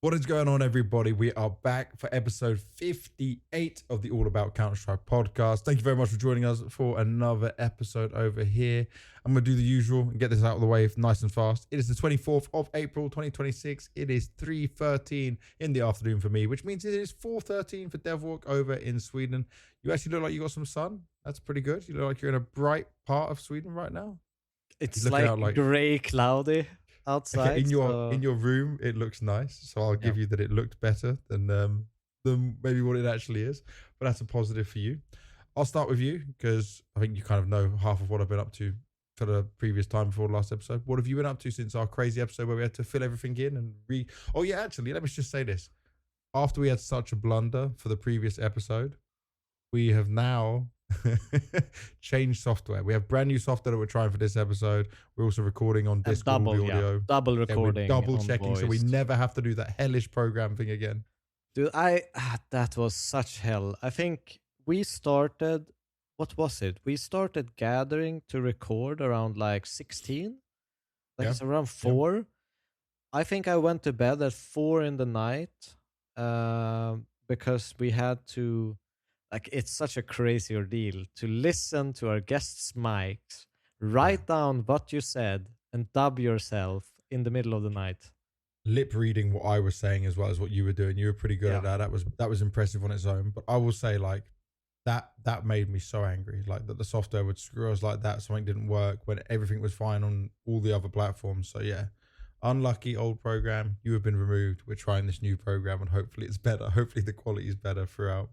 What is going on, everybody? We are back for episode 58 of the All About Counter-Strike podcast. Thank you very much for joining us for another episode over here. I'm going to do the usual and get this out of the way nice and fast. It is the 24th of April, 2026. It is 3:13 in the afternoon for me, which means it is 4:13 for Devwalk over in Sweden. You actually look like you got some sun. That's pretty good. You look like you're in a bright part of Sweden right now. It's like gray, cloudy outside. Okay, in your room, it looks nice. So I'll give you that it looked better than maybe what it actually is. But that's a positive for you. I'll start with you because I think you kind of know half of what I've been up to for the previous time before the last episode. What have you been up to since our crazy episode where we had to fill everything in and Oh yeah, actually, let me just say this. After we had such a blunder for the previous episode, we have now change software. We have brand new software that we're trying for this episode. We're also recording on Discord, audio. Double recording, double checking, so we never have to do that hellish program thing again. Dude, that was such hell. I think we started. What was it? We started gathering to record around like 16. It's around 4. Yeah. I think I went to bed at 4 in the night because we had to. It's such a crazy ordeal to listen to our guests' mics, write down what you said, and dub yourself in the middle of the night. Lip reading what I was saying as well as what you were doing. You were pretty good at that. That was impressive on its own. But I will say, that made me so angry. That the software would screw us like that. Something didn't work when everything was fine on all the other platforms. So yeah, unlucky old program. You have been removed. We're trying this new program, and hopefully it's better. Hopefully the quality is better throughout.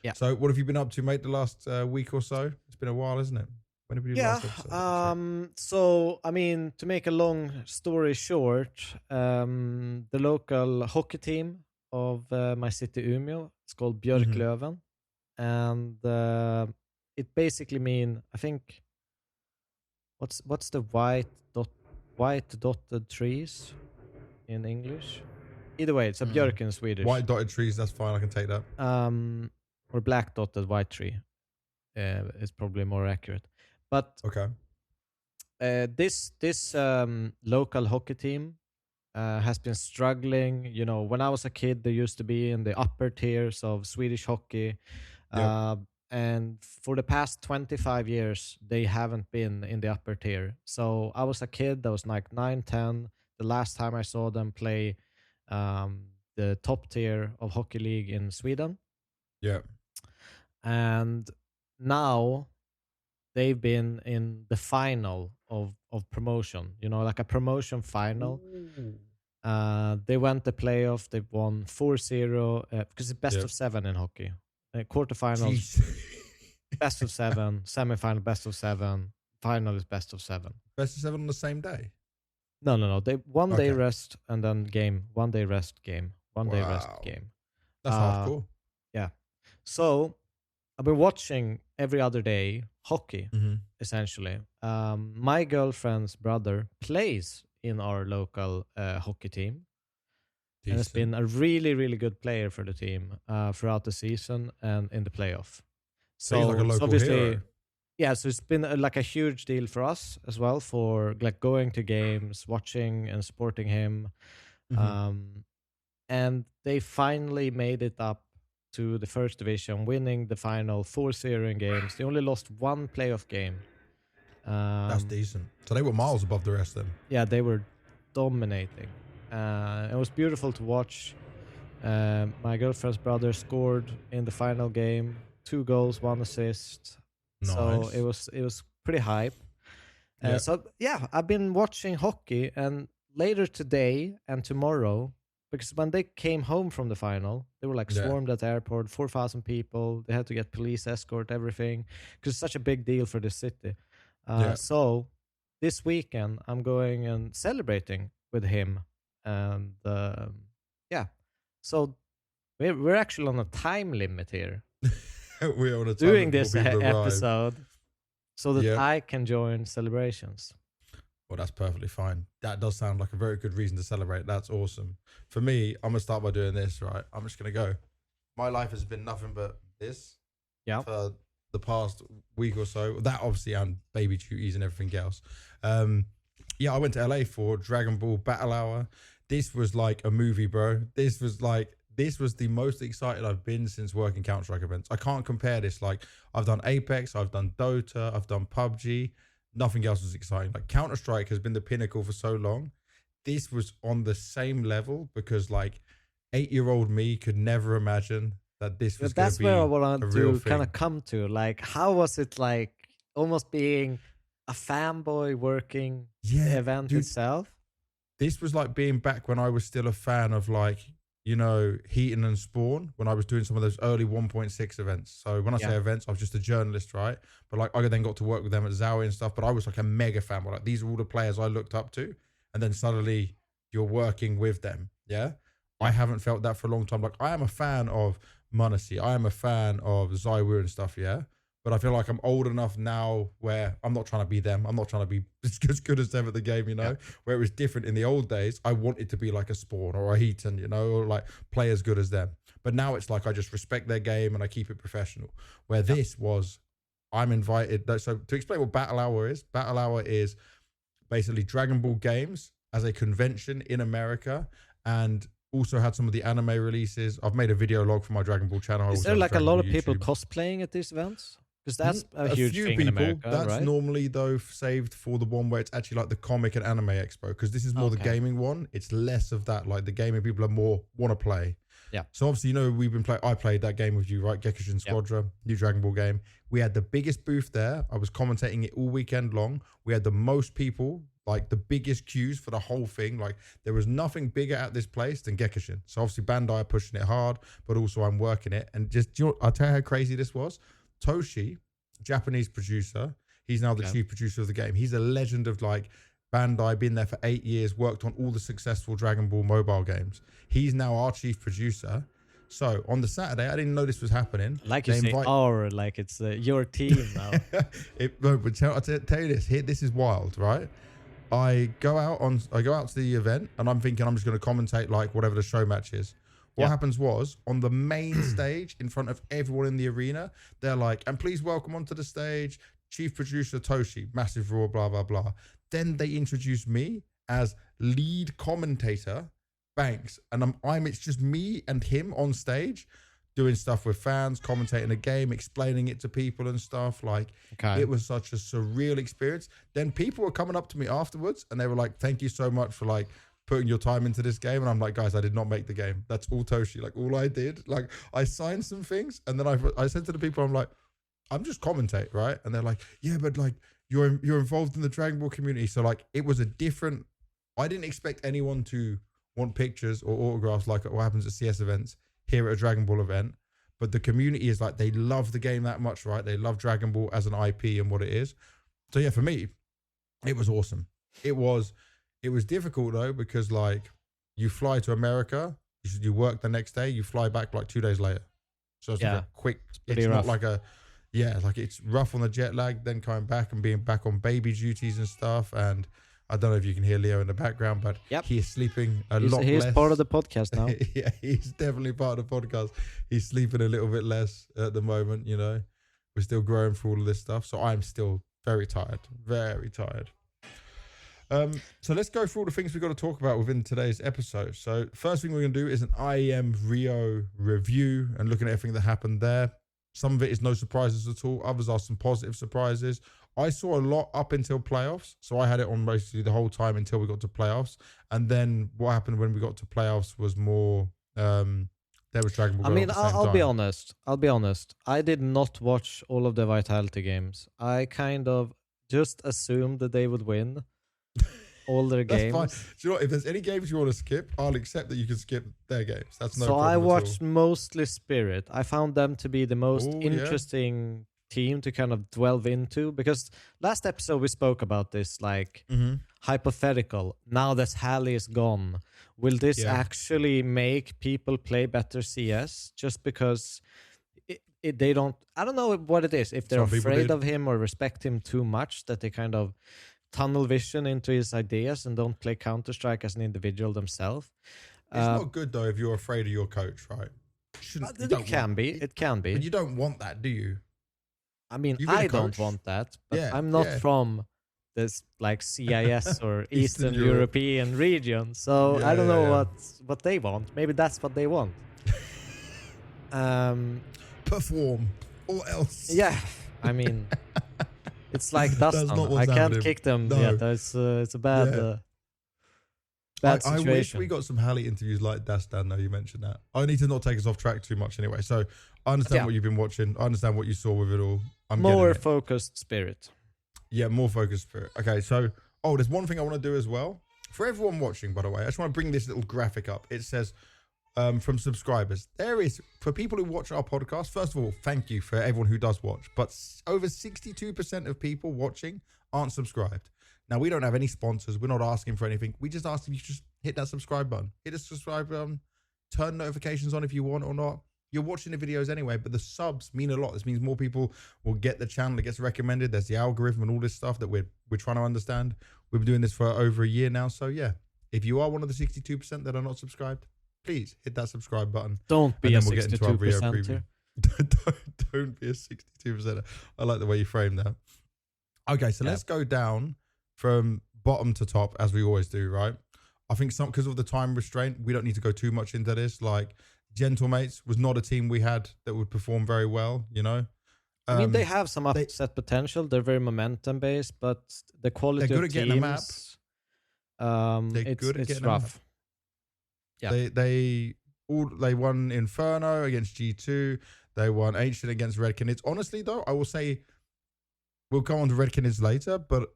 Yeah. So what have you been up to, mate, the last week or so? It's been a while, isn't it? When did we do the last episode? So, I mean, to make a long story short, the local hockey team of my city, Umeå, it's called Björklöven. And it basically means, I think, what's the white dotted trees in English? Either way, it's a björk in Swedish. White dotted trees, that's fine. I can take that. Or black dotted white tree is probably more accurate. But okay, this local hockey team has been struggling. You know, when I was a kid, they used to be in the upper tiers of Swedish hockey. And for the past 25 years, they haven't been in the upper tier. So I was a kid that was like 9, 10. The last time I saw them play the top tier of hockey league in Sweden. Yeah. And now they've been in the final of promotion, like a promotion final. They went the playoff. They won 4-0 because it's best of 7 in hockey. Quarterfinals, best of 7. Semifinal, best of 7. Final is best of 7. Best of 7 on the same day? No. They 1 day rest and then game. 1 day rest game. 1 day rest game. That's hardcore. Yeah. So I've been watching every other day hockey, essentially. My girlfriend's brother plays in our local hockey team. Decent. And has been a really, really good player for the team throughout the season and in the playoff. So he's like a local hero. Yeah, so it's been a huge deal for us as well for going to games, watching and supporting him. And they finally made it up to the first division, winning the final 4-0 in games. They only lost 1 playoff game. That's decent. So they were miles above the rest of them. Yeah, they were dominating. It was beautiful to watch. My girlfriend's brother scored in the final game, 2 goals, 1 assist. Nice. So it was pretty hype. So yeah, I've been watching hockey, and later today and tomorrow, because when they came home from the final, they were swarmed at the airport, 4,000 people. They had to get police escort, everything, because it's such a big deal for the city. So this weekend, I'm going and celebrating with him. And so we're actually on a time limit here. We're on a time doing this episode so that I can join celebrations. Well, that's perfectly fine. That does sound like a very good reason to celebrate. That's awesome. For me, I'm going to start by doing this, right? I'm just going to go. My life has been nothing but this for the past week or so. That obviously and baby duties and everything else. I went to LA for Dragon Ball Battle Hour. this was like a movie, bro. This was the most excited I've been since working Counter-Strike events. I can't compare this. Like, I've done Apex, I've done Dota, I've done PUBG. Nothing else was exciting. Like, Counter-Strike has been the pinnacle for so long. This was on the same level because, like, 8-year-old me could never imagine that this was going to be a real thing. That's where I want to kind of come to. Like, how was it like almost being a fanboy working the event itself? This was like being back when I was still a fan of, like, you know, Heaton and Spawn, when I was doing some of those early 1.6 events. So when I say events, I was just a journalist, right? But like, I then got to work with them at Zowie and stuff, but I was like a mega fan. Like, these are all the players I looked up to. And then suddenly you're working with them. Yeah. I haven't felt that for a long time. Like, I am a fan of m0NESY. I am a fan of ZywOo and stuff. Yeah. But I feel like I'm old enough now where I'm not trying to be them. I'm not trying to be as good as them at the game, you know, where it was different in the old days. I wanted to be like a Spawn or a Heaton, you know, or like play as good as them. But now it's like I just respect their game and I keep it professional. Where this was, I'm invited. So to explain what Battle Hour is basically Dragon Ball games as a convention in America, and also had some of the anime releases. I've made a video log for my Dragon Ball channel. Is there like a lot of people cosplaying at these events? Because that's a huge thing in America, that's right? normally, though, saved for the one where it's actually like the comic and anime expo, because this is more the gaming one. It's less of that. Like, the gaming people are more want to play. Yeah. So obviously, you know, we've been playing. I played that game with you, right? Gekishin Squadron, new Dragon Ball game. We had the biggest booth there. I was commentating it all weekend long. We had the most people, like the biggest queues for the whole thing. Like, there was nothing bigger at this place than Gekishin. So obviously, Bandai are pushing it hard, but also I'm working it. And just, you know, I'll tell you how crazy this was. Toshi, Japanese producer, he's now the chief producer of the game. He's a legend of, like, Bandai, been there for 8 years, worked on all the successful Dragon Ball mobile games. He's now our chief producer. So on the Saturday, I didn't know this was happening. Like you say, like it's your team now. But I'll tell you this. Here, this is wild, right? I go out to the event and I'm thinking I'm just going to commentate like whatever the show match is. What happens was, on the main stage in front of everyone in the arena, they're like, and please welcome onto the stage chief producer Toshi, massive roar, blah, blah, blah. Then they introduce me as lead commentator, Banks. And it's just me and him on stage doing stuff with fans, commentating a game, explaining it to people and stuff. Like, it was such a surreal experience. Then people were coming up to me afterwards and they were like, thank you so much for like putting your time into this game. And I'm like, guys, I did not make the game. That's all Toshi. Like, all I did, like, I signed some things and then I said to the people, I'm like, I'm just commentate, right? And they're like, yeah, but like you're involved in the Dragon Ball community. So like, it was I didn't expect anyone to want pictures or autographs like what happens at CS events here at a Dragon Ball event. But the community is like, they love the game that much, right? They love Dragon Ball as an IP and what it is. So yeah, for me, it was awesome. It was difficult though, because like, you fly to America, you work the next day, you fly back like 2 days later. So it's like a quick, it's not like like it's rough on the jet lag, then coming back and being back on baby duties and stuff. And I don't know if you can hear Leo in the background, but he is sleeping a lot less. He's part of the podcast now. Yeah, he's definitely part of the podcast. He's sleeping a little bit less at the moment, you know. We're still growing through all of this stuff. So I'm still very tired, very tired. So let's go through all the things we've got to talk about within today's episode. So first thing we're going to do is an IEM Rio review and looking at everything that happened there. Some of it is no surprises at all. Others are some positive surprises. I saw a lot up until playoffs. So I had it on basically the whole time until we got to playoffs. And then what happened when we got to playoffs was more, there was Dragon Ball. I mean, I'll be honest. I did not watch all of the Vitality games. I kind of just assumed that they would win all their games. Fine. Do you know what? If there's any games you want to skip, I'll accept that you can skip their games. That's no so problem. I watched mostly Spirit. I found them to be the most interesting team to kind of delve into, because last episode we spoke about this, like hypothetical. Now that Hallie is gone, will this actually make people play better CS just because they don't? I don't know what it is. If they're afraid of him or respect him too much, that they kind of tunnel vision into his ideas and don't play Counter-Strike as an individual themselves. It's not good though if you're afraid of your coach, right? It can be. But you don't want that, do you? I mean, I don't want that, but I'm not from this like CIS or Eastern Eastern Europe. European region. So I don't know what they want. Maybe that's what they want. Perform or else. Yeah, I mean, it's like Dustin. That's not what's I can't happening. kick them No. yet. It's a bad bad I situation. wish we got some Hallie interviews like Dastan, though. You mentioned that. I need to not take us off track too much anyway. So I understand what you've been watching. I understand what you saw with it all. I'm more focused spirit. Yeah, more focused spirit. Okay, so there's one thing I want to do as well. For everyone watching, by the way, I just want to bring this little graphic up. It says from subscribers. There is, for people who watch our podcast, first of all, thank you for everyone who does watch. But over 62% of people watching aren't subscribed. Now, we don't have any sponsors. We're not asking for anything. We just ask if you just hit that subscribe button. Hit the subscribe button. Turn notifications on if you want or not. You're watching the videos anyway, but the subs mean a lot. This means more people will get the channel. It gets recommended. There's the algorithm and all this stuff that we're trying to understand. We've been doing this for over a year now. So, yeah, if you are one of the 62% that are not subscribed, please hit that subscribe button. Don't be a 62% here. Don't be a 62%. I like the way you frame that. Okay, so let's go down from bottom to top as we always do, right? I think because of the time restraint, we don't need to go too much into this. Like Gentlemates was not a team we had that would perform very well, you know? I mean, they have some upset potential. They're very momentum based, but the quality they're good of at getting teams, a map. They're good at it's getting rough. Yeah. They won Inferno against G2. They won Ancient against Red Canids. Honestly, though, I will say we'll go on to Red Canids later, but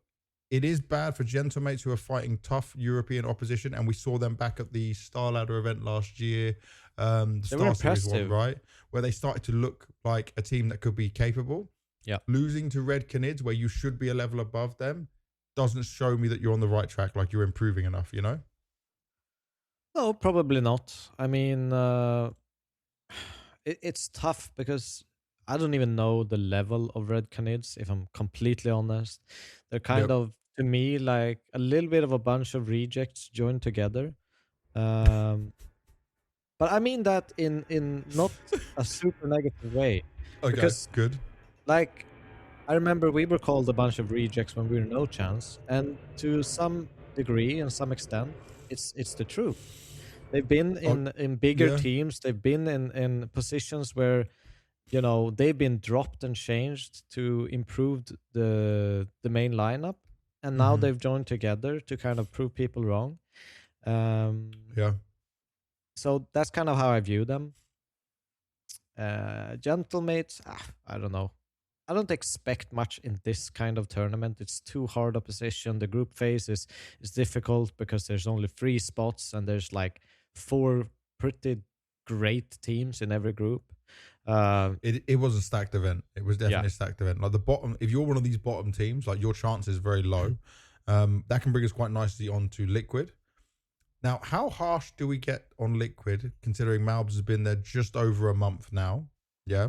it is bad for Gentlemates who are fighting tough European opposition, and we saw them back at the Star Ladder event last year, the Star Series one, right? Where they started to look like a team that could be capable. Yeah. Losing to Red Canids, where you should be a level above them, doesn't show me that you're on the right track, like you're improving enough, you know? No, probably not. I mean, it's tough because I don't even know the level of Red Canids, if I'm completely honest. They're kind of, to me, like a little bit of a bunch of rejects joined together. But I mean that in not a super negative way. Okay, because, good. Like, I remember we were called a bunch of rejects when we were no chance. And to some degree and some extent, it's the truth. They've been in bigger teams. They've been in positions where, you know, they've been dropped and changed to improve the main lineup. And now they've joined together to kind of prove people wrong. So that's kind of how I view them. Gentlemates, I don't know. I don't expect much in this kind of tournament. It's too hard opposition. The group phase is difficult because there's only 3 spots and there's like 4 pretty great teams in every group. It was a stacked event. It was definitely a stacked event. Like the bottom, if you're one of these bottom teams, like your chance is very low. That can bring us quite nicely onto Liquid. Now, how harsh do we get on Liquid, considering MOUZ has been there just over a month now? Yeah.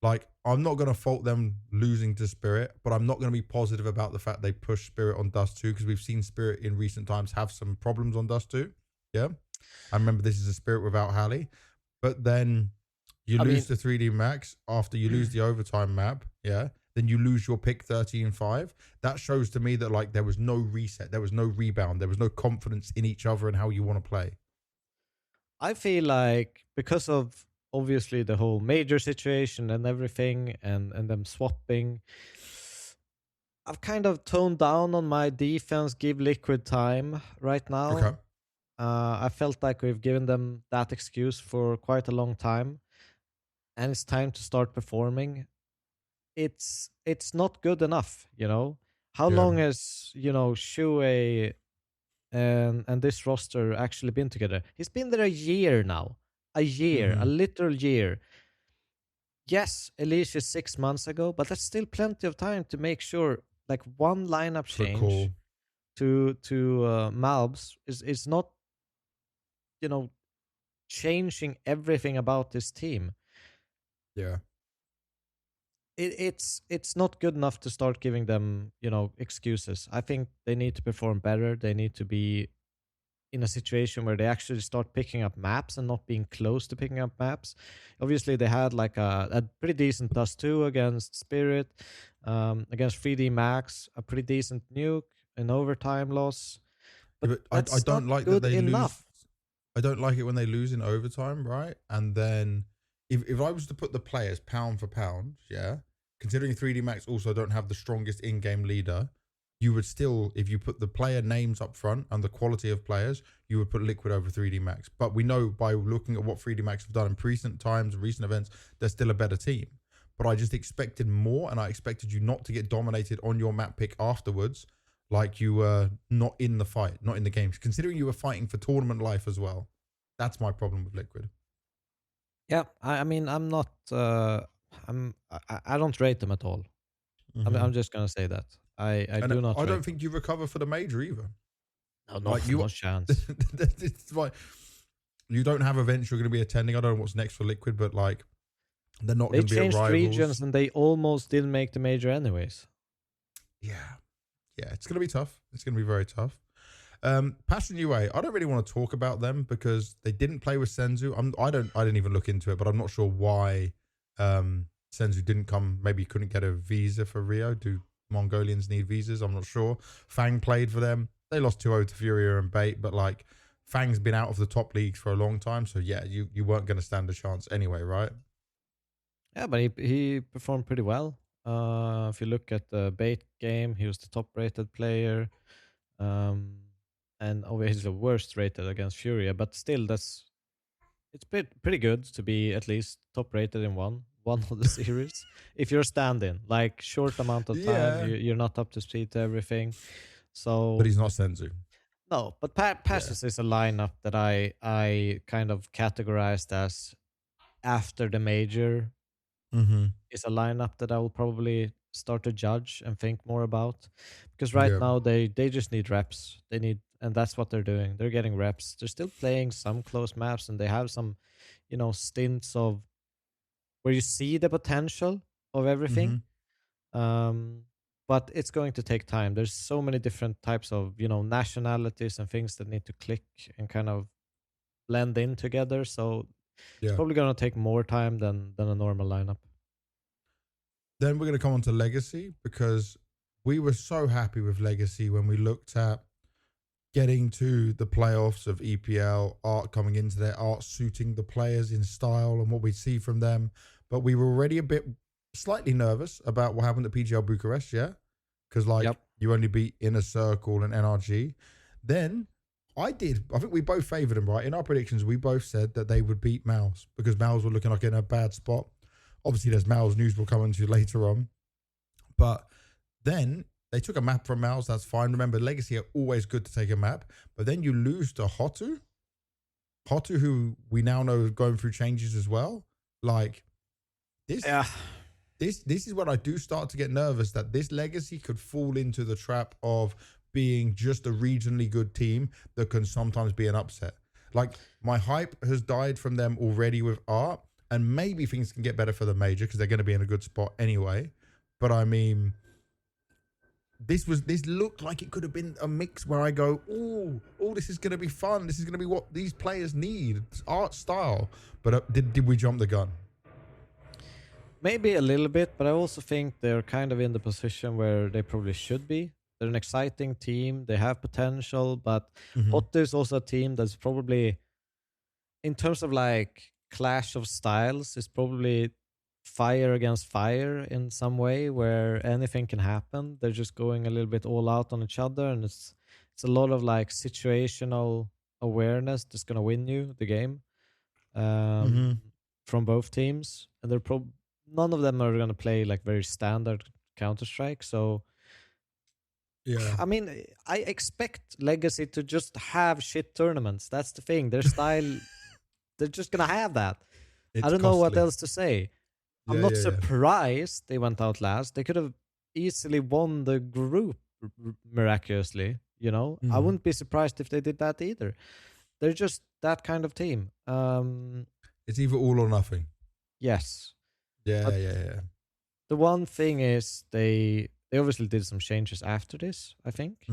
Like, I'm not going to fault them losing to Spirit, but I'm not going to be positive about the fact they pushed Spirit on Dust 2, because we've seen Spirit in recent times have some problems on Dust 2. Yeah. I remember this is a Spirit without Hallie. But then you lose to 3D Max after you lose the overtime map. Yeah. Then you lose your pick 13-5. That shows to me that, like, there was no reset. There was no rebound. There was no confidence in each other and how you want to play. I feel like because of, obviously, the whole major situation and everything and them swapping, I've kind of toned down on my defense, give Liquid time right now. Okay. I felt like we've given them that excuse for quite a long time. And it's time to start performing. It's not good enough, you know. How long has, you know, Shuei and this roster actually been together? He's been there a year now. A literal year. Yes, Elise is 6 months ago, but that's still plenty of time to make sure, like, one lineup change to MOUZ is not, you know, changing everything about this team. Yeah. It's not good enough to start giving them, you know, excuses. I think they need to perform better. They need to be in a situation where they actually start picking up maps and not being close to picking up maps. Obviously, they had like a pretty decent Dust 2 against Spirit. Against 3D Max, a pretty decent nuke, an overtime loss. But Yeah, but I that's don't not like that good they lose. enough. I don't like it when they lose in overtime, right? And then if I was to put the players pound for pound, yeah, considering 3D Max also don't have the strongest in-game leader, you would still, if you put the player names up front and the quality of players, you would put Liquid over 3D Max. But we know by looking at what 3D Max have done in recent times, recent events, they're still a better team. But I just expected more, and I expected you not to get dominated on your map pick afterwards, like you were not in the fight, not in the games, considering you were fighting for tournament life as well. That's my problem with Liquid. Yeah, I mean, I'm not. I don't rate them at all. I'm just gonna say that I And do not I rate don't them. think you recover for the major either. No, Like you, no chance. it's like you don't have events you're going to be attending. I don't know what's next for Liquid, but like they're not They going to be at changed regions rivals. and they almost didn't make the major anyways. Yeah, it's going to be tough. It's going to be very tough. Passion UA, I don't really want to talk about them because they didn't play with Senzu. I didn't even look into it, but I'm not sure why Senzu didn't come. Maybe he couldn't get a visa for Rio. Do Mongolians need visas? I'm not sure. Fang played for them. They lost 2-0 to Furia and Bait, but like Fang's been out of the top leagues for a long time, so yeah, you weren't going to stand a chance anyway, right? Yeah, but he performed pretty well. If you look at the Bait game, he was the top rated player. And obviously the worst rated against Furia, but still it's pretty good to be at least top rated in one of the series. If you're standing, like short amount of time, Yeah, you're not up to speed to everything. but So he's not Senzu. no, but Yeah. Passes is a lineup that I kind of categorized as after the major Mm-hmm. is a lineup that I will probably start to judge and think more about, because right Yeah. now they just need reps. They need, and that's what they're doing. They're getting reps. They're still playing some close maps, and they have some, stints of where you see the potential of Mm-hmm. everything. Um, but it's going to take time. There's so many different types of nationalities and things that need to click and kind of blend in together. So it's Yeah. probably going to take more time than a normal lineup. Then we're going to come on to Legacy because we were so happy with Legacy when we looked at getting to the playoffs of EPL, Art coming into there, Art suiting the players in style and what we see from them. But we were already a bit slightly nervous about what happened at PGL Bucharest, yeah? Because Yep. you only beat Inner Circle and NRG. Then I think we both favored them, right? In our predictions, we both said that they would beat MOUZ because MOUZ were looking like in a bad spot. Obviously, there's MOUZ news we'll come into later on. But then they took a map from MOUZ. That's fine. Remember, Legacy are always good to take a map. But then you lose to Hotu. Hotu, who we now know is going through changes as well. Like, this... Yeah. This is when I do start to get nervous that this Legacy could fall into the trap of being just a regionally good team that can sometimes be an upset. Like, my hype has died from them already with Art, and maybe things can get better for the major because they're going to be in a good spot anyway. But I mean, this looked like it could have been a mix where I go, oh, this is going to be fun. This is going to be what these players need. It's Art style. But did we jump the gun? Maybe a little bit, but I also think they're kind of in the position where they probably should be. They're an exciting team. They have potential, but Hotu is also a team that's probably, in terms of like clash of styles, is probably fire against fire in some way where anything can happen. They're just going a little bit all out on each other, and it's a lot of like situational awareness that's gonna win you the game from both teams, and they're none of them are gonna play like very standard Counter Strike. So Yeah. I mean, I expect Legacy to just have shit tournaments. That's the thing. Their style, they're just gonna have that. It's I don't know what costly. else to say. I'm not surprised they went out last. They could have easily won the group miraculously. I wouldn't be surprised if they did that either. They're just that kind of team. It's either all or nothing. Yes. Yeah. The one thing is they obviously did some changes after this, I think.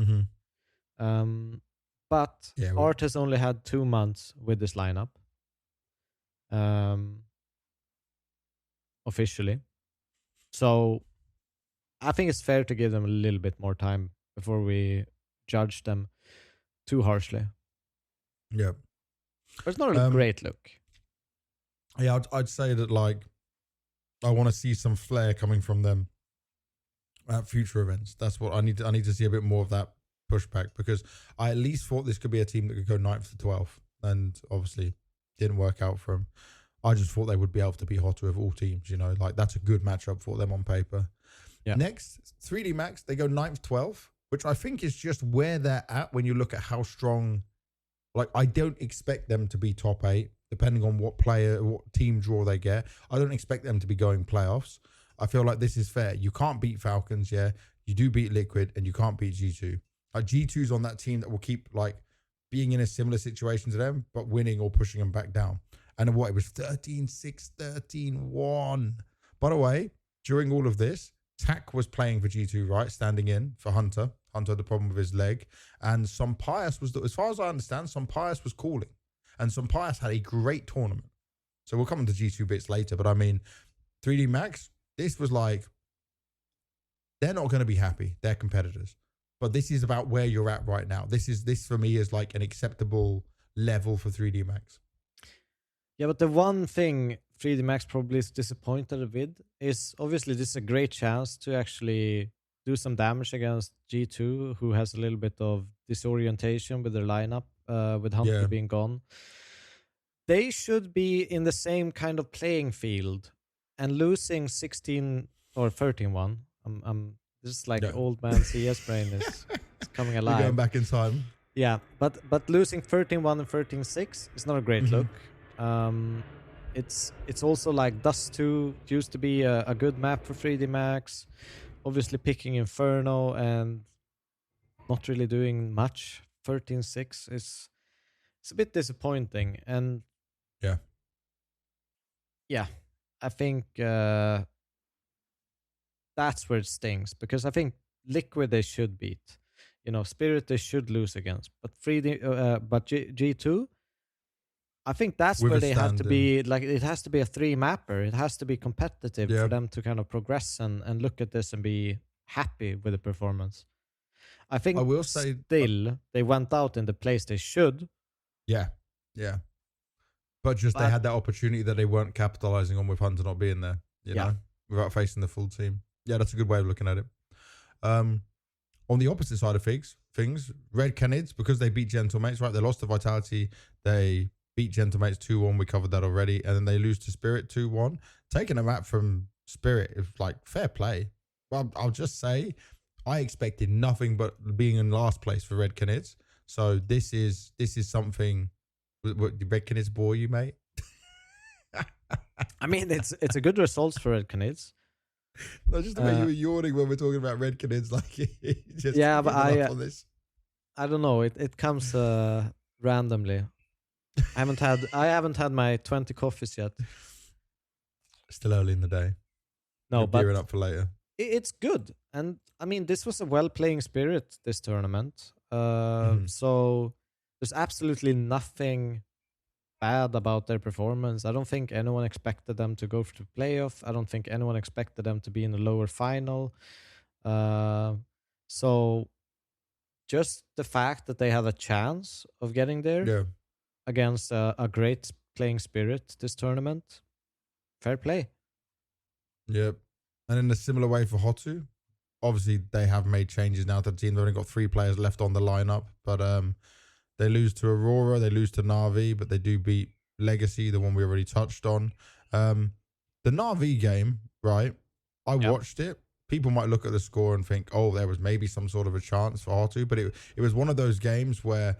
But Art has only had 2 months with this lineup. Officially. So I think it's fair to give them a little bit more time before we judge them too harshly. Yeah. But it's not a great look. Yeah, I'd say that, like, I want to see some flair coming from them at future events. That's what I need to see a bit more of that pushback, because I at least thought this could be a team that could go 9th to 12th, and obviously didn't work out for them. I just thought they would be able to beat Hotu of all teams, you know, like that's a good matchup for them on paper. Yeah. Next, 3D Max, they go 9th, 12th, which I think is just where they're at when you look at how strong. Like, I don't expect them to be top 8, depending on what team draw they get. I don't expect them to be going playoffs. I feel like this is fair. You can't beat Falcons, yeah. You do beat Liquid, and you can't beat G2. Like, G2's on that team that will keep, like, being in a similar situation to them, but winning or pushing them back down. And it was 13-6, 13-1. By the way, during all of this, Tak was playing for G2, right? Standing in for Hunter. Hunter had the problem with his leg. And Pius was, as far as I understand, Pius was calling. And Pius had a great tournament. So we'll come into G2 bits later. But I mean, 3D Max, this was like, they're not going to be happy. They're competitors. But this is about where you're at right now. This for me is like an acceptable level for 3D Max. Yeah, but the one thing 3D Max probably is disappointed with is obviously this is a great chance to actually do some damage against G2, who has a little bit of disorientation with their lineup, with Hunter being gone. They should be in the same kind of playing field, and losing 16 or 13-1. This is like old man CS brain is coming alive. We're going back in time. Yeah, but losing 13-1 and 13-6 is not a great look. It's also like Dust 2 used to be a good map for 3D Max. Obviously picking Inferno and not really doing much. 13-6 it's a bit disappointing. And yeah, I think that's where it stings, because I think Liquid they should beat. You know, Spirit they should lose against. But G2, I think that's where they have to be. Like, it has to be a 3-mapper. It has to be competitive for them to kind of progress and look at this and be happy with the performance. I think I will say still they went out in the place they should. Yeah. But they had that opportunity that they weren't capitalizing on with Hunter not being there, you know, without facing the full team. Yeah, that's a good way of looking at it. On the opposite side of things, Red Canids, because they beat Gentlemates, right? They lost to Vitality. They beat Gentlemates 2-1. We covered that already. And then they lose to Spirit 2-1. Taking a map from Spirit is like fair play. Well, I'll just say I expected nothing but being in last place for Red Canids. So this is something. What, Red Canids bore you, mate? I mean, it's a good results for Red Canids. No, just the way you were yawning when we're talking about Red Canids, like just but I don't know. It comes randomly. I haven't had my 20 coffees yet. Still early in the day. No, but gearing up for later. It's good, and I mean, this was a well-playing Spirit this tournament. So there's absolutely nothing bad about their performance. I don't think anyone expected them to go to playoff. I don't think anyone expected them to be in the lower final. So just the fact that they have a chance of getting there against a great playing Spirit this tournament, fair play. Yep. And in a similar way for Hotu, obviously they have made changes now to the team. They've only got 3 players left on the lineup, but they lose to Aurora, they lose to Na'Vi, but they do beat Legacy, the one we already touched on. The Na'Vi game, right? I watched it. People might look at the score and think, oh, there was maybe some sort of a chance for Hotu, but it was one of those games where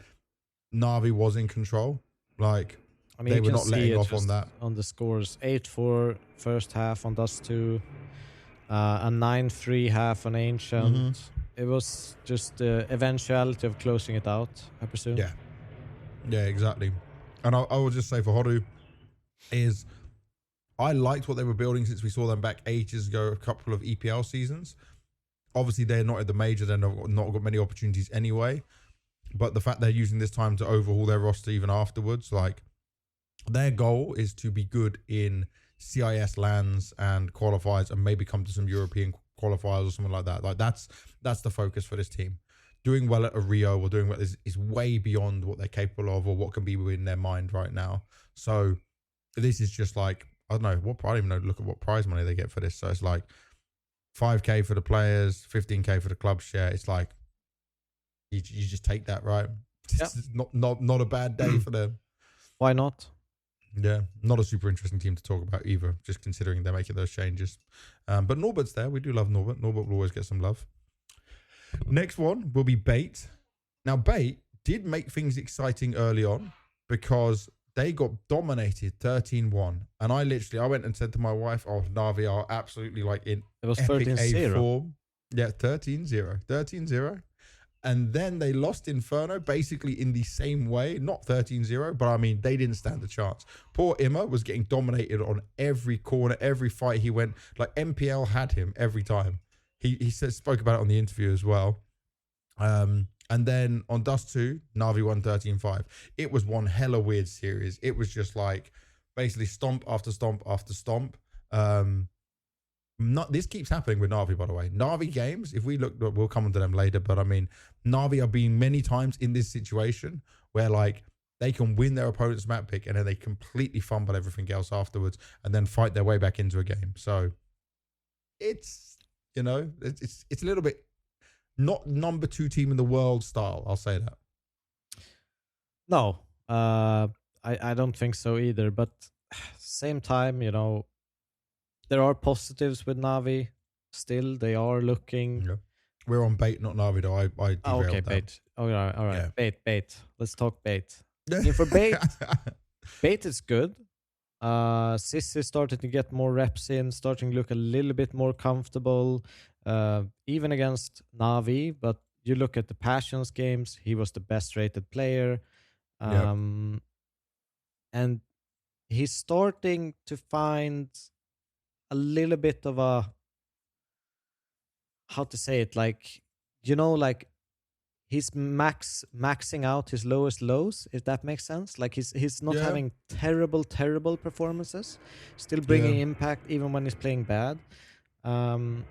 Na'Vi was in control. Like, I mean, they were not letting off on that. On the scores, 8-4 first half on Dust 2, a 9-3 half on Ancient. It was just the eventuality of closing it out, I presume. Yeah, exactly. And I will just say for Hotu is I liked what they were building since we saw them back ages ago, a couple of EPL seasons. Obviously, they're not at the major. They're not got many opportunities anyway. But the fact they're using this time to overhaul their roster even afterwards, like, their goal is to be good in CIS lands and qualifiers and maybe come to some European qualifiers or something like that. Like that's the focus for this team. Doing well at a Rio or doing well is way beyond what they're capable of or what can be within their mind right now. So this is just like, I don't know, I don't even know, look at what prize money they get for this. So it's like 5K for the players, 15K for the club share. It's like, you just take that, right? It's not a bad day for them. Why not? Yeah, not a super interesting team to talk about either, just considering they're making those changes. But Norbert's there. We do love Norbert. Norbert will always get some love. Next one will be Bait. Now, Bait did make things exciting early on because they got dominated 13-1. And I went and said to my wife, oh, Na'Vi are absolutely like in it was epic 13-0. A form. Yeah, 13-0. 13-0. And then they lost Inferno basically in the same way. Not 13-0, but I mean, they didn't stand a chance. Poor Imma was getting dominated on every corner, every fight he went. Like, MPL had him every time. He spoke about it on the interview as well. And then on Dust 2, Na'Vi won 13-5. It was one hella weird series. It was just like basically stomp after stomp after stomp. This keeps happening with Na'Vi, by the way. Na'Vi games, if we look, we'll come onto them later, but I mean, Na'Vi are being many times in this situation where like they can win their opponent's map pick and then they completely fumble everything else afterwards and then fight their way back into a game. So it's, you know, it's a little bit not number 2 team in the world style. I'll say that. No, I don't think so either. But same time, you know, there are positives with Na'Vi. Still, they are looking. Yeah. We're on Bait, not Na'Vi, though. I okay, that. Bait. All right. Yeah. Bait. Let's talk Bait. For Bait, Bait is good. Sissy started to get more reps in, starting to look a little bit more comfortable, even against Na'Vi. But you look at the Passions games, he was the best rated player. And he's starting to find a little bit of a, how to say it, like, you know, like he's maxing out his lowest lows, if that makes sense. Like he's not having terrible performances, still bringing impact even when he's playing bad. And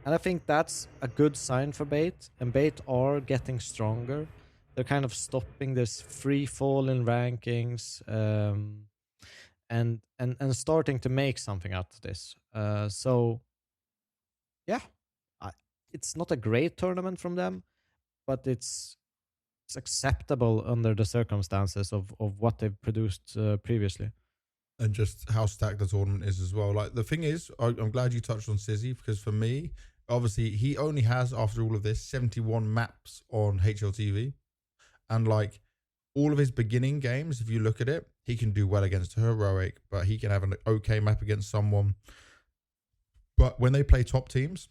I think that's a good sign for Bait, and Bait are getting stronger. They're kind of stopping this free fall in rankings, and starting to make something out of this. So yeah, it's not a great tournament from them, but it's acceptable under the circumstances of what they've produced previously. And just how stacked the tournament is as well. Like, the thing is, I'm glad you touched on Sizzy, because for me, obviously, he only has, after all of this, 71 maps on HLTV. And like, all of his beginning games, if you look at it, he can do well against Heroic, but he can have an okay map against someone. But when they play top teams,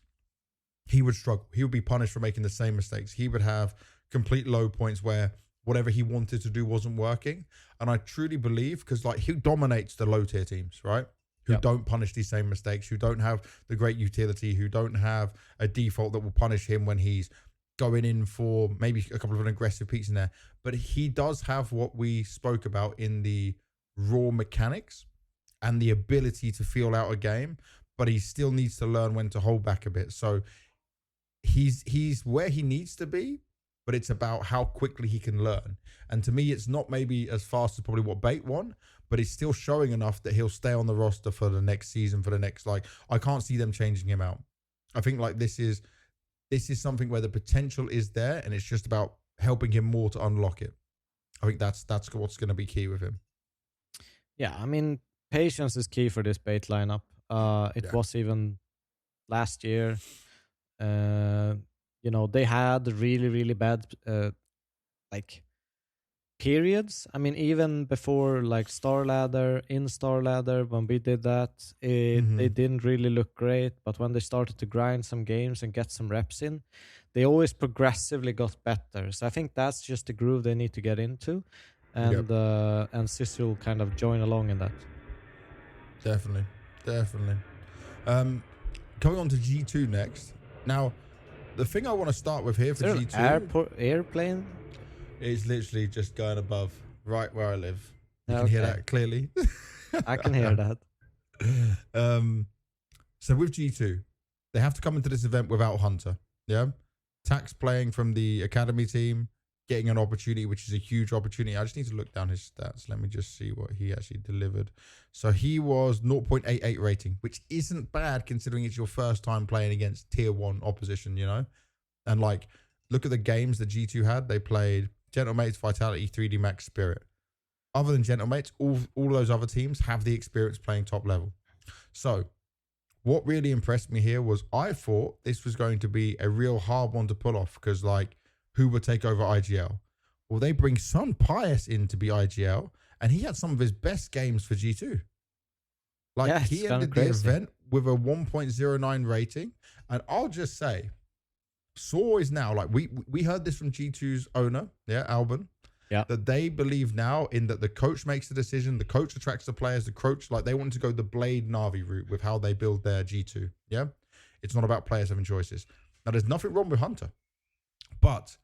he would struggle. He would be punished for making the same mistakes. He would have complete low points where whatever he wanted to do wasn't working. And I truly believe, because like, he dominates the low tier teams, right? Who don't punish these same mistakes, who don't have the great utility, who don't have a default that will punish him when he's going in for maybe a couple of an aggressive peaks in there. But he does have what we spoke about in the raw mechanics and the ability to feel out a game, but he still needs to learn when to hold back a bit. So he's where he needs to be, but it's about how quickly he can learn. And to me, it's not maybe as fast as probably what Bait won, but he's still showing enough that he'll stay on the roster for the next season, for the next, like, I can't see them changing him out. I think like this is something where the potential is there, and it's just about helping him more to unlock it. I think that's what's going to be key with him. Yeah, I mean, patience is key for this Bait lineup. It was even last year. You know, they had really, really bad like periods. I mean, even before like Star Ladder, when we did that, they didn't really look great. But when they started to grind some games and get some reps in, they always progressively got better. So I think that's just the groove they need to get into, and Sissy will kind of join along in that. Definitely. Coming on to G2 next. Now, the thing I want to start with here for G2... airplane? It's literally just going above, right where I live. You can hear that clearly. I can hear that. So with G2, they have to come into this event without Hunter. Yeah. Tax playing from the academy team, getting an opportunity, which is a huge opportunity. I just need to look down his stats. Let me just see what he actually delivered. So he was 0.88 rating, which isn't bad considering it's your first time playing against tier 1 opposition, you know? And like, look at the games that G2 had. They played Gentlemates, Vitality, 3D Max, Spirit. Other than Gentlemates, all those other teams have the experience playing top level. So what really impressed me here was I thought this was going to be a real hard one to pull off because, like, who would take over IGL? Well, they bring Son Pius in to be IGL, and he had some of his best games for G2. Like, yeah, he ended the event with a 1.09 rating, and I'll just say, Saw is now, like, we heard this from G2's owner, Alban, that they believe now in that the coach makes the decision, the coach attracts the players, the coach, like, they want to go the Blade Na'Vi route with how they build their G2, It's not about players having choices. Now, there's nothing wrong with Hunter, but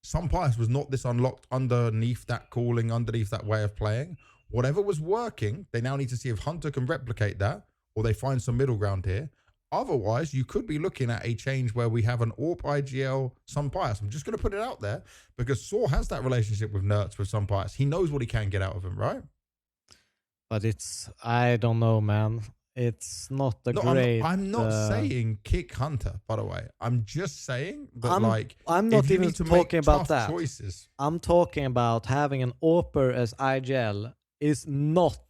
Son Pius was not this unlocked underneath that calling, underneath that way of playing. Whatever was working, they now need to see if Hunter can replicate that or they find some middle ground here. Otherwise, you could be looking at a change where we have an AWP IGL Son Pius. I'm just going to put it out there because Saw has that relationship with Nerds with Son Pius. He knows what he can get out of him, right? But I don't know, man. It's not great. I'm not saying kick Hunter, by the way. I'm just saying that, I'm not even talking about that. Choices. I'm talking about having an AWPer as IGL is not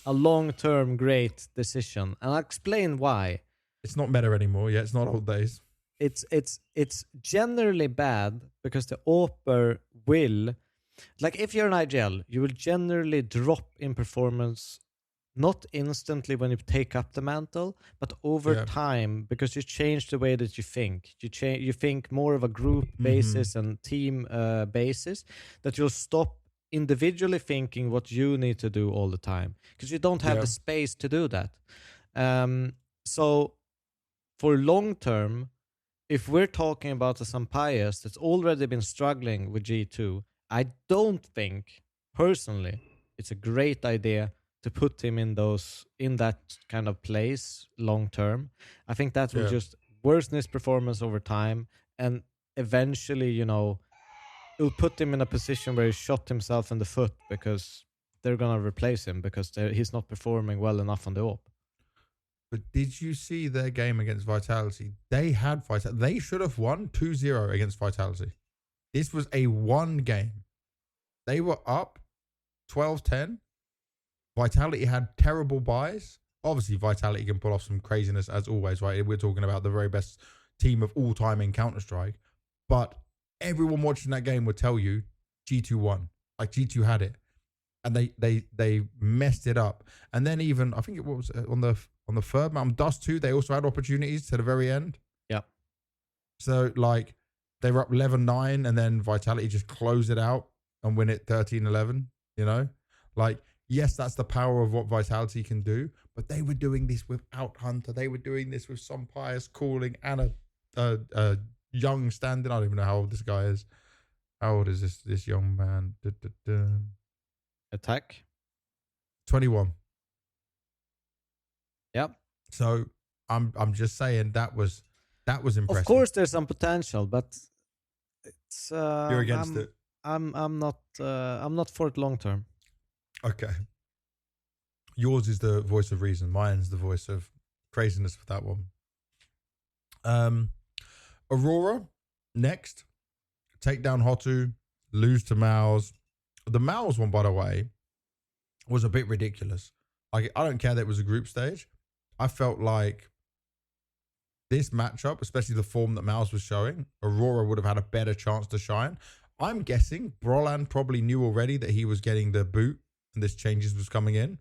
a long-term great decision. And I'll explain why. It's not meta anymore. Yeah, it's not old days. It's generally bad because the AWPer will, like, if you're an IGL, you will generally drop in performance, not instantly when you take up the mantle, but over time, because you change the way that you think. You think more of a group basis and team basis, that you'll stop individually thinking what you need to do all the time because you don't have the space to do that. So for long term, if we're talking about a Son Pius that's already been struggling with G2, I don't think personally it's a great idea to put him in that kind of place long term. I think that will just worsen his performance over time, and eventually, it'll put him in a position where he shot himself in the foot because they're gonna replace him because he's not performing well enough on the AWP. But did you see their game against Vitality? They had Vitality. They should have won 2-0 against Vitality. This was a one game. They were up 12-10. Vitality had terrible buys. Obviously, Vitality can pull off some craziness as always, right? We're talking about the very best team of all time in Counter-Strike. But everyone watching that game would tell you G2 won. Like, G2 had it. And they messed it up. And then even, I think it was on the third map, Dust 2, they also had opportunities to the very end. Yep. So, like, they were up 11-9 and then Vitality just closed it out and win it 13-11, Like, yes, that's the power of what Vitality can do, but they were doing this without Hunter. They were doing this with Son Pius calling and a young standing. I don't even know how old this guy is. How old is this young man? Attack? 21. Yep. So I'm just saying that was impressive. Of course, there's some potential, but it's you're against it. I'm not for it long term. Okay. Yours is the voice of reason. Mine's the voice of craziness with that one. Aurora next. Take down Hotu. Lose to MOUZ. The MOUZ one, by the way, was a bit ridiculous. Like, I don't care that it was a group stage. I felt like this matchup, especially the form that MOUZ was showing, Aurora would have had a better chance to shine. I'm guessing Brolan probably knew already that he was getting the boot and this changes was coming in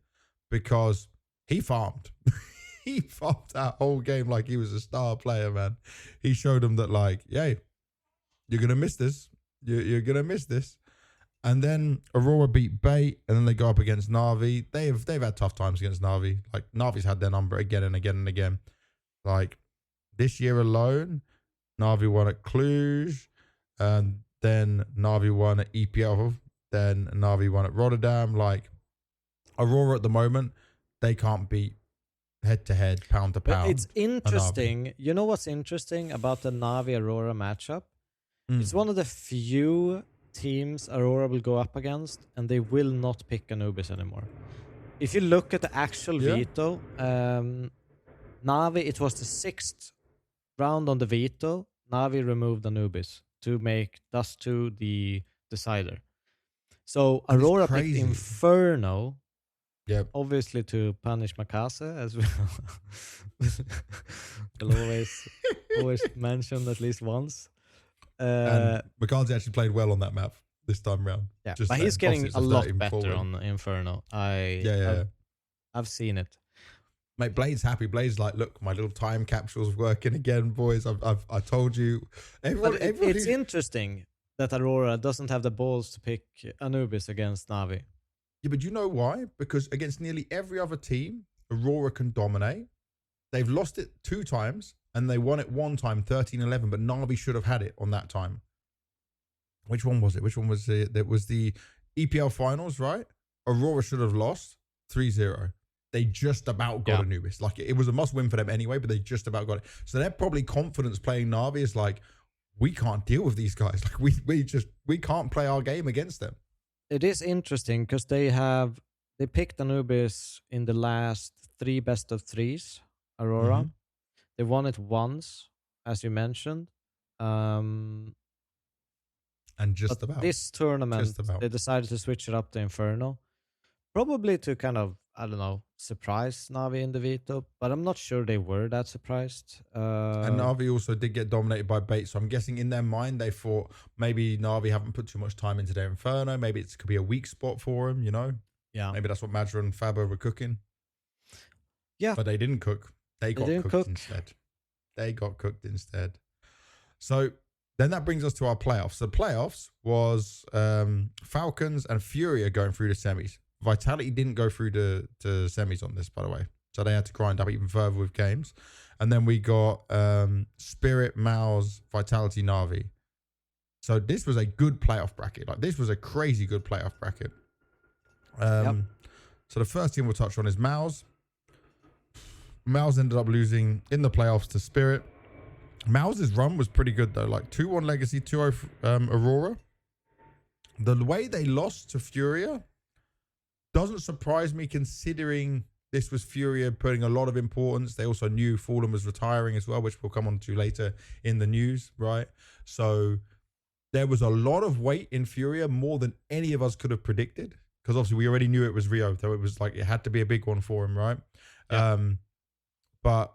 because he farmed. He farmed that whole game like he was a star player, man. He showed him that, like, yay, you're going to miss this. You're going to miss this. And then Aurora beat Bait, and then they go up against Na'Vi. They've had tough times against Na'Vi. Like, Na'Vi's had their number again and again and again. Like, this year alone, Na'Vi won at Cluj, and then Na'Vi won at EPL, then Na'Vi won at Rotterdam. Like, Aurora at the moment, they can't beat head to head, pound to But pound. it's interesting. You know what's interesting about the Navi Aurora matchup? It's one of the few teams Aurora will go up against, and they will not pick Anubis anymore. If you look at the actual veto, Navi, it was the 6th round on the veto. Navi removed Anubis to make Dust 2 the decider. So Aurora picked Inferno. Yep. Obviously to punish Makase, as we'll always mention at least once. And Makase actually played well on that map this time round. Yeah, but he's getting a lot better on Inferno. I've seen it. Mate, Blade's happy. Blade's like, look, my little time capsule's working again, boys. I told you. It's interesting that Aurora doesn't have the balls to pick Anubis against Navi. Yeah, but you know why? Because against nearly every other team, Aurora can dominate. They've lost it 2 times, and they won it 1 time, 13-11, but Navi should have had it on that time. Which one was it? Which one was it? That was the EPL finals, right? Aurora should have lost 3-0. They just about got Anubis. Like, it was a must win for them anyway, but they just about got it. So they're probably confidence playing Navi is like, we can't deal with these guys. Like, we can't play our game against them. It is interesting because they picked Anubis in the last 3 best of 3s, Aurora. Mm-hmm. They won it once, as you mentioned. And just about. This tournament, they decided to switch it up to Inferno. Probably to kind of, I don't know, surprise Navi in the veto, but I'm not sure they were that surprised. And Navi also did get dominated by bait, so I'm guessing in their mind they thought maybe Navi haven't put too much time into their Inferno. Maybe it could be a weak spot for them, you know? Yeah. Maybe that's what Madra and Fabo were cooking. Yeah. But they didn't cook. They got cooked instead. They got cooked instead. So then that brings us to our playoffs. The playoffs was Falcons and Furia going through the semis. Vitality didn't go through to semis on this, by the way. So they had to grind up even further with games. And then we got Spirit, MOUZ, Vitality, Navi. So this was a good playoff bracket. Like, this was a crazy good playoff bracket. So the first team we'll touch on is MOUZ. MOUZ ended up losing in the playoffs to Spirit. MOUZ's run was pretty good, though. Like, 2-1 Legacy, 2-0 Aurora. The way they lost to Furia doesn't surprise me, considering this was Furia putting a lot of importance. They also knew FalleN was retiring as well, which we'll come on to later in the news, right? So there was a lot of weight in Furia, more than any of us could have predicted, because obviously we already knew it was Rio, so it was like it had to be a big one for him, right? Yeah. But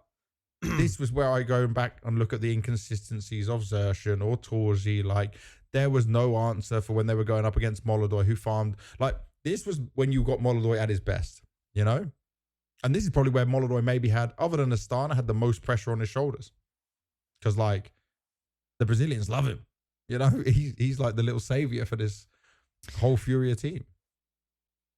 this was where I go back and look at the inconsistencies of Xerxon or Torji. Like, there was no answer for when they were going up against Molodoi, who farmed. Like, this was when you got Molodoi at his best, you know? And this is probably where Molodoi maybe had, other than Astana, had the most pressure on his shoulders. Because, like, the Brazilians love him. You know? He's like the little savior for this whole Furia team.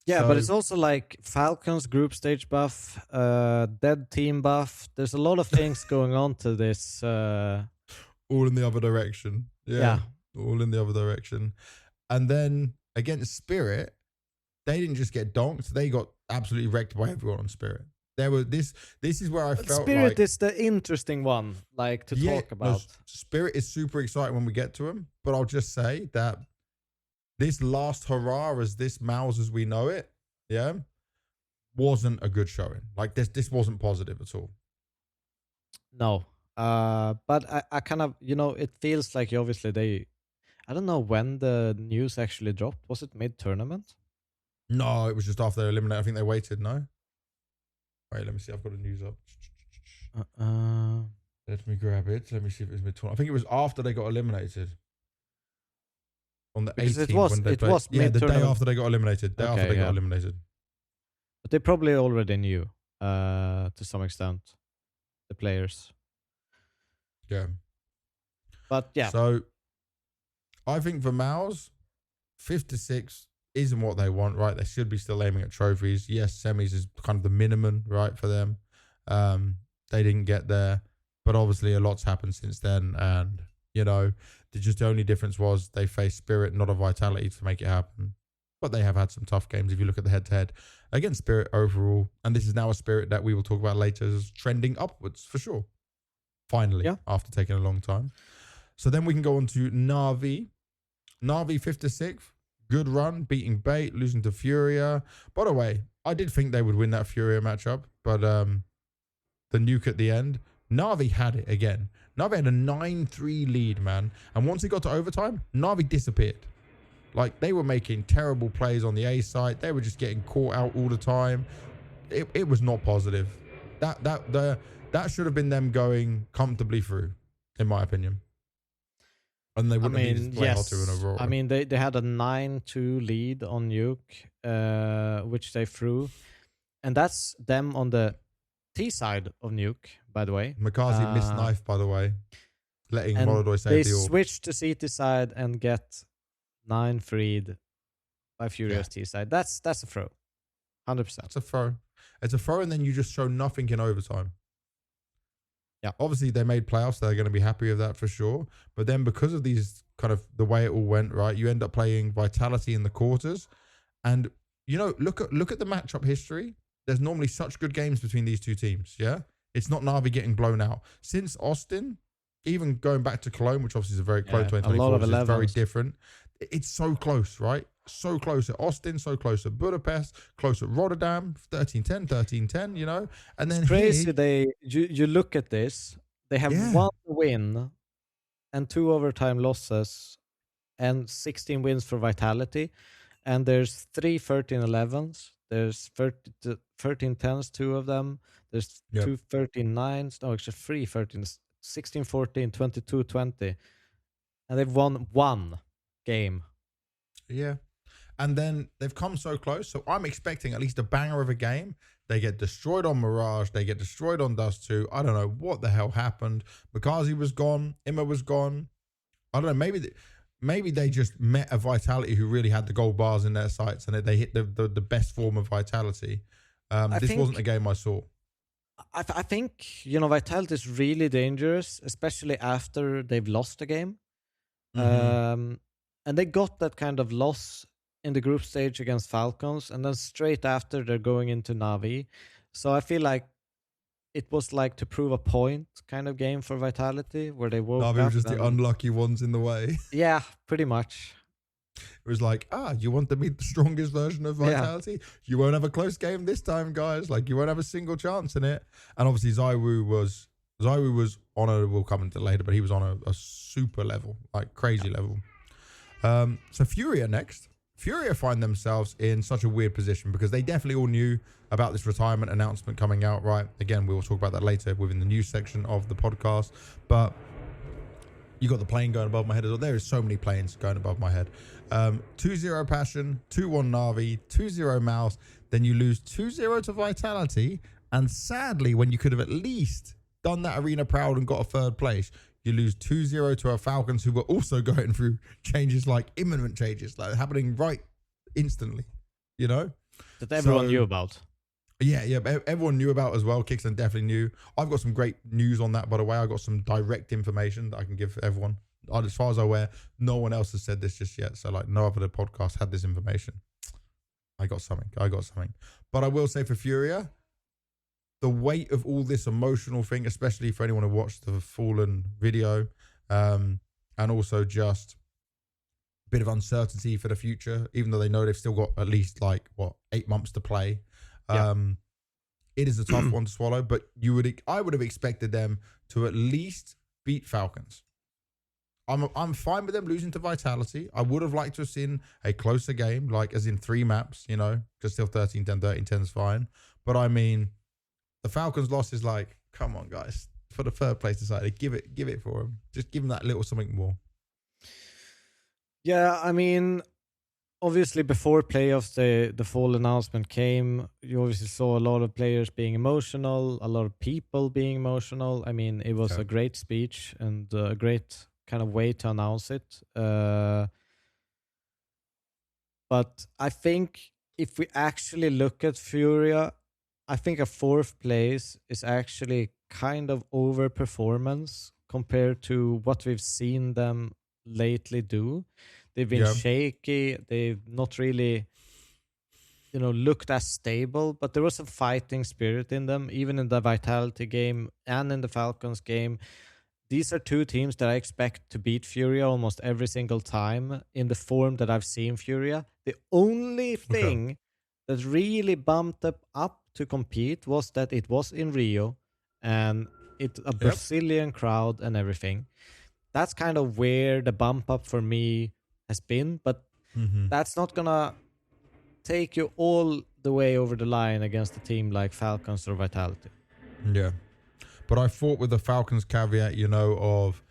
Yeah, but it's also like Falcons group stage buff, dead team buff. There's a lot of things going on to this. All in the other direction. Yeah. All in the other direction. And then against Spirit, they didn't just get donked, they got absolutely wrecked by everyone on Spirit. There was this is where I felt Spirit like, is the interesting one, like, to talk about. No, Spirit is super exciting when we get to him, but I'll just say that this last hurrah as this MOUZ as we know it, wasn't a good showing. Like, this wasn't positive at all. No. But I kind of, you know, it feels like obviously I don't know when the news actually dropped. Was it mid-tournament? No, it was just after they eliminated. I think they waited, no? Wait, let me see. I've got the news up. Let me grab it. Let me see if it was mid-tournament. I think it was after they got eliminated. On the 18th. It was the day after they got eliminated. Got eliminated. But they probably already knew, to some extent, the players. Yeah. But yeah. So, I think for MOUZ, 5th to 6th isn't what they want, right? They should be still aiming at trophies. Yes, semis is kind of the minimum, right, for them. They didn't get there, but obviously a lot's happened since then, and, you know, the only difference was they faced Spirit, not a Vitality, to make it happen. but they have had some tough games if you look at the head-to-head against Spirit overall. And this is now a Spirit that we will talk about later is trending upwards for sure. Finally, after taking a long time. So then we can go on to Na'Vi. Na'Vi 56th. Good run, beating Bait, losing to Furia. By the way, I did think they would win that Furia matchup, but the nuke at the end, Na'Vi had it again. Na'Vi had a 9-3 lead, man. And once it got to overtime, Na'Vi disappeared. Like, they were making terrible plays on the A side. They were just getting caught out all the time. It was not positive. That should have been them going comfortably through, in my opinion. And they wouldn't have needed to play H2 in Aurora. I mean, they had a 9-2 lead on Nuke, which they threw. And that's them on the T side of Nuke, by the way. Makazi missed knife, by the way. Letting Molodoi save the orb. They switched to CT side and get 9 freed by Furious T side. That's a throw. 100%. It's a throw. It's a throw, and then you just show nothing in overtime. Yeah. Obviously, they made playoffs. So they're going to be happy with that for sure. But then because of these kind of the way it all went, right, you end up playing Vitality in the quarters. And, you know, look at the matchup history. There's normally such good games between these two teams, yeah? It's not Na'Vi getting blown out. Since Austin, even going back to Cologne, which obviously is a very close 2024, it's very different. It's so close, right? So close at Austin, so close at Budapest, close at Rotterdam, 13-10, 13-10, you know? And then it's crazy, you look at this, they have 1 win and 2 overtime losses and 16 wins for Vitality. And there's 3 13-11s. There's 13-10s, 2 of them. There's 2 13-9s. No, actually 3 13s. 16-14, 22-20. And they've won 1 game. Yeah. And then they've come so close. So I'm expecting at least a banger of a game. They get destroyed on Mirage. They get destroyed on Dust 2. I don't know what the hell happened. Makazi was gone. Imma was gone. I don't know. Maybe they just met a Vitality who really had the gold bars in their sights and they hit the best form of Vitality. This wasn't a game I saw. I think, you know, Vitality is really dangerous, especially after they've lost a game. And they got that kind of loss in the group stage against Falcons, and then straight after they're going into Na'Vi. So I feel like it was like to prove a point kind of game for Vitality, where they woke Na'Vi up. were just the unlucky ones in the way. Yeah, pretty much. It was like, you want to meet the strongest version of Vitality? Yeah. You won't have a close game this time, guys. Like, you won't have a single chance in it. And obviously, ZywOo was on we'll come into it later, but he was on a super level, like crazy level. So Furia next. Furia find themselves in such a weird position because they definitely all knew about this retirement announcement coming out, right? Again, we will talk about that later within the news section of the podcast. But you got the plane going above my head as well. There is so many planes going above my head. 2-0 Passion, 2-1 Na'Vi, 2-0 MOUZ. Then you lose 2-0 to Vitality. And sadly, when you could have at least done that arena proud and got a 3rd place, you lose 2-0 to our Falcons, who were also going through changes, like imminent changes, like happening right instantly, you know? That everyone knew about. Yeah, everyone knew about as well. Kickstone definitely knew. I've got some great news on that, by the way. I got some direct information that I can give everyone. As far as I'm aware, no one else has said this just yet. So, like, no other podcast had this information. I got something. But I will say for Furia, the weight of all this emotional thing, especially for anyone who watched the Fallen video, and also just a bit of uncertainty for the future, even though they know they've still got at least 8 months to play. It is a tough one to swallow, but I would have expected them to at least beat Falcons. I'm fine with them losing to Vitality. I would have liked to have seen a closer game, like as in 3 maps, you know, because still 13-10, 13-10 is fine. But I mean, the Falcons loss is like, come on, guys, for the 3rd place decided, give it for them. Just give them that little something more. Yeah, I mean, obviously before playoffs, the fall announcement came. You obviously saw a lot of players being emotional, a lot of people being emotional. I mean, it was a great speech and a great kind of way to announce it. But I think if we actually look at Furia, I think a 4th place is actually kind of overperformance compared to what we've seen them lately do. They've been shaky. They've not really, looked as stable. But there was some fighting spirit in them, even in the Vitality game and in the Falcons game. These are two teams that I expect to beat Furia almost every single time in the form that I've seen Furia. The only thing that really bumped up to compete was that it was in Rio and it's a Brazilian crowd and everything. That's kind of where the bump up for me has been, but that's not gonna take you all the way over the line against a team like Falcons or Vitality. Yeah. But I thought with the Falcons caveat, of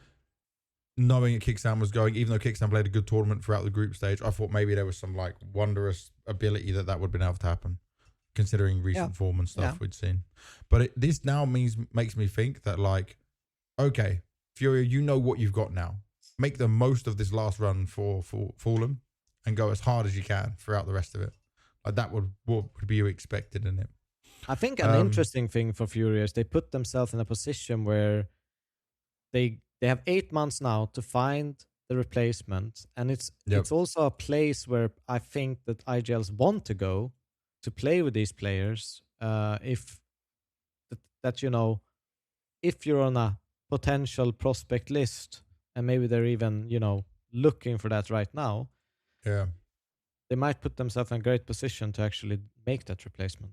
knowing that Kickstand was going, even though Kickstand played a good tournament throughout the group stage, I thought maybe there was some like wondrous ability that would have been able to happen, considering recent form and stuff we'd seen. But this now makes me think that like, okay, Furia, you know what you've got now. Make the most of this last run for Fallen and go as hard as you can throughout the rest of it. Like that would be expected in it. I think an interesting thing for Furia is they put themselves in a position where they have 8 months now to find the replacement, and it's also a place where I think that IGLs want to go to play with these players. If you're on a potential prospect list, and maybe they're even looking for that right now, they might put themselves in a great position to actually make that replacement.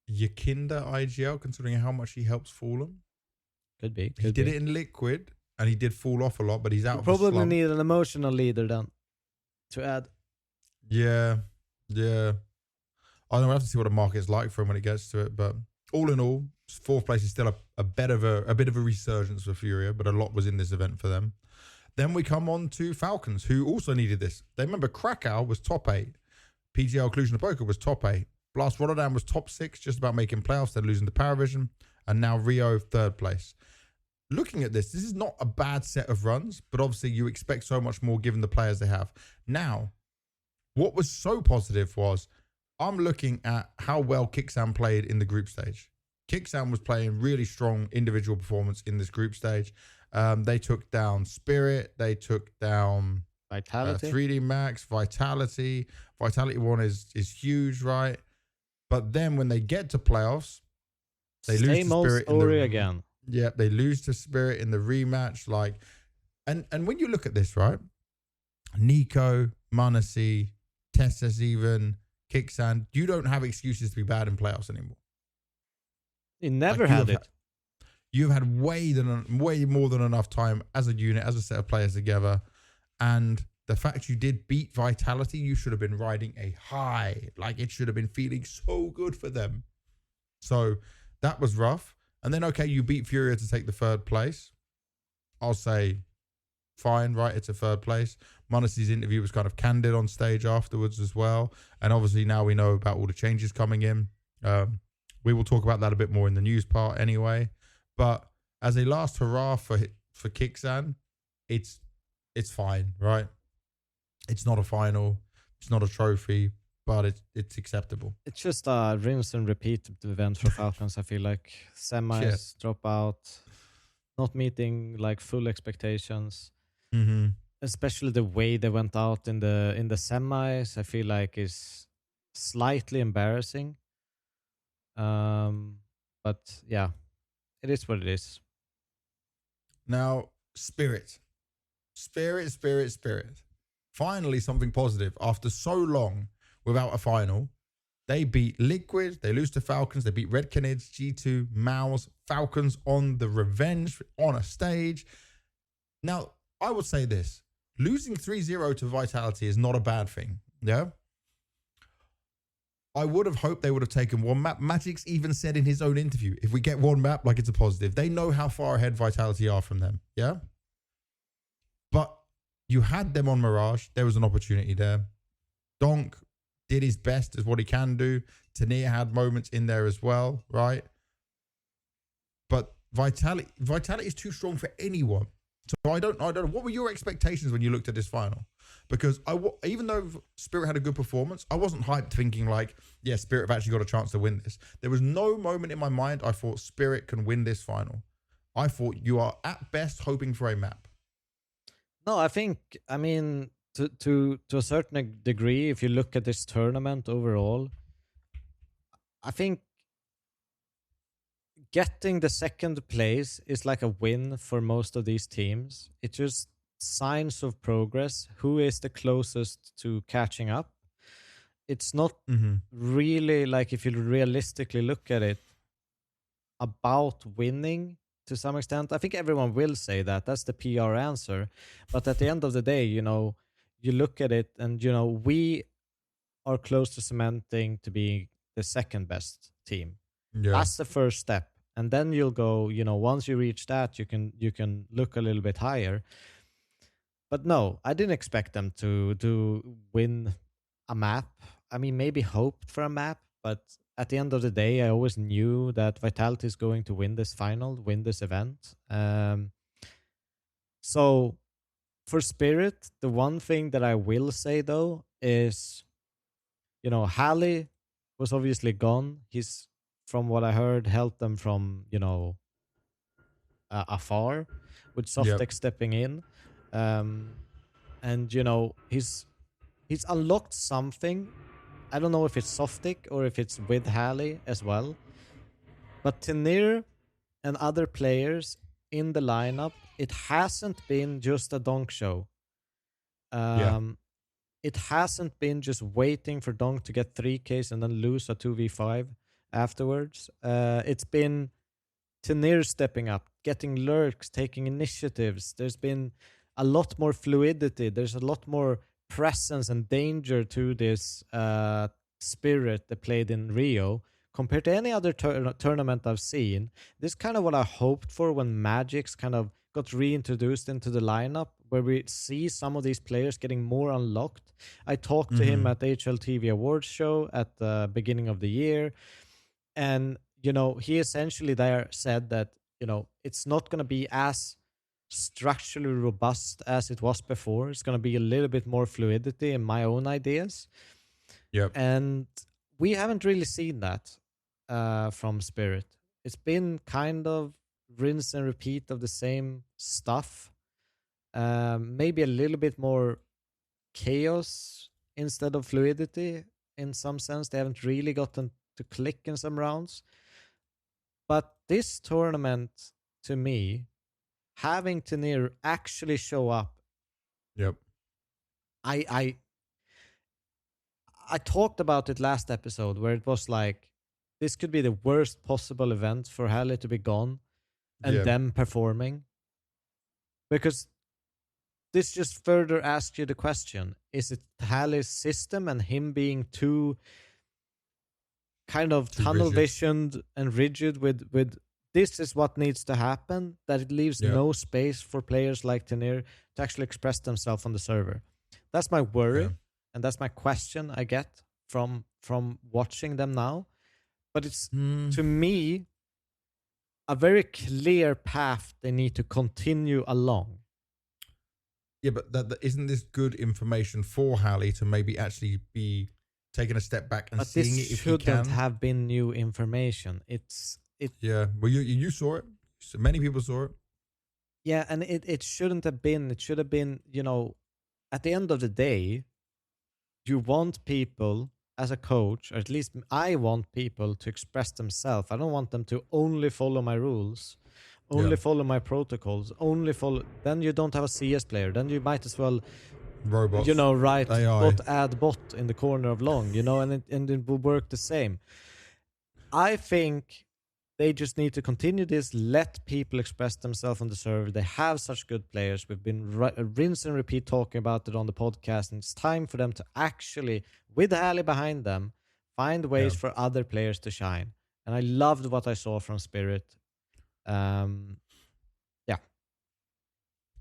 Yakinda IGL, considering how much he helps Fallen. Could be. He did it in Liquid, and he did fall off a lot, but he's out. Probably need an emotional leader then to add. Yeah. I don't know. We'll have to see what the market's like for him when it gets to it. But all in all, 4th place is still a bit of a resurgence for Furia, but a lot was in this event for them. Then we come on to Falcons, who also needed this. They remember Krakow was top 8. PGL Cluj-Napoca was top 8. Blast Rotterdam was top 6, just about making playoffs, then losing to Paravision. And now Rio, 3rd place. Looking at this is not a bad set of runs, but obviously you expect so much more given the players they have. Now, what was so positive was I'm looking at how well Kickstand played in the group stage. Kickstand was playing really strong individual performance in this group stage. They took down Spirit. They took down Vitality. 3D Max, Vitality. Vitality 1 is huge, right? But then when they get to playoffs, they lose to Spirit. Same old story again. Yeah, they lose to Spirit in the rematch. And when you look at this, right? Nico, m0NESY, Tessus even, Kickstand, you don't have excuses to be bad in playoffs anymore. You never had it. You've had way more than enough time as a unit, as a set of players together. And the fact you did beat Vitality, you should have been riding a high. Like it should have been feeling so good for them. So that was rough. And then, okay, you beat Furia to take the 3rd place. I'll say, fine, right? It's a 3rd place. m0NESY's interview was kind of candid on stage afterwards as well. And obviously now we know about all the changes coming in. We will talk about that a bit more in the news part anyway. But as a last hurrah for Kickstand, it's fine, right? It's not a final. It's not a trophy, but it's acceptable. It's just a rinse and repeat event for Falcons, I feel like. Semis, drop out, not meeting like full expectations. Mm-hmm. Especially the way they went out in the semis, I feel like is slightly embarrassing. But yeah, it is what it is. Now, Spirit. Finally, something positive. After so long without a final, they beat Liquid, they lose to Falcons, they beat Red Canids, G2, MOUZ, Falcons on the revenge on a stage. Now, I would say this. Losing 3-0 to Vitality is not a bad thing. Yeah? I would have hoped they would have taken one map. Magic's even said in his own interview, if we get one map, like it's a positive. They know how far ahead Vitality are from them. Yeah? But you had them on Mirage. There was an opportunity there. Donk did his best as what he can do. Tania had moments in there as well, right? But Vitality is too strong for anyone. So I don't know. What were your expectations when you looked at this final? Because even though Spirit had a good performance, I wasn't hyped thinking like, yeah, Spirit have actually got a chance to win this. There was no moment in my mind I thought Spirit can win this final. I thought you are at best hoping for a map. No, I mean, to a certain degree, if you look at this tournament overall, I think getting the second place is like a win for most of these teams. It's just signs of progress. Who is the closest to catching up? It's not really like, if you realistically look at it, about winning to some extent. I think everyone will say that. That's the PR answer. But at the end of the day, you look at it and, we are close to cementing to be the second best team. Yeah. That's the first step. And then you'll go, once you reach that, you can look a little bit higher. But no, I didn't expect them to win a map. I mean, maybe hoped for a map, but at the end of the day, I always knew that Vitality is going to win this event. So for Spirit, the one thing that I will say though is, Halley was obviously gone. He's, from what I heard, helped them from, afar, with Softex stepping in. And, he's unlocked something. I don't know if it's Softic or if it's with Halley as well. But Tenir and other players in the lineup, it hasn't been just a donk show. It hasn't been just waiting for donk to get 3Ks and then lose a 2v5 afterwards. It's been Tenir stepping up, getting lurks, taking initiatives. There's been a lot more fluidity. There's a lot more presence and danger to this Spirit that played in Rio compared to any other tournament I've seen. This is kind of what I hoped for when Magic's kind of got reintroduced into the lineup, where we see some of these players getting more unlocked. I talked to him at the HLTV Awards show at the beginning of the year, and he essentially there said that it's not going to be as structurally robust as it was before. It's going to be a little bit more fluidity in my own ideas. Yep. And we haven't really seen that from Spirit. It's been kind of rinse and repeat of the same stuff. Maybe a little bit more chaos instead of fluidity in some sense. They haven't really gotten to click in some rounds. But this tournament, to me, having Tenir actually show up. Yep. I talked about it last episode, where it was like, this could be the worst possible event for Halley to be gone and them performing. Because this just further asks you the question, is it Halley's system and him being too kind of tunnel visioned and rigid with this is what needs to happen, that it leaves no space for players like Tenir to actually express themselves on the server? That's my worry, and that's my question I get from watching them now. But it's, to me, a very clear path they need to continue along. Yeah, but that isn't this good information for Halley to maybe actually be taking a step back and seeing it if he can? This shouldn't have been new information. Yeah, well, you saw it. So many people saw it. Yeah, and it shouldn't have been. It should have been, at the end of the day, you want people, as a coach, or at least I want people to express themselves. I don't want them to only follow my rules, only follow my protocols, only follow. Then you don't have a CS player. Then you might as well, robots, write AI. bot add bot in the corner of long, and it will work the same. I think they just need to continue this, let people express themselves on the server. They have such good players. We've been rinse and repeat talking about it on the podcast, and it's time for them to actually, with Halley behind them, find ways for other players to shine. And I loved what I saw from Spirit. And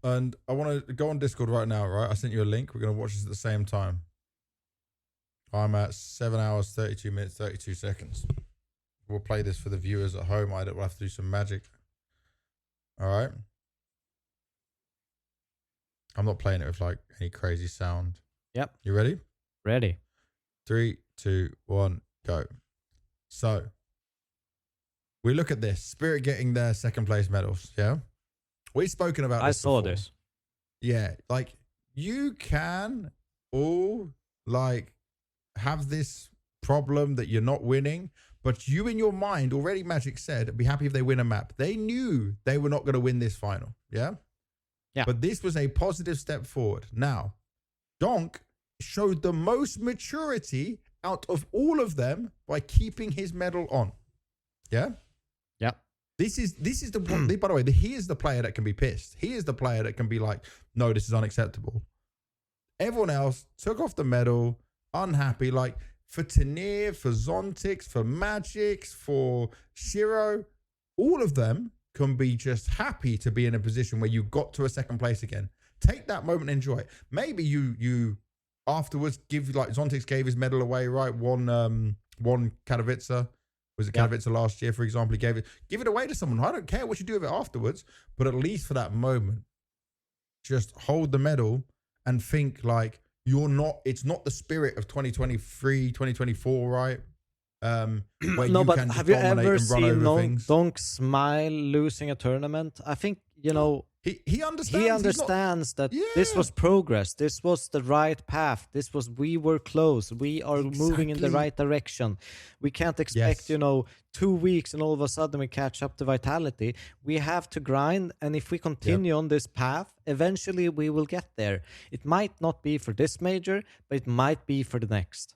I want to go on Discord right now, right? I sent you a link. We're going to watch this at the same time. I'm at 7 hours, 32 minutes, 32 seconds. We'll play this for the viewers at home. We'll have to do some magic. All right. I'm not playing it with like any crazy sound. Yep. You ready? Ready. 3, 2, 1, go. So we look at this. Spirit getting their second place medals. Yeah. We've spoken about this. I saw before. this. Yeah. Like you can all like have this problem that you're not winning, but you in your mind already, Magic said, be happy if they win a map. They knew they were not going to win this final. Yeah. But this was a positive step forward. Now, Donk showed the most maturity out of all of them by keeping his medal on. Yeah. This is the by the way, he is the player that can be pissed. He is the player that can be like, no, this is unacceptable. Everyone else took off the medal, unhappy. Like for Tanir, for Zontix, for Magix, for Shiro, all of them can be just happy to be in a position where you got to a second place again. Take that moment, enjoy it. Maybe you afterwards give, like Zontix gave his medal away, right? One Katowice. Was it Katowice last year, for example? He give it away to someone. I don't care what you do with it afterwards, but at least for that moment, just hold the medal and think like it's not the spirit of 2023, 2024, right? Where no, you but can have you ever seen Donk smile losing a tournament? I think, he understands. He understands that this was progress. This was the right path. We were close. We are moving in the right direction. We can't expect, 2 weeks and all of a sudden we catch up to Vitality. We have to grind. And if we continue on this path, eventually we will get there. It might not be for this major, but it might be for the next.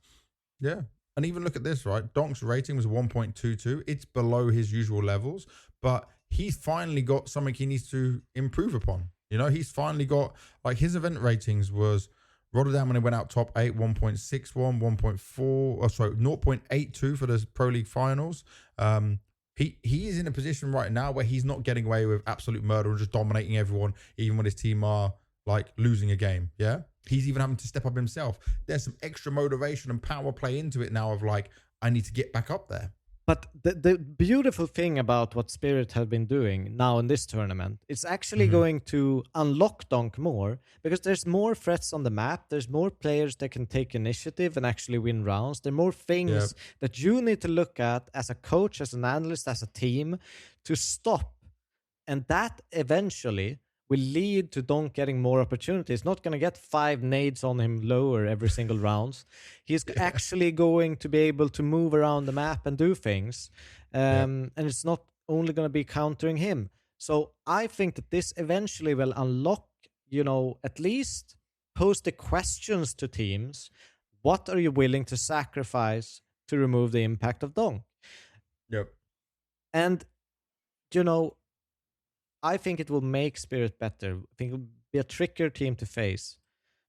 Yeah. And even look at this, right? Donk's rating was 1.22. It's below his usual levels, but he's finally got something he needs to improve upon. He's finally got, like, his event ratings was Rotterdam when he went out top 8, 1.61, 0.82 for the Pro League finals. He is in a position right now where he's not getting away with absolute murder and just dominating everyone, even when his team are, like, losing a game, yeah? He's even having to step up himself. There's some extra motivation and power play into it now of, like, I need to get back up there. But the beautiful thing about what Spirit have been doing now in this tournament, it's actually going to unlock Donk more because there's more threats on the map. There's more players that can take initiative and actually win rounds. There are more things that you need to look at as a coach, as an analyst, as a team to stop. And that eventually will lead to Donk getting more opportunities. Not going to get 5 nades on him lower every single round. He's actually going to be able to move around the map and do things. And it's not only going to be countering him. So I think that this eventually will unlock, at least pose the questions to teams. What are you willing to sacrifice to remove the impact of Donk? Yep. And, I think it will make Spirit better. I think it will be a trickier team to face.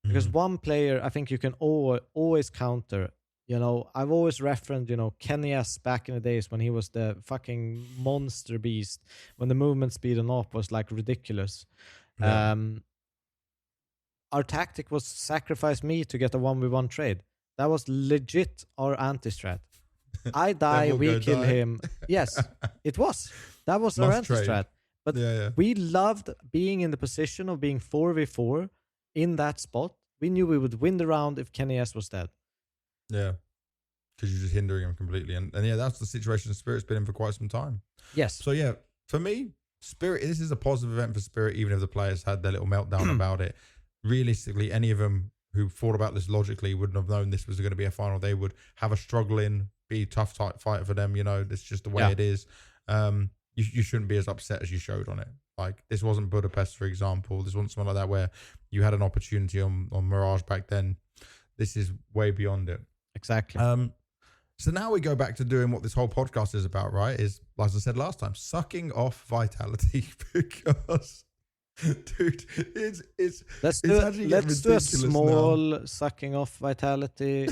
Because one player, I think you can always counter. I've always referenced, Kenny S back in the days when he was the fucking monster beast, when the movement speed on op was like ridiculous. Yeah. Our tactic was sacrifice me to get a 1v1 trade. That was legit our anti-strat. I die, we kill him. Yes, it was. That was our anti-strat. But we loved being in the position of being 4v4 in that spot. We knew we would win the round if Kenny S was dead. Yeah. Because you're just hindering him completely. And that's the situation Spirit's been in for quite some time. Yes. So for me, Spirit, this is a positive event for Spirit, even if the players had their little meltdown about it. Realistically, any of them who thought about this logically wouldn't have known this was going to be a final. They would have a struggling, be a tough fight for them. It's just the way it is. You shouldn't be as upset as you showed on it. Like, this wasn't Budapest, for example. This wasn't something like that where you had an opportunity on Mirage back then. This is way beyond it. Exactly. So now we go back to doing what this whole podcast is about, right? Is, as I said last time, sucking off Vitality because, dude, let's do a small sucking off Vitality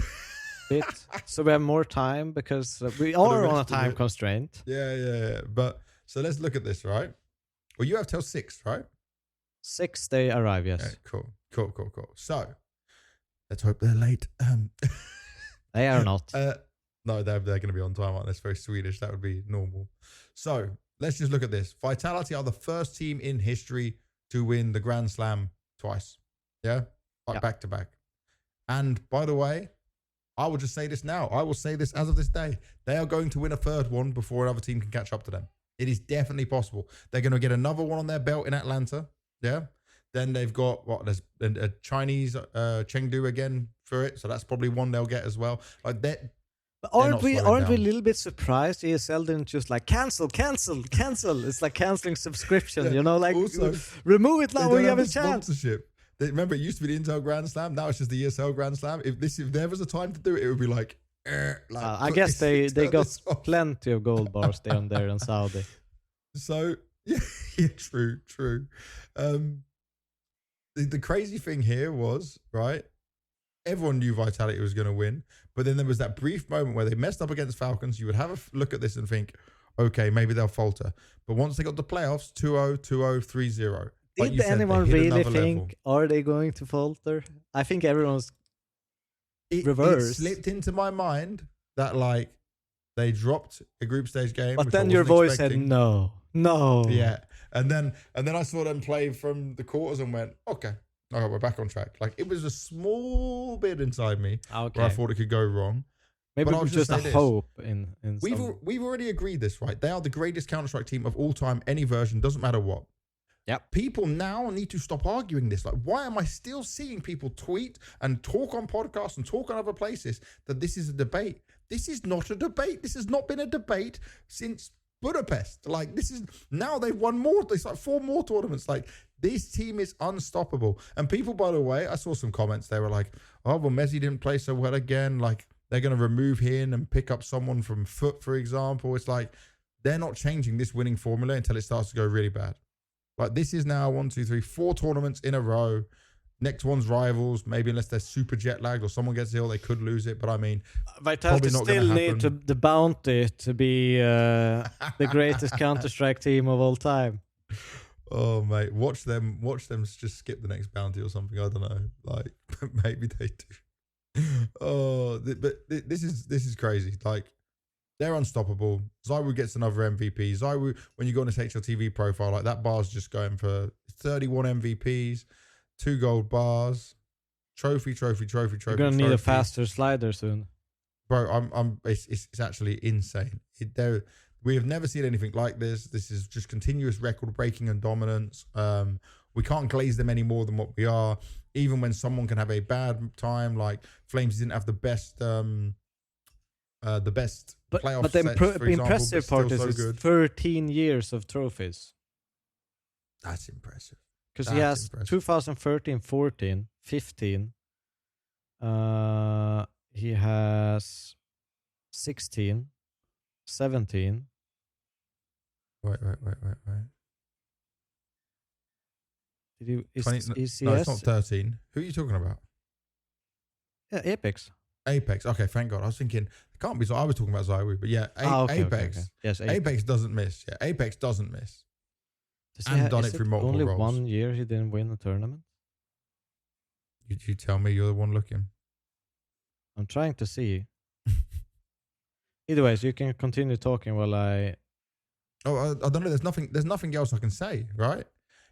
bit so we have more time because we are on a time constraint. Yeah. But so let's look at this, right? Well, you have till 6, right? 6 they arrive, yes. Yeah, cool. So let's hope they're late. They are not. No, they're going to be on time, aren't they? That's very Swedish. That would be normal. So let's just look at this. Vitality are the first team in history to win the Grand Slam twice. Yeah? Back to back. And by the way, I will just say this now. I will say this as of this day. They are going to win a third one before another team can catch up to them. It is definitely possible. They're going to get another one on their belt in Atlanta. Yeah. Then they've got there's a Chinese Chengdu again for it, so that's probably one they'll get as well. Like that. But aren't we a little bit surprised ESL didn't just like cancel? It's like canceling subscription, you know, like also, remove it now. We have a chance. Sponsorship. Remember, it used to be the Intel Grand Slam. Now it's just the ESL Grand Slam. If there was a time to do it, it would be like I guess they got plenty of gold bars down there in Saudi. So yeah, true. The crazy thing here was, right, everyone knew Vitality was going to win, but then there was that brief moment where they messed up against Falcons. You would have a look at this and think, okay, maybe they'll falter. But once they got the playoffs, 2-0, 2-0, 3-0. Did anyone really think, are they going to falter? I think everyone's reversed. It slipped into my mind that, like, they dropped a group stage game. But then your voice said, no. Yeah. And then I saw them play from the quarters and went, okay, all right, we're back on track. Like, it was a small bit inside me where I thought it could go wrong. Maybe it was just a hope in We've already agreed this, right? They are the greatest Counter-Strike team of all time, any version, doesn't matter what. Yep. People now need to stop arguing this. Like, why am I still seeing people tweet and talk on podcasts and talk on other places that this is a debate? This is not a debate. This has not been a debate since Budapest. Like, this is now they've won more. It's like 4 more tournaments. Like, this team is unstoppable. And people, by the way, I saw some comments. They were like, oh, well, Messi didn't play so well again. Like, they're going to remove him and pick up someone from Foot, for example. It's like, they're not changing this winning formula until it starts to go really bad. Like, this is now 1, 2, 3, 4 tournaments in a row. Next one's rivals. Maybe unless they're super jet lagged or someone gets ill, they could lose it. But I mean, Vitality still need the bounty to be the greatest Counter-Strike team of all time. Oh, mate, watch them just skip the next bounty or something. I don't know. Like, maybe they do. Oh, but this is crazy. Like, they're unstoppable. ZywOo gets another MVP. ZywOo, when you go on his HLTV profile, like, that bar's just going for 31 MVPs, 2 gold bars, trophy. You're gonna need a faster slider soon, bro. It's actually insane. We have never seen anything like this. This is just continuous record breaking and dominance. We can't glaze them any more than what we are. Even when someone can have a bad time, like FalleN's didn't have the best playoff but the sets, for example, impressive part is so 13 years of trophies. That's impressive. Because he has 2013, 14, 15. He has 16, 17. Wait. Did you? No, it's not 13. Who are you talking about? Yeah, Apex. Okay, thank God. I was thinking it can't be. So I was talking about ZywOo, but yeah, Apex. Okay. Yes, Apex doesn't miss. Yeah, Apex doesn't miss. And done it through multiple roles. Only 1 year he didn't win a tournament. You tell me. You're the one looking. I'm trying to see. Either ways, you can continue talking while I. Oh, I don't know. There's nothing else I can say. Right?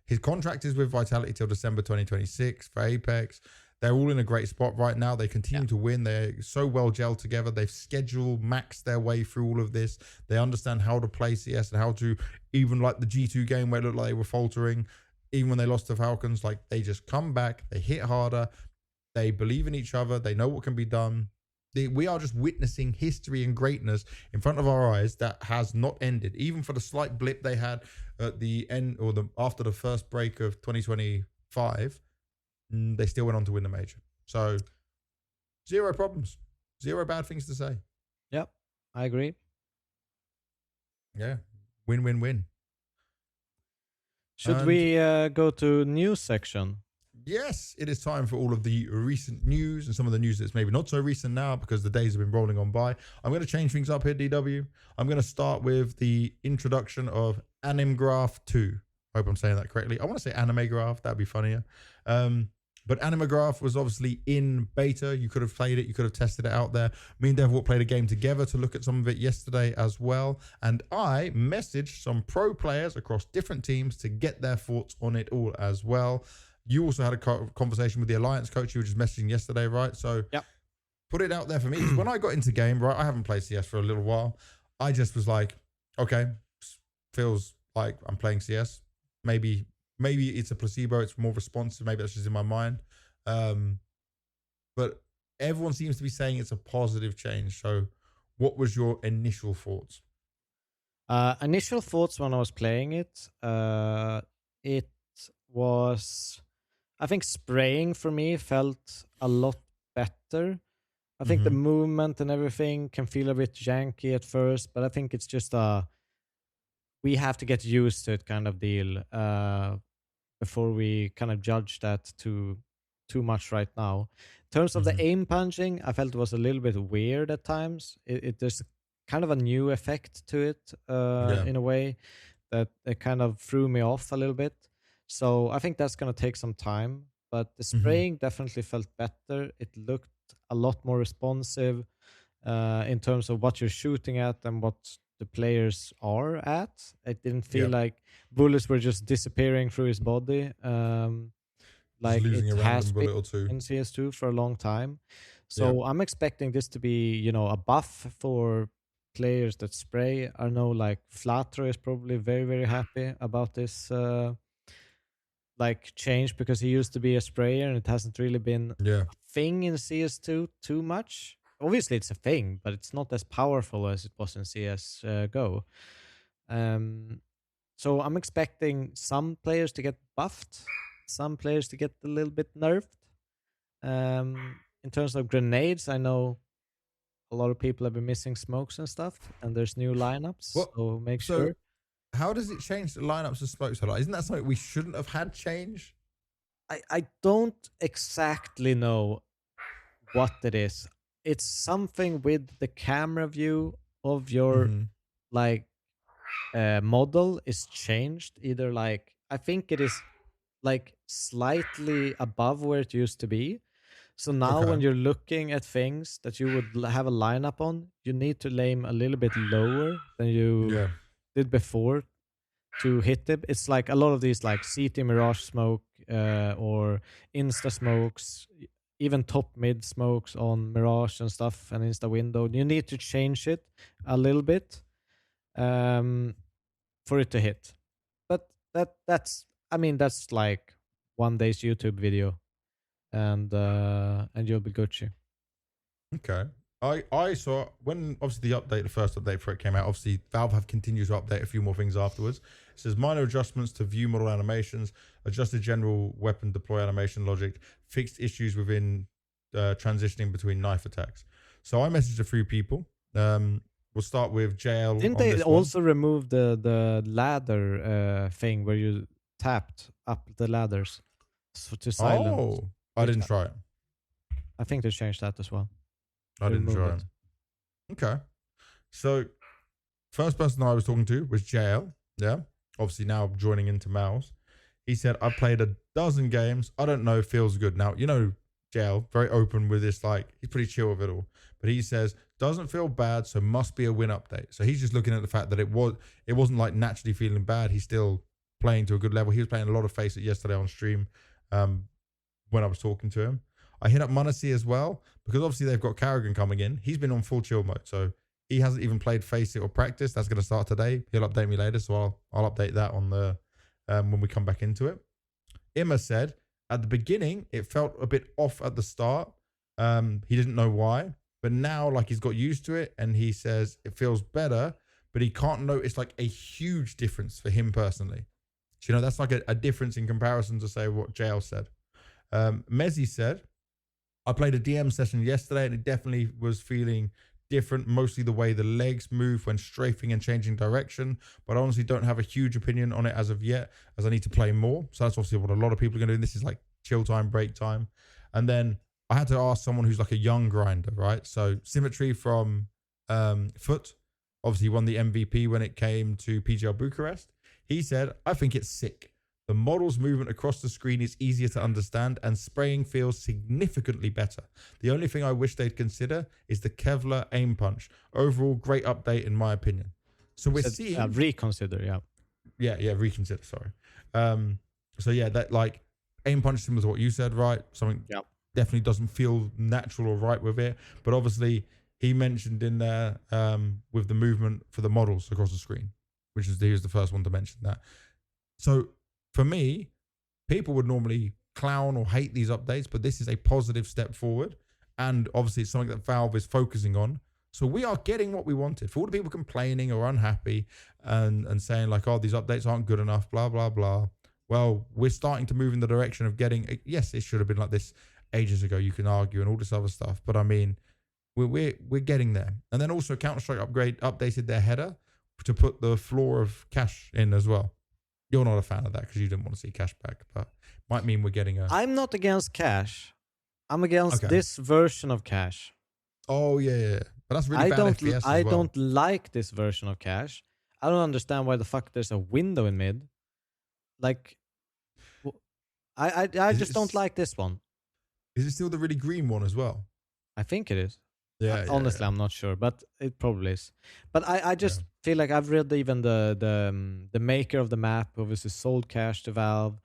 His contract is with Vitality till December 2026 for Apex. They're all in a great spot right now. They continue to win. They're so well gelled together. They've maxed their way through all of this. They understand how to play CS and how to, even like the G2 game where it looked like they were faltering, even when they lost to Falcons, like they just come back, they hit harder, they believe in each other, they know what can be done. We are just witnessing history and greatness in front of our eyes that has not ended. Even for the slight blip they had at the end or after the first break of 2025, they still went on to win the major. So 0 problems, 0 bad things to say. Yep, I agree. Yeah, win. Should we go to news section? Yes, it is time for all of the recent news and some of the news that's maybe not so recent now because the days have been rolling on by. I'm going to change things up here, DW. I'm going to start with the introduction of Animgraph 2. I hope I'm saying that correctly. I want to say Animgraph. That'd be funnier. But Animgraph was obviously in beta. You could have played it. You could have tested it out there. Me and Devil played a game together to look at some of it yesterday as well. And I messaged some pro players across different teams to get their thoughts on it all as well. You also had a conversation with the Alliance coach you were just messaging yesterday, right? So put it out there for me. When I got into game, right, I haven't played CS for a little while. I just was like, okay, feels like I'm playing CS. Maybe maybe it's a placebo, it's more responsive, maybe that's just in my mind. But everyone seems to be saying it's a positive change. So what was your initial thoughts? Initial thoughts when I was playing it, it was, I think spraying for me felt a lot better. I think the movement and everything can feel a bit janky at first, but I think it's just we have to get used to it kind of deal before we kind of judge that too much right now. In terms of the aim punching, I felt it was a little bit weird at times. There's kind of a new effect to it in a way that it kind of threw me off a little bit. So I think that's going to take some time, but the spraying definitely felt better. It looked a lot more responsive in terms of what you're shooting at and what the players are at. It didn't feel like bullets were just disappearing through his body. Like losing it a has random been bullet or two in CS2 for a long time. So I'm expecting this to be, you know, a buff for players that spray. I know like Flatro is probably very, very happy about this like change, because he used to be a sprayer and it hasn't really been a thing in CS2 too much. Obviously it's a thing, but it's not as powerful as it was in CS GO. So I'm expecting some players to get buffed, some players to get a little bit nerfed. In terms of grenades, I know a lot of people have been missing smokes and stuff, and there's new lineups, so make sure. How does it change the lineups of smokes? Isn't that something we shouldn't have had change? I don't exactly know what it is. It's something with the camera view of your like model is changed. Either like, I think it is like slightly above where it used to be. So now when you're looking at things that you would have a lineup on, you need to aim a little bit lower than you did before to hit it. It's like a lot of these like CT Mirage smoke or Insta smokes, even top mid smokes on Mirage and stuff and Insta window. You need to change it a little bit for it to hit. But that's like one day's YouTube video, and you'll be Gucci. Okay. I saw when obviously the first update for it came out. Obviously, Valve have continued to update a few more things afterwards. It says minor adjustments to view model animations, adjusted general weapon deploy animation logic, fixed issues within transitioning between knife attacks. So I messaged a few people. We'll start with JL. Didn't they also remove the ladder thing where you tapped up the ladders to silence? Oh, I didn't try it. I think they changed that as well. I didn't try it. Okay. So, first person I was talking to was JL. Yeah. Obviously now joining into MOUZ. He said, I played a dozen games. I don't know. Feels good. Now, you know, JL, very open with this. Like, he's pretty chill with it all. But he says, doesn't feel bad. So must be a win update. So he's just looking at the fact that it wasn't like naturally feeling bad. He's still playing to a good level. He was playing a lot of FaZe yesterday on stream when I was talking to him. I hit up Munassi as well, because obviously they've got Karrigan coming in. He's been on full chill mode, so he hasn't even played FaZe or practice. That's going to start today. He'll update me later, so I'll update that on the when we come back into it. Imma said at the beginning it felt a bit off at the start. He didn't know why, but now like he's got used to it, and he says it feels better, but he can't notice like a huge difference for him personally. So, you know, that's like a difference in comparison to say what JL said. Mezzi said, I played a DM session yesterday and it definitely was feeling different, mostly the way the legs move when strafing and changing direction, but I honestly don't have a huge opinion on it as of yet, as I need to play more. So that's obviously what a lot of people are going to do. This is like chill time, break time. And then I had to ask someone who's like a young grinder, right? So Symmetry from Foot obviously won the MVP when it came to PGL Bucharest. He said, I think it's sick. The model's movement across the screen is easier to understand and spraying feels significantly better. The only thing I wish they'd consider is the Kevlar aim punch. Overall, great update in my opinion. So we're seeing... reconsider, yeah. Yeah, reconsider, sorry. So yeah, that like aim punch similar to what you said, right? Something definitely doesn't feel natural or right with it. But obviously, he mentioned in there with the movement for the models across the screen, which is he was the first one to mention that. So... for me, people would normally clown or hate these updates, but this is a positive step forward. And obviously it's something that Valve is focusing on. So we are getting what we wanted. For all the people complaining or unhappy and saying like, oh, these updates aren't good enough, blah, blah, blah. Well, we're starting to move in the direction of getting, yes, it should have been like this ages ago. You can argue and all this other stuff. But I mean, we're getting there. And then also Counter-Strike updated their header to put the floor of cash in as well. You're not a fan of that because you didn't want to see cash back, but might mean we're getting a... I'm not against cash. I'm against this version of cash. Oh, yeah. But that's really bad FPS as well. I don't like this version of cash. I don't understand why the fuck there's a window in mid. Like, I just don't like this one. Is it still the really green one as well? I think it is. Yeah. Honestly, I'm not sure, but it probably is. But I just feel like I've read even the maker of the map obviously sold cash to Valve.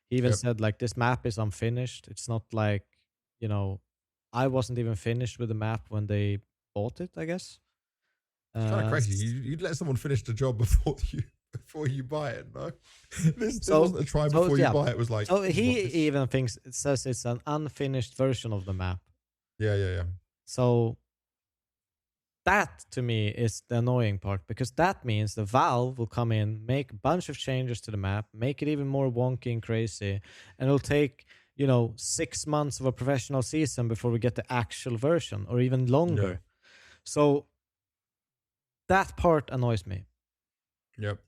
He even said like this map is unfinished. It's not like, you know, I wasn't even finished with the map when they bought it, I guess. It's kind of crazy. You'd let someone finish the job before you buy it, no? This wasn't a try before you buy it. It was like... So he even thinks, it says it's an unfinished version of the map. Yeah. So that to me is the annoying part, because that means the Valve will come in, make a bunch of changes to the map, make it even more wonky and crazy, and it'll take, 6 months of a professional season before we get the actual version, or even longer. Yeah. So that part annoys me. Yep.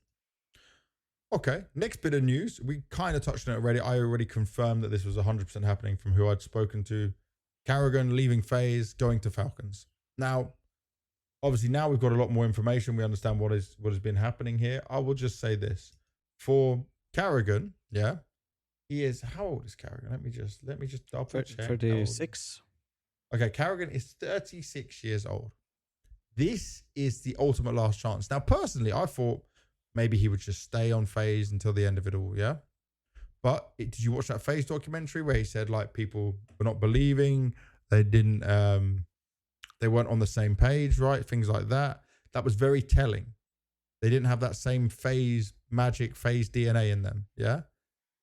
Okay, next bit of news. We kind of touched on it already. I already confirmed that this was 100% happening from who I'd spoken to. Karrigan leaving FaZe, going to Falcons. Now, obviously, now we've got a lot more information. We understand what has been happening here. I will just say this. For Karrigan, he is... How old is Karrigan? Let me just double check. 36. Okay, Karrigan is 36 years old. This is the ultimate last chance. Now, personally, I thought maybe he would just stay on FaZe until the end of it all, yeah? But did you watch that FaZe documentary where he said, like, people were not believing, they didn't, they weren't on the same page, right? Things like that. That was very telling. They didn't have that same FaZe magic, FaZe DNA in them, yeah?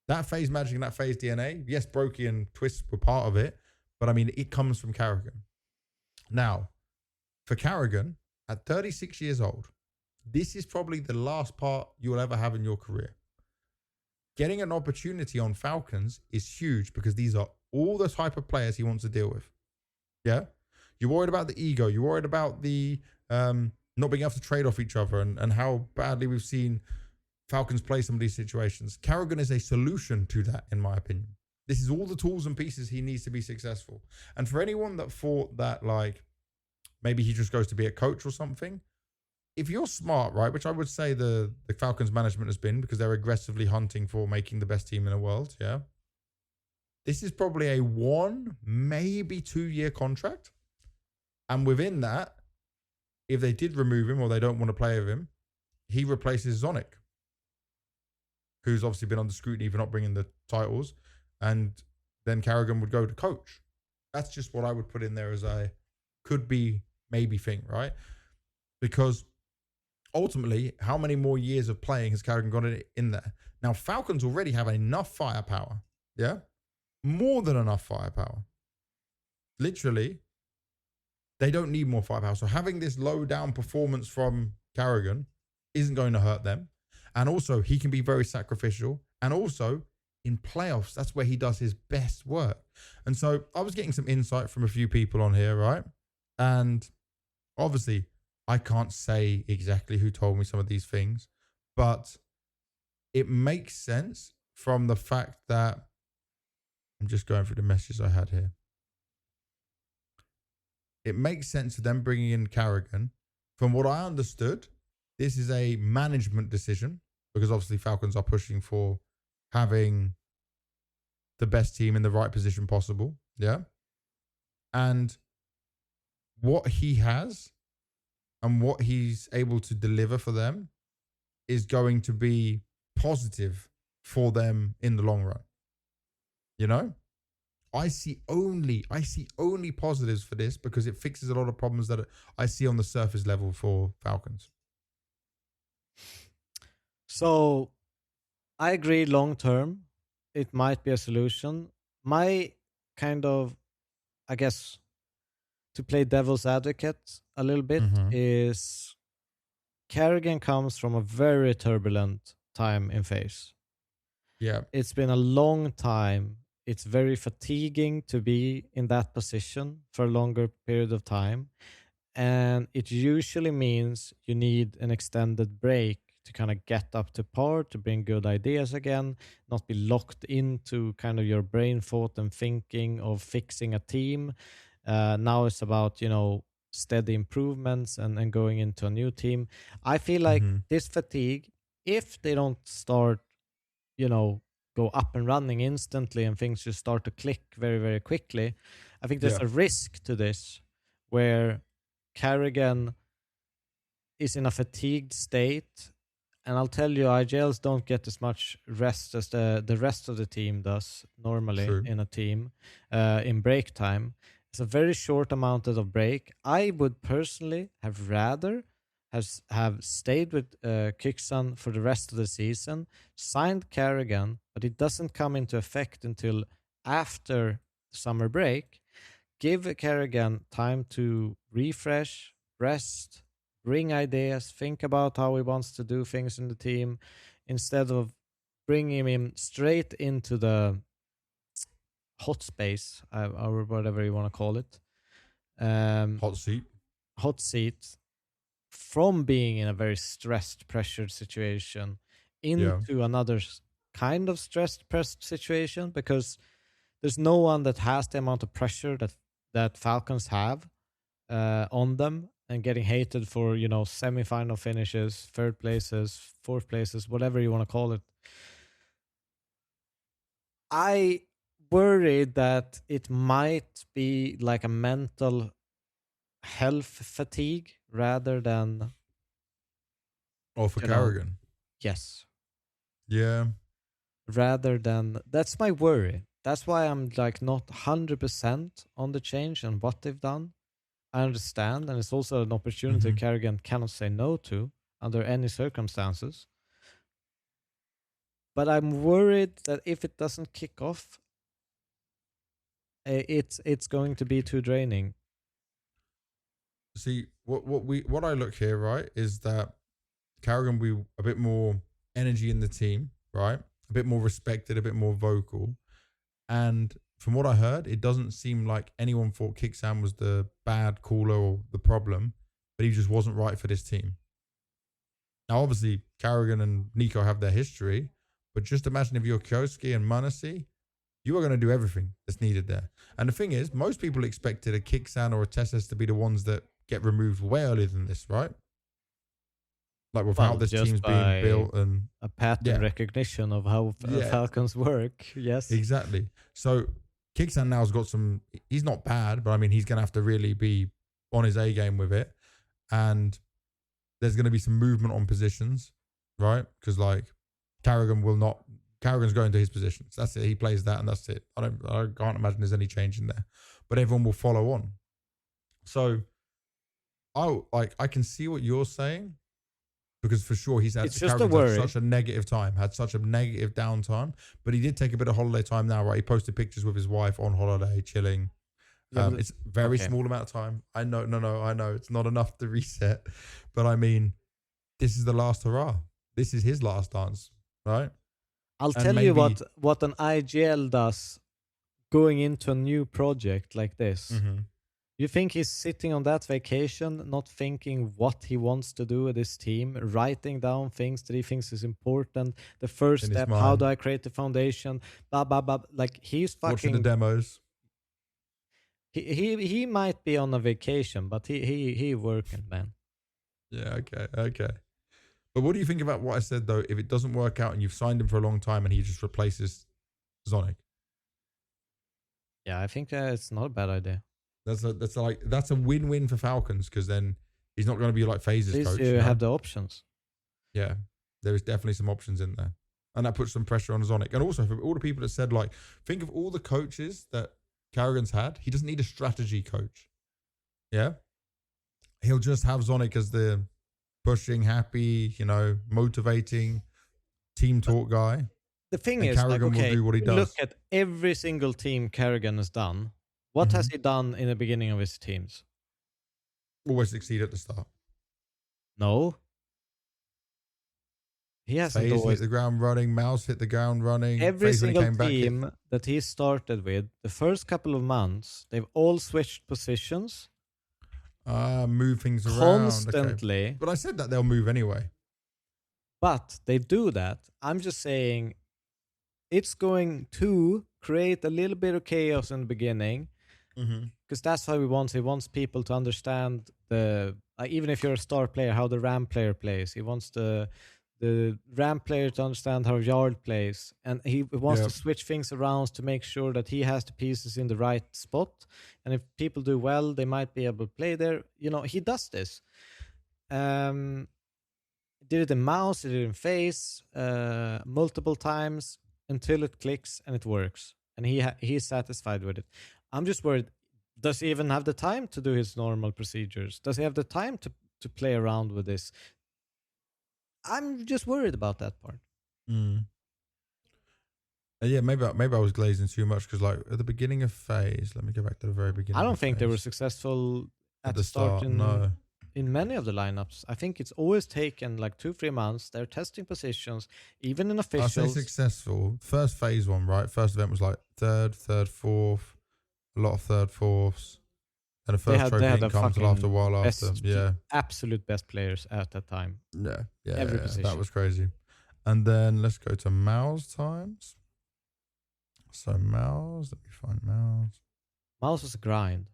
That FaZe magic and that FaZe DNA, yes, Brokey and Twist were part of it, but I mean, it comes from Karrigan. Now, for Karrigan, at 36 years old, this is probably the last part you will ever have in your career. Getting an opportunity on Falcons is huge because these are all the type of players he wants to deal with. Yeah? You're worried about the ego. You're worried about the not being able to trade off each other and how badly we've seen Falcons play some of these situations. Karrigan is a solution to that, in my opinion. This is all the tools and pieces he needs to be successful. And for anyone that thought that, like, maybe he just goes to be a coach or something, if you're smart, right, which I would say the Falcons management has been because they're aggressively hunting for making the best team in the world, yeah? This is probably a 1, maybe 2-year contract. And within that, if they did remove him or they don't want to play with him, he replaces Zonic, who's obviously been under scrutiny for not bringing the titles. And then Karrigan would go to coach. That's just what I would put in there as a could be maybe thing, right? Because ultimately, how many more years of playing has Karrigan got in there? Now, Falcons already have enough firepower, yeah? More than enough firepower. Literally, they don't need more firepower. So having this low down performance from Karrigan isn't going to hurt them. And also, he can be very sacrificial. And also, in playoffs, that's where he does his best work. And so I was getting some insight from a few people on here, right? And obviously, I can't say exactly who told me some of these things, but it makes sense from the fact that I'm just going through the messages I had here. It makes sense of them bringing in Karrigan. From what I understood, this is a management decision because obviously Falcons are pushing for having the best team in the right position possible. Yeah. And what he has and what he's able to deliver for them is going to be positive for them in the long run. You know? I see only positives for this because it fixes a lot of problems that I see on the surface level for Falcons. So I agree. Long term, it might be a solution. My kind of, I guess, to play devil's advocate a little bit Mm-hmm. is Karrigan comes from a very turbulent time in FaZe. Yeah. It's been a long time. It's very fatiguing to be in that position for a longer period of time. And it usually means you need an extended break to kind of get up to par, to bring good ideas again, not be locked into kind of your brain thought and thinking of fixing a team. Now it's about, steady improvements and going into a new team. I feel like Mm-hmm. this fatigue, if they don't start, you know, go up and running instantly and things just start to click very, very quickly, I think there's Yeah. a risk to this where Karrigan is in a fatigued state. And I'll tell you, IGLs don't get as much rest as the rest of the team does normally True. in a team in break time. It's a very short amount of break. I would personally have rather have stayed with Kixan for the rest of the season, signed Karrigan, but it doesn't come into effect until after the summer break. Give Karrigan time to refresh, rest, bring ideas, think about how he wants to do things in the team, instead of bringing him straight into the hot space, or whatever you want to call it, um, Hot seat. hot seat, from being in a very stressed, pressured situation Yeah. into another kind of stressed, pressed situation, because there's no one that has the amount of pressure that Falcons have on them, and getting hated for semi-final finishes, third places, fourth places, whatever you want to call it. I worry that it might be like a mental health fatigue rather than, Or for you know Karrigan. yes, Yeah. rather than, that's my worry. That's why I'm like not 100% on the change and what they've done. I understand, and it's also an opportunity Mm-hmm. Karrigan cannot say no to under any circumstances. But I'm worried that if it doesn't kick off, it's going to be too draining. See, what I look here, right, is that Karrigan will be a bit more energy in the team, right? A bit more respected, a bit more vocal. And from what I heard, it doesn't seem like anyone thought Kicksam was the bad caller or the problem, but he just wasn't right for this team. Now, obviously, Karrigan and Nico have their history, but just imagine if you're Kioski and Manasi, you are going to do everything that's needed there. And the thing is, most people expected a Kicksan or a Tessus to be the ones that get removed way earlier than this, right? Like with how Well, this just team's being by built and a pattern yeah, recognition of how yeah, Falcons work. Yes. exactly. So Kicksan now's got some, he's not bad, but I mean, he's going to have to really be on his A game with it. And there's going to be some movement on positions, right? Because like Karrigan's going to his positions. That's it. He plays that and that's it. I can't imagine there's any change in there, but everyone will follow on. So I can see what you're saying, because for sure It's just a Karrigan's had worry. such a negative time, had such a negative downtime, but he did take a bit of holiday time now, right? He posted pictures with his wife on holiday, chilling. Yeah, It's very okay. small amount of time. I know, I know it's not enough to reset, but I mean, this is the last hurrah. This is his last dance, right? I'll And tell you maybe, what an IGL does going into a new project like this. mm-hmm, You think he's sitting on that vacation, not thinking what he wants to do with his team, writing down things that he thinks is important. The first in his step, how do mind, I create the foundation? Blah blah blah. Like he's watching the fucking. demos. He might be on a vacation, but he working, man. Yeah, okay. But what do you think about what I said though? If it doesn't work out and you've signed him for a long time and he just replaces Zonic, Yeah, I think it's not a bad idea. that's a win-win for Falcons, because then he's not going to be like At FaZe's least coach, you you know? have the options. Yeah, there is definitely some options in there, and that puts some pressure on Zonic. And also for all the people that said like, think of all the coaches that Karrigan's had. He doesn't need a strategy coach. Yeah, he'll just have Zonic as the pushing, happy, motivating. team talk guy. The thing And is, like, Karrigan will okay, do what he look does. at every single team Karrigan has done. What has he done in the beginning of his teams? Always succeed at the start. No. He hasn't FaZe always. hit the ground running. MOUZ hit the ground running. Every FaZe when he single came back. team that he started with, the first couple of months, they've all switched positions Move things around. constantly. Okay. But I said that they'll move anyway. But they do that. I'm just saying it's going to create a little bit of chaos in the beginning because that's how he wants. He wants people to understand even if you're a star player, how the RAM player plays. He wants the RAM player to understand how Yard plays, and he wants to switch things around to make sure that he has the pieces in the right spot. And if people do well, they might be able to play there. He does this. Did it in MOUZ, did it in FaZe multiple times until it clicks and it works, and he's satisfied with it. I'm just worried. Does he even have the time to do his normal procedures? Does he have the time to play around with this? I'm just worried about that part. Yeah, maybe I was glazing too much because, like, at the beginning of FaZe, let me go back to the very beginning. I don't think they were successful at the start in many of the lineups. I think it's always taken like 2-3 months. They're testing positions, even in officials. I say successful. First FaZe one, right? First event was like third, fourth, a lot of third, fourths. And the first trophy didn't come until after a while after. Yeah. Absolute best players at that time. Yeah. Every position. That was crazy. And then let's go to MOUZ times. So MOUZ, let me find MOUZ. MOUZ was a grind.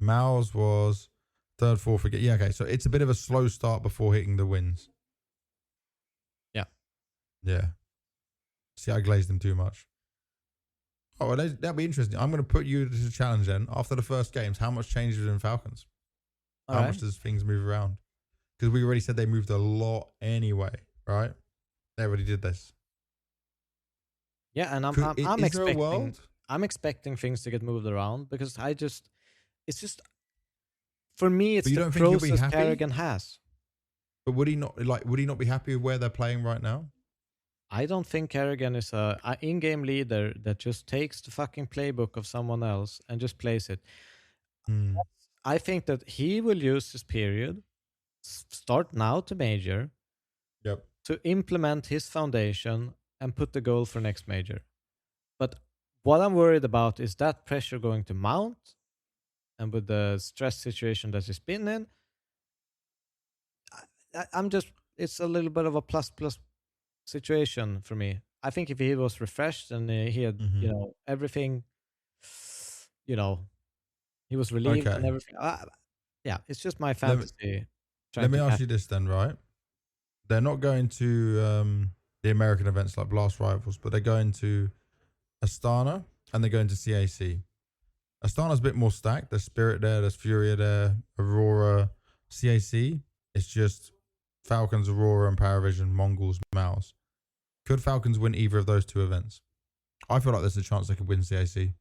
MOUZ was third, fourth, again. Yeah, okay. So it's a bit of a slow start before hitting the wins. Yeah. See, I glazed them too much. Oh, well, that'll be interesting. I'm going to put you to a challenge then. After the first games, how much changes in Falcons? How much does things move around? Because we already said they moved a lot anyway, right? They already did this. Yeah, and I'm expecting things to get moved around because it's just for me it's the process Karrigan has. But would he not be happy with where they're playing right now? I don't think Karrigan is a in-game leader that just takes the fucking playbook of someone else and just plays it. I think that he will use this period, start now to major, to implement his foundation and put the goal for next major. But what I'm worried about is that pressure going to mount, and with the stress situation that he's been in, it's a little bit of a plus situation for me. I think if he was refreshed and he had, everything, he was relieved and everything. It's just my fantasy. Let me ask you this then, right? They're not going to the American events like Blast Rivals, but they're going to Astana and they're going to CAC. Astana's a bit more stacked. There's Spirit there, there's Furia there, Aurora. CAC, it's just Falcons, Aurora, and Paravision, Mongols, MOUZ. Could Falcons win either of those two events? I feel like there's a chance they could win CAC.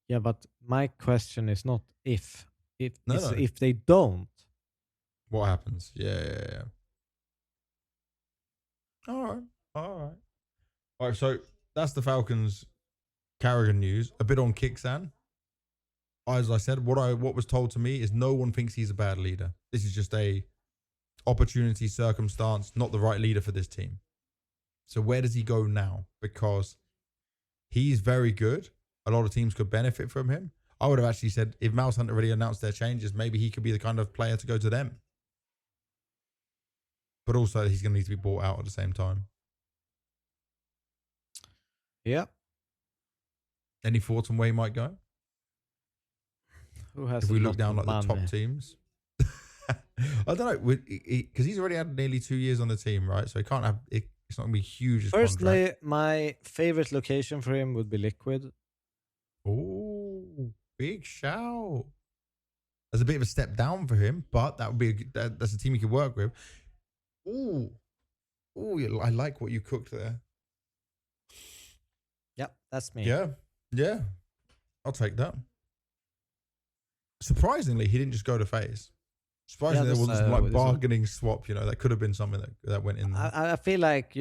Yeah, but my question is not if. If they don't. What happens? Yeah. All right. So that's the Falcons Karrigan news. A bit on Kixan. As I said, what was told to me is no one thinks he's a bad leader. This is just a opportunity, circumstance, not the right leader for this team. So where does he go now? Because he's very good. A lot of teams could benefit from him. I would have actually said if MOUZ hadn't already announced their changes, maybe he could be the kind of player to go to them. But also he's going to need to be bought out at the same time. Yeah. Any thoughts on where he might go? Who has if we look down like the top teams? I don't know, because he's already had nearly 2 years on the team, right? So he can't have it's not going to be huge. Personally, my favorite location for him would be Liquid. Oh, big shout. That's a bit of a step down for him, but that would be that's a team he could work with. Ooh, I like what you cooked there. Yep, that's me. Yeah, I'll take that. Surprisingly, he didn't just go to FaZe. Surprisingly, there wasn't some with like this one. bargaining swap. That could have been something that went in there. I feel like,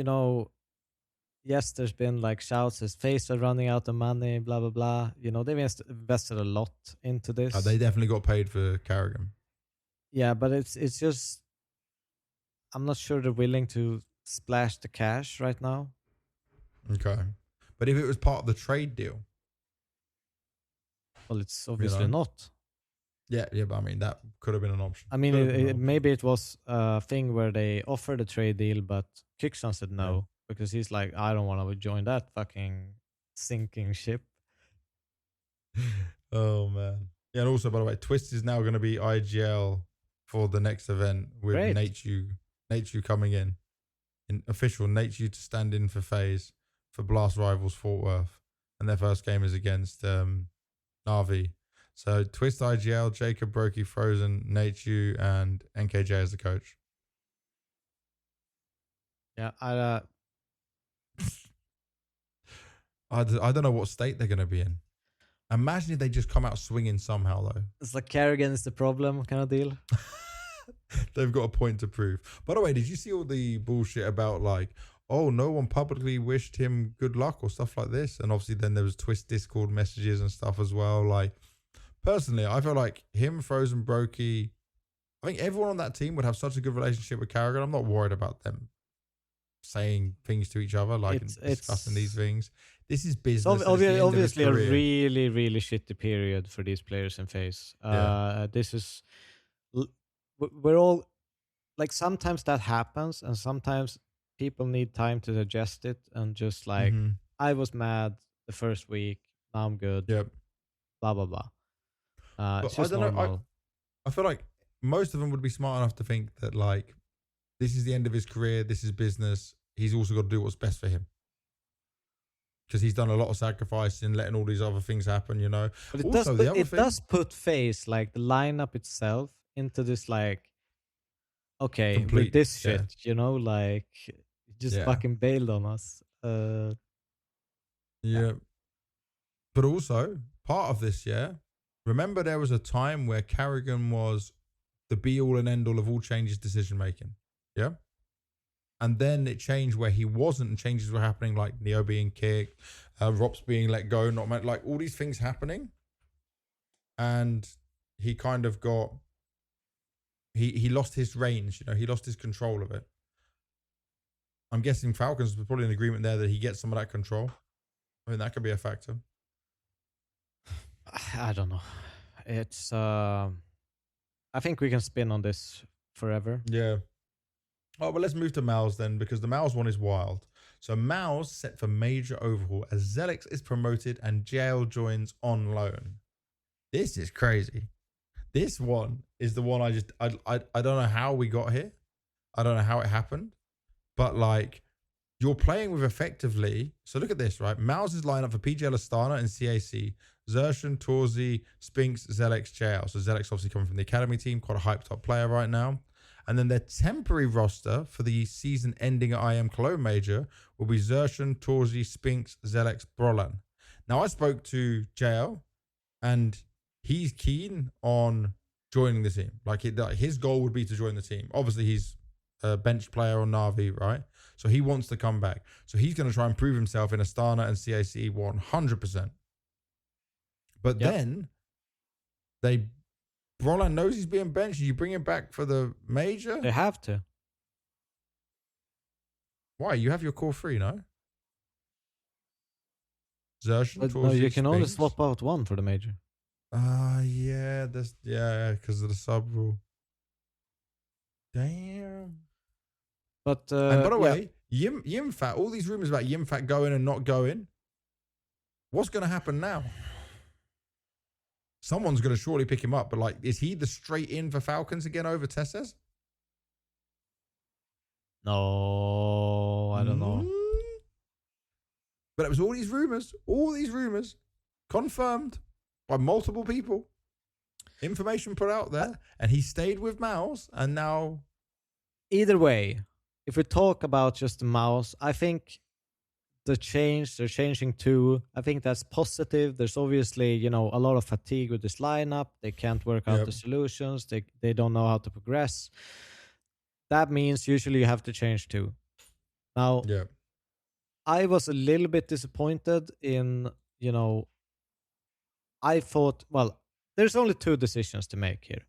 yes, there's been like shouts as FaZe are running out of money, blah blah blah. They've invested a lot into this. They definitely got paid for Karrigan. Yeah, but it's just I'm not sure they're willing to splash the cash right now. Okay, but if it was part of the trade deal, well, it's obviously not. Yeah, but I mean that could have been an option. I mean, maybe it was a thing where they offered a trade deal, but Kixon said no because he's like, I don't want to join that fucking sinking ship. Oh man, yeah. And also, by the way, Twist is now going to be IGL for the next event with Nateju coming in official Nateju to stand in for FaZe for Blast Rivals Fort Worth, and their first game is against Navi. So Twist IGL, Jacob Brokey, Frozen, Nateju, and NKJ as the coach. Yeah, I don't know what state they're going to be in. Imagine if they just come out swinging somehow, though. It's like Karrigan is the problem kind of deal. They've got a point to prove. By the way, did you see all the bullshit about like, oh, no one publicly wished him good luck or stuff like this? And obviously then there was Twist Discord messages and stuff as well. Like, personally, I feel like him, Frozen, Brokey, I think everyone on that team would have such a good relationship with Karrigan. I'm not worried about them saying things to each other, like discussing these things. This is business. Obviously a really, really shitty period for these players in FaZe. This is, we're all, like, sometimes that happens and sometimes people need time to digest it and just like, I was mad the first week, now I'm good. Yep. Blah, blah, blah. It's just I don't normal. know. I feel like most of them would be smart enough to think that like, this is the end of his career. This is business. He's also got to do what's best for him. Because he's done a lot of sacrifice in letting all these other things happen, But it does put FaZe, like the lineup itself, into this like, okay, complete, with this shit, like, just fucking bailed on us. Yeah. But also, part of this, remember there was a time where Karrigan was the be-all and end-all of all changes decision-making, yeah? And then it changed where he wasn't, and changes were happening, like Neo being kicked, Rops being let go, like all these things happening. And he kind of got, he lost his range, he lost his control of it. I'm guessing Falcons was probably in agreement there that he gets some of that control. I mean, that could be a factor. I don't know. It's, I think we can spin on this forever. Yeah. Oh, but let's move to MOUZ then, because the MOUZ one is wild. So MOUZ set for major overhaul as Zelix is promoted and JL joins on loan. This is crazy. This one is the one I don't know how we got here. I don't know how it happened. But like, you're playing with effectively. So look at this, right? MOUZ's lineup for PGL Astana and CAC. Zershan, Torzi, Spinks, Zelix, JL. So Zelix obviously coming from the academy team, quite a hyped up player right now. And then their temporary roster for the season ending at IEM Cologne Major will be Zershan, Torzi, Spinks, Zelix, Brolan. Now, I spoke to JL and he's keen on joining the team. Like, his goal would be to join the team. Obviously, he's a bench player on Navi, right? So he wants to come back. So he's going to try and prove himself in Astana and CAC 100%. But then Brolan knows he's being benched. You bring him back for the major? They have to. Why? You have your core three, no? Zershan, no, you can only swap out one for the major. Yeah, because of the sub rule. Damn. But and by the way, Yimfat, all these rumors about Yimfat going and not going. What's going to happen now? Someone's going to surely pick him up, but like, is he the straight in for Falcons again over Tesses? No, I don't know. But it was all these rumors confirmed by multiple people. Information put out there, and he stayed with MOUZ, and now. Either way, if we talk about just the MOUZ, I think the change. They're changing too. I think that's positive. There's obviously, a lot of fatigue with this lineup. They can't work out the solutions. They don't know how to progress. That means usually you have to change too. Now, I was a little bit disappointed in, I thought, well, there's only two decisions to make here.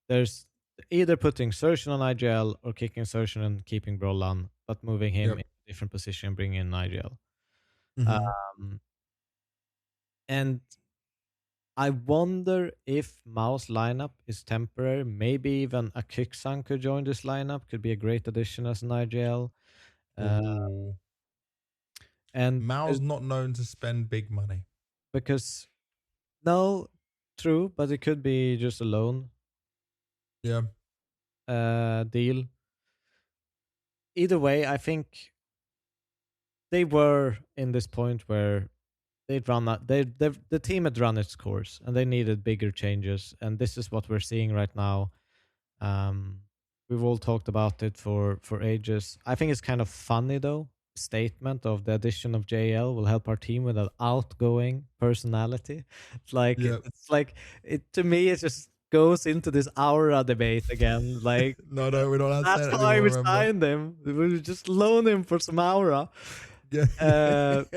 There's either putting Surgeon on IGL or kicking Surgeon and keeping Brollan, but moving him in a different position and bringing in IGL. And I wonder if MOUZ lineup is temporary. Maybe even a Kicksan could join this lineup. Could be a great addition as an IGL. And MOUZ not known to spend big money. Because, no, true, but it could be just a loan. Deal. Either way, I think they were in this point where they'd run that. The team had run its course, and they needed bigger changes. And this is what we're seeing right now. We've all talked about it for ages. I think it's kind of funny though. Statement of the addition of JL will help our team with an outgoing personality. It's like to me it just goes into this aura debate again. Like no, we're not. That's why we signed him. We just loan him for some aura. I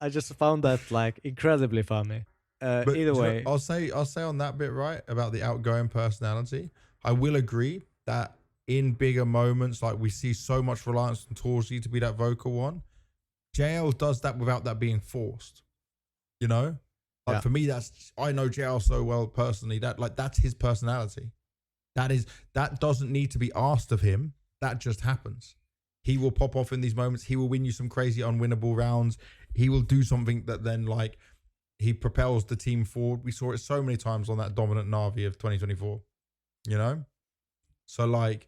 just found that like incredibly funny. Either way, I'll say on that bit right about the outgoing personality. I will agree that in bigger moments, like we see so much reliance on Torsi to be that vocal one. JL does that without that being forced. For me, I know JL so well personally that that's his personality. That doesn't need to be asked of him. That just happens. He will pop off in these moments. He will win you some crazy unwinnable rounds. He will do something that then he propels the team forward. We saw it so many times on that dominant Na'Vi of 2024. So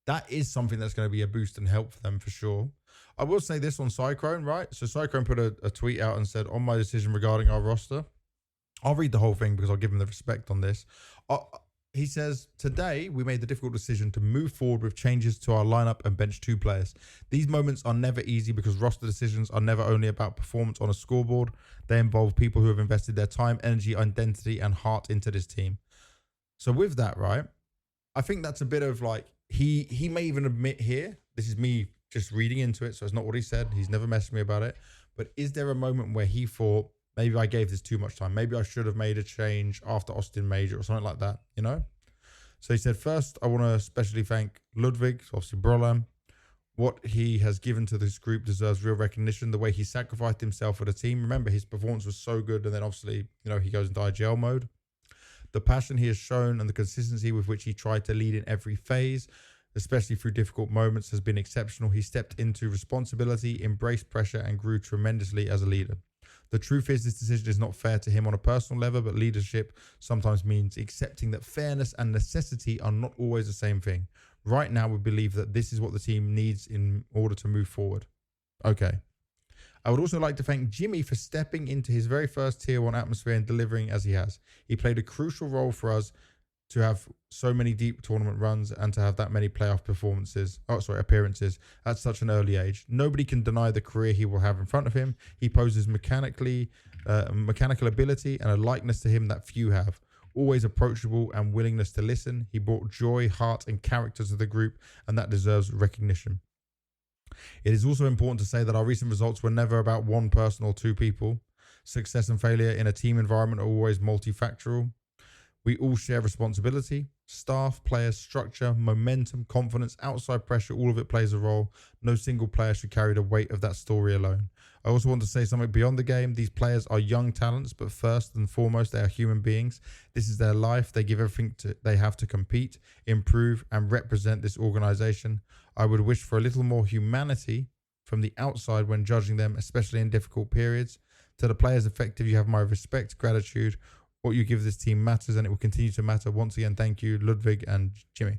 that is something that's going to be a boost and help for them for sure. I will say this on Cyclone, right? So Cyclone put a tweet out and said, on my decision regarding our roster, I'll read the whole thing because I'll give him the respect on this. He says, today we made the difficult decision to move forward with changes to our lineup and bench 2 players. These moments are never easy because roster decisions are never only about performance on a scoreboard. They involve people who have invested their time, energy, identity, and heart into this team. So with that, right, I think that's a bit of he may even admit here, this is me just reading into it, so it's not what he said. He's never messaged me about it. But is there a moment where he thought, maybe I gave this too much time. Maybe I should have made a change after Austin Major or something like that, So he said, first, I want to especially thank Ludwig, obviously Brollan. What he has given to this group deserves real recognition. The way he sacrificed himself for the team. Remember, his performance was so good. And then obviously, he goes into IGL mode. The passion he has shown and the consistency with which he tried to lead in every phase, especially through difficult moments, has been exceptional. He stepped into responsibility, embraced pressure, and grew tremendously as a leader. The truth is, this decision is not fair to him on a personal level, but leadership sometimes means accepting that fairness and necessity are not always the same thing. Right now, we believe that this is what the team needs in order to move forward. Okay. I would also like to thank Jimmy for stepping into his very first Tier 1 atmosphere and delivering as he has. He played a crucial role for us to have so many deep tournament runs and to have that many playoff appearances at such an early age. Nobody can deny the career he will have in front of him. He poses mechanical ability and a likeness to him that few have. Always approachable and willingness to listen. He brought joy, heart, and character to the group, and that deserves recognition. It is also important to say that our recent results were never about one person or 2 people. Success and failure in a team environment are always multifactorial. We all share responsibility. Staff, players, structure, momentum, confidence, outside pressure, all of it plays a role. No single player should carry the weight of that story alone. I also want to say something beyond the game. These players are young talents, but first and foremost, they are human beings. This is their life. They give everything they have to compete, improve, and represent this organization. I would wish for a little more humanity from the outside when judging them, especially in difficult periods. To the players affected, you have my respect, gratitude. What you give this team matters, and it will continue to matter. Once again, thank you, Ludwig and Jimmy.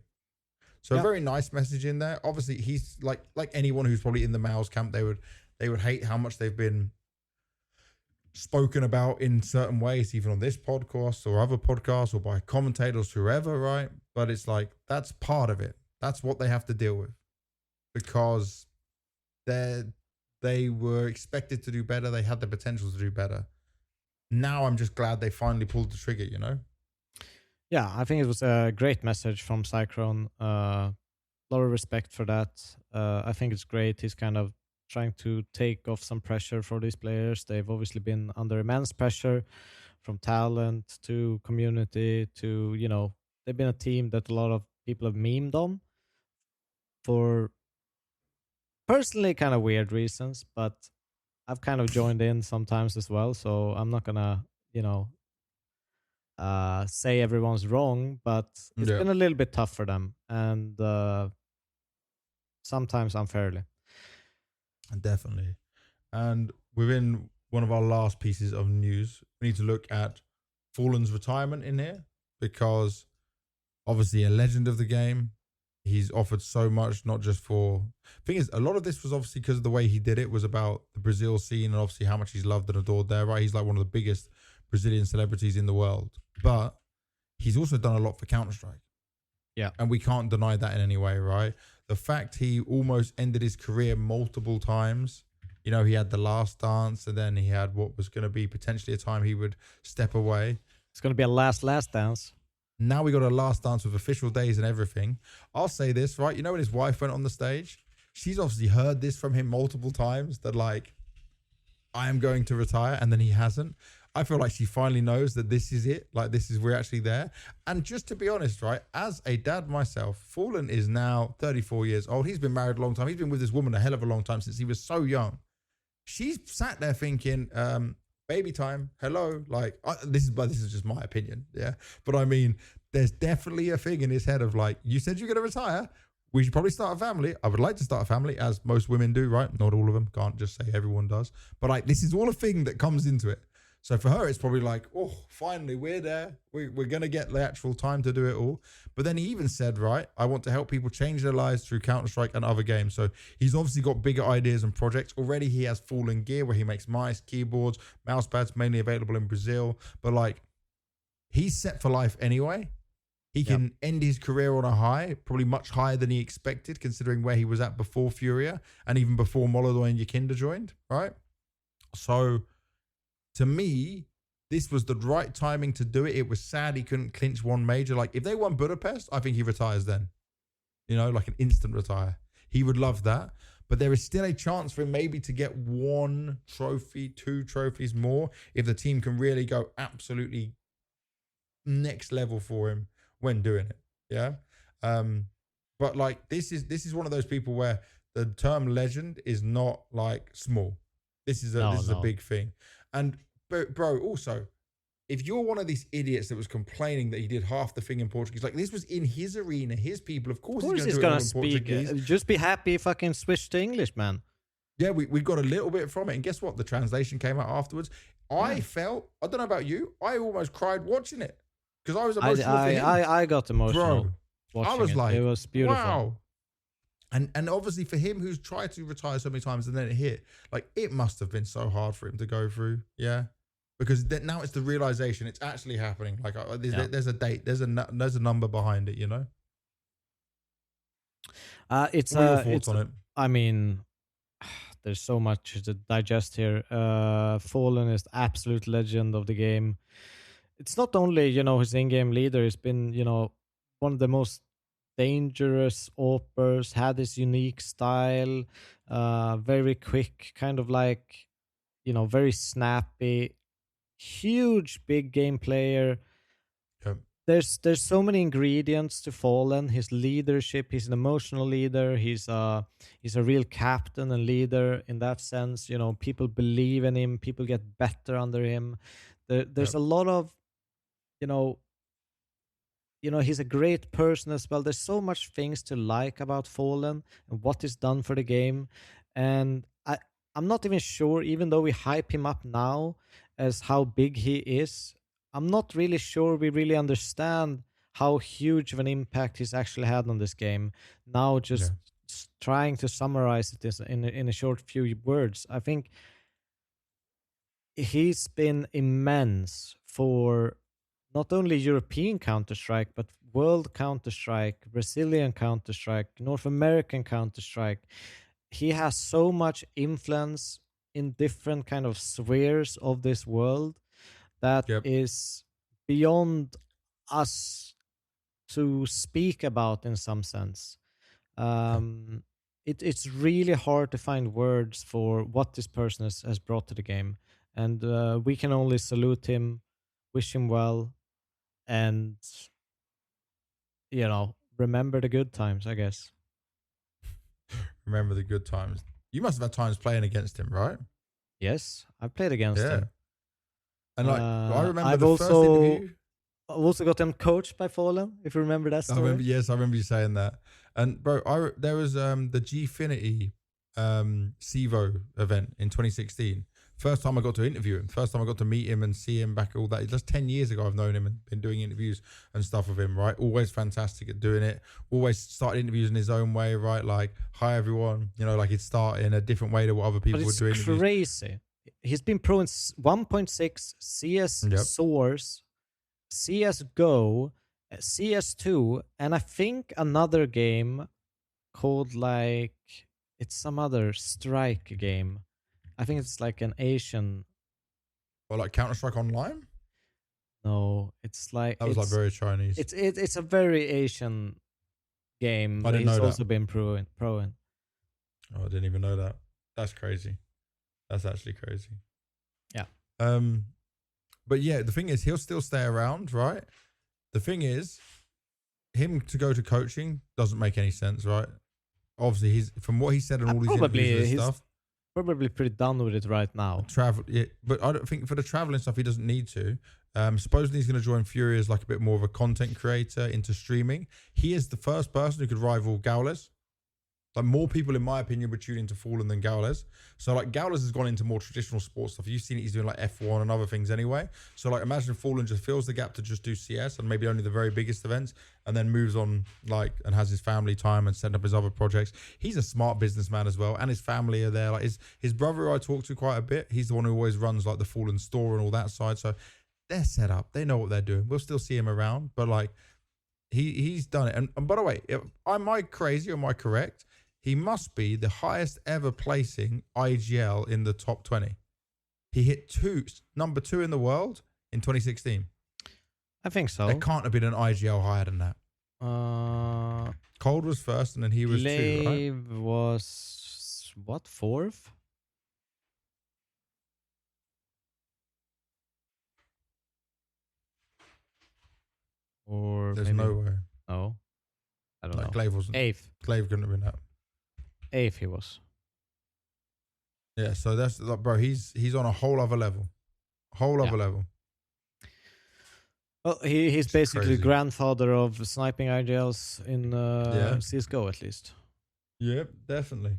So a very nice message in there. Obviously, he's like anyone who's probably in the MOUZ camp, they would hate how much they've been spoken about in certain ways, even on this podcast or other podcasts or by commentators, whoever, right? But it's that's part of it. That's what they have to deal with because They were expected to do better. They had the potential to do better. Now I'm just glad they finally pulled the trigger, you know? Yeah, I think it was a great message from Cyclone. A lot of respect for that. I think it's great. He's kind of trying to take off some pressure for these players. They've obviously been under immense pressure from talent to community to, they've been a team that a lot of people have memed on for personally kind of weird reasons, but I've kind of joined in sometimes as well. So I'm not gonna, say everyone's wrong, but it's Yeah, been a little bit tough for them, and sometimes unfairly. definitely. And within one of our last pieces of news, we need to look at FalleN's retirement in here because obviously a legend of the game. He's offered so much, not just for. Thing is, a lot of this was obviously because of the way he did it was about the Brazil scene and obviously how much he's loved and adored there, right? He's like one of the biggest Brazilian celebrities in the world. But he's also done a lot for Counter-Strike. Yeah. And we can't deny that in any way, right? The fact he almost ended his career multiple times. You know, he had the last dance and then he had what was going to be potentially a time he would step away. It's going to be a last dance. Now we got a last dance with official days and everything. I'll say this, right? You know, when his wife went on the stage, she's obviously heard this from him multiple times that like, I am going to retire, and then he hasn't. I feel like she finally knows that this is it. Like, we're actually there. And just to be honest, right, as a dad myself, Fallen is now 34 years old. He's been married a long time. He's been with this woman a hell of a long time since he was so young. She's sat there thinking, baby time, hello. Like, this is just my opinion, yeah. But I mean, there's definitely a thing in his head of like, you said you're going to retire. We should probably start a family. I would like to start a family, as most women do, right? Not all of them. Can't just say everyone does. But like, this is all a thing that comes into it. So for her, it's probably like, oh, finally, we're there. We're going to get the actual time to do it all. But then he even said, right, I want to help people change their lives through Counter-Strike and other games. So he's obviously got bigger ideas and projects. Already he has Fallen gear where he makes mice, keyboards, mouse pads, mainly available in Brazil. But like, he's set for life anyway. He can end his career on a high, probably much higher than he expected, considering where he was at before Furia and even before Molodoi and Yakinda joined, right? So to me, this was the right timing to do it. It was sad he couldn't clinch one major. Like, if they won Budapest, I think he retires then. You know, like an instant retire. He would love that. But there is still a chance for him maybe to get one trophy, 2 trophies more, if the team can really go absolutely next level for him when doing it. Yeah. But like, this is one of those people where the term legend is not like small. This is a big thing. And bro, also, if you're one of these idiots that was complaining that he did half the thing in Portuguese, like, this was in his arena, his people, of course he's going to speak Portuguese. Just be happy fucking switch to English, man. Yeah, we got a little bit from it. And guess what? The translation came out afterwards. I felt, I don't know about you, I almost cried watching it. Because I was emotional for him. I got emotional. Bro, I was like, it was beautiful. Wow. And obviously for him who's tried to retire so many times and then it hit, like, it must have been so hard for him to go through. Yeah. Because now it's the realization it's actually happening. Like, there's a date, there's a number behind it, you know? What are your thoughts on it? I mean, there's so much to digest here. Fallen is the absolute legend of the game. It's not only, his in-game leader. He's been, one of the most dangerous oppers, had this unique style, very quick, kind of like, very snappy, huge big game player. Yep. There's so many ingredients to Fallen. His leadership, he's an emotional leader. He's a real captain and leader in that sense. People believe in him. People get better under him. There's a lot of, he's a great person as well. There's so much things to like about Fallen and what he's done for the game. And I'm not even sure, even though we hype him up now as how big he is, I'm not really sure we really understand how huge of an impact he's actually had on this game. Now, just trying to summarize it in a short few words, I think he's been immense for not only European Counter-Strike, but world Counter-Strike, Brazilian Counter-Strike, North American Counter-Strike. he has so much influence in different kind of spheres of this world that Yep. is beyond us to speak about in some sense. It's really hard to find words for what this person has brought to the game, and we can only salute him, wish him well, and remember the good times, I guess. Remember the good times. You must have had times playing against him, right? Yes, I've played against him. And like I remember I've the first interview. I've also got him coached by Fallen, if you remember that story. I remember you saying that. And bro, there was the Gfinity Sevo event in 2016. First time I got to interview him. First time I got to meet him and see him back all that. Just 10 years ago I've known him and been doing interviews and stuff with him, right? Always fantastic at doing it. Always started interviews in his own way, right? Like, hi everyone. Like he'd start in a different way to what other people would do. It's crazy. He's been pro in 1.6, CS Source, CS Go, CS2, and I think another game called like, it's some other strike game. I think it's like an Asian. Or like Counter-Strike Online? No, it's like that was like very Chinese. It's a very Asian game. I didn't know that. He's also been pro in. Oh, I didn't even know that. That's crazy. That's actually crazy. Yeah. But yeah, the thing is, he'll still stay around, right? The thing is, him to go to coaching doesn't make any sense, right? Obviously, he's from what he said in all these interviews and stuff. Probably pretty done with it right now. Travel, yeah, but I don't think for the traveling stuff he doesn't need to. Supposedly he's going to join Fury as like a bit more of a content creator into streaming. He is the first person who could rival Gowles. Like more people, in my opinion, would tune into Fallen than Gowles. So like Gowles has gone into more traditional sports stuff. You've seen it, he's doing like F1 and other things anyway. So like imagine Fallen just fills the gap to just do CS and maybe only the very biggest events and then moves on like and has his family time and setting up his other projects. He's a smart businessman as well, and his family are there. Like his brother who I talk to quite a bit, he's the one who always runs like the Fallen store and all that side. So they're set up. They know what they're doing. We'll still see him around, but like he's done it. And by the way, am I crazy or am I correct? He must be the highest ever placing IGL in the top 20. He hit number 2 in the world in 2016. I think so. There can't have been an IGL higher than that. Cold was first and then he was 2, right? Glaive was, what, 4th? Or there's maybe, no way. No. I don't know. Glaive wasn't. 8th. Glaive couldn't have been that. 8th he was. Yeah, so that's like, bro, he's on a whole other level. Whole other level. Well, he's basically the grandfather of sniping IGLs in CSGO at least. Yep, definitely.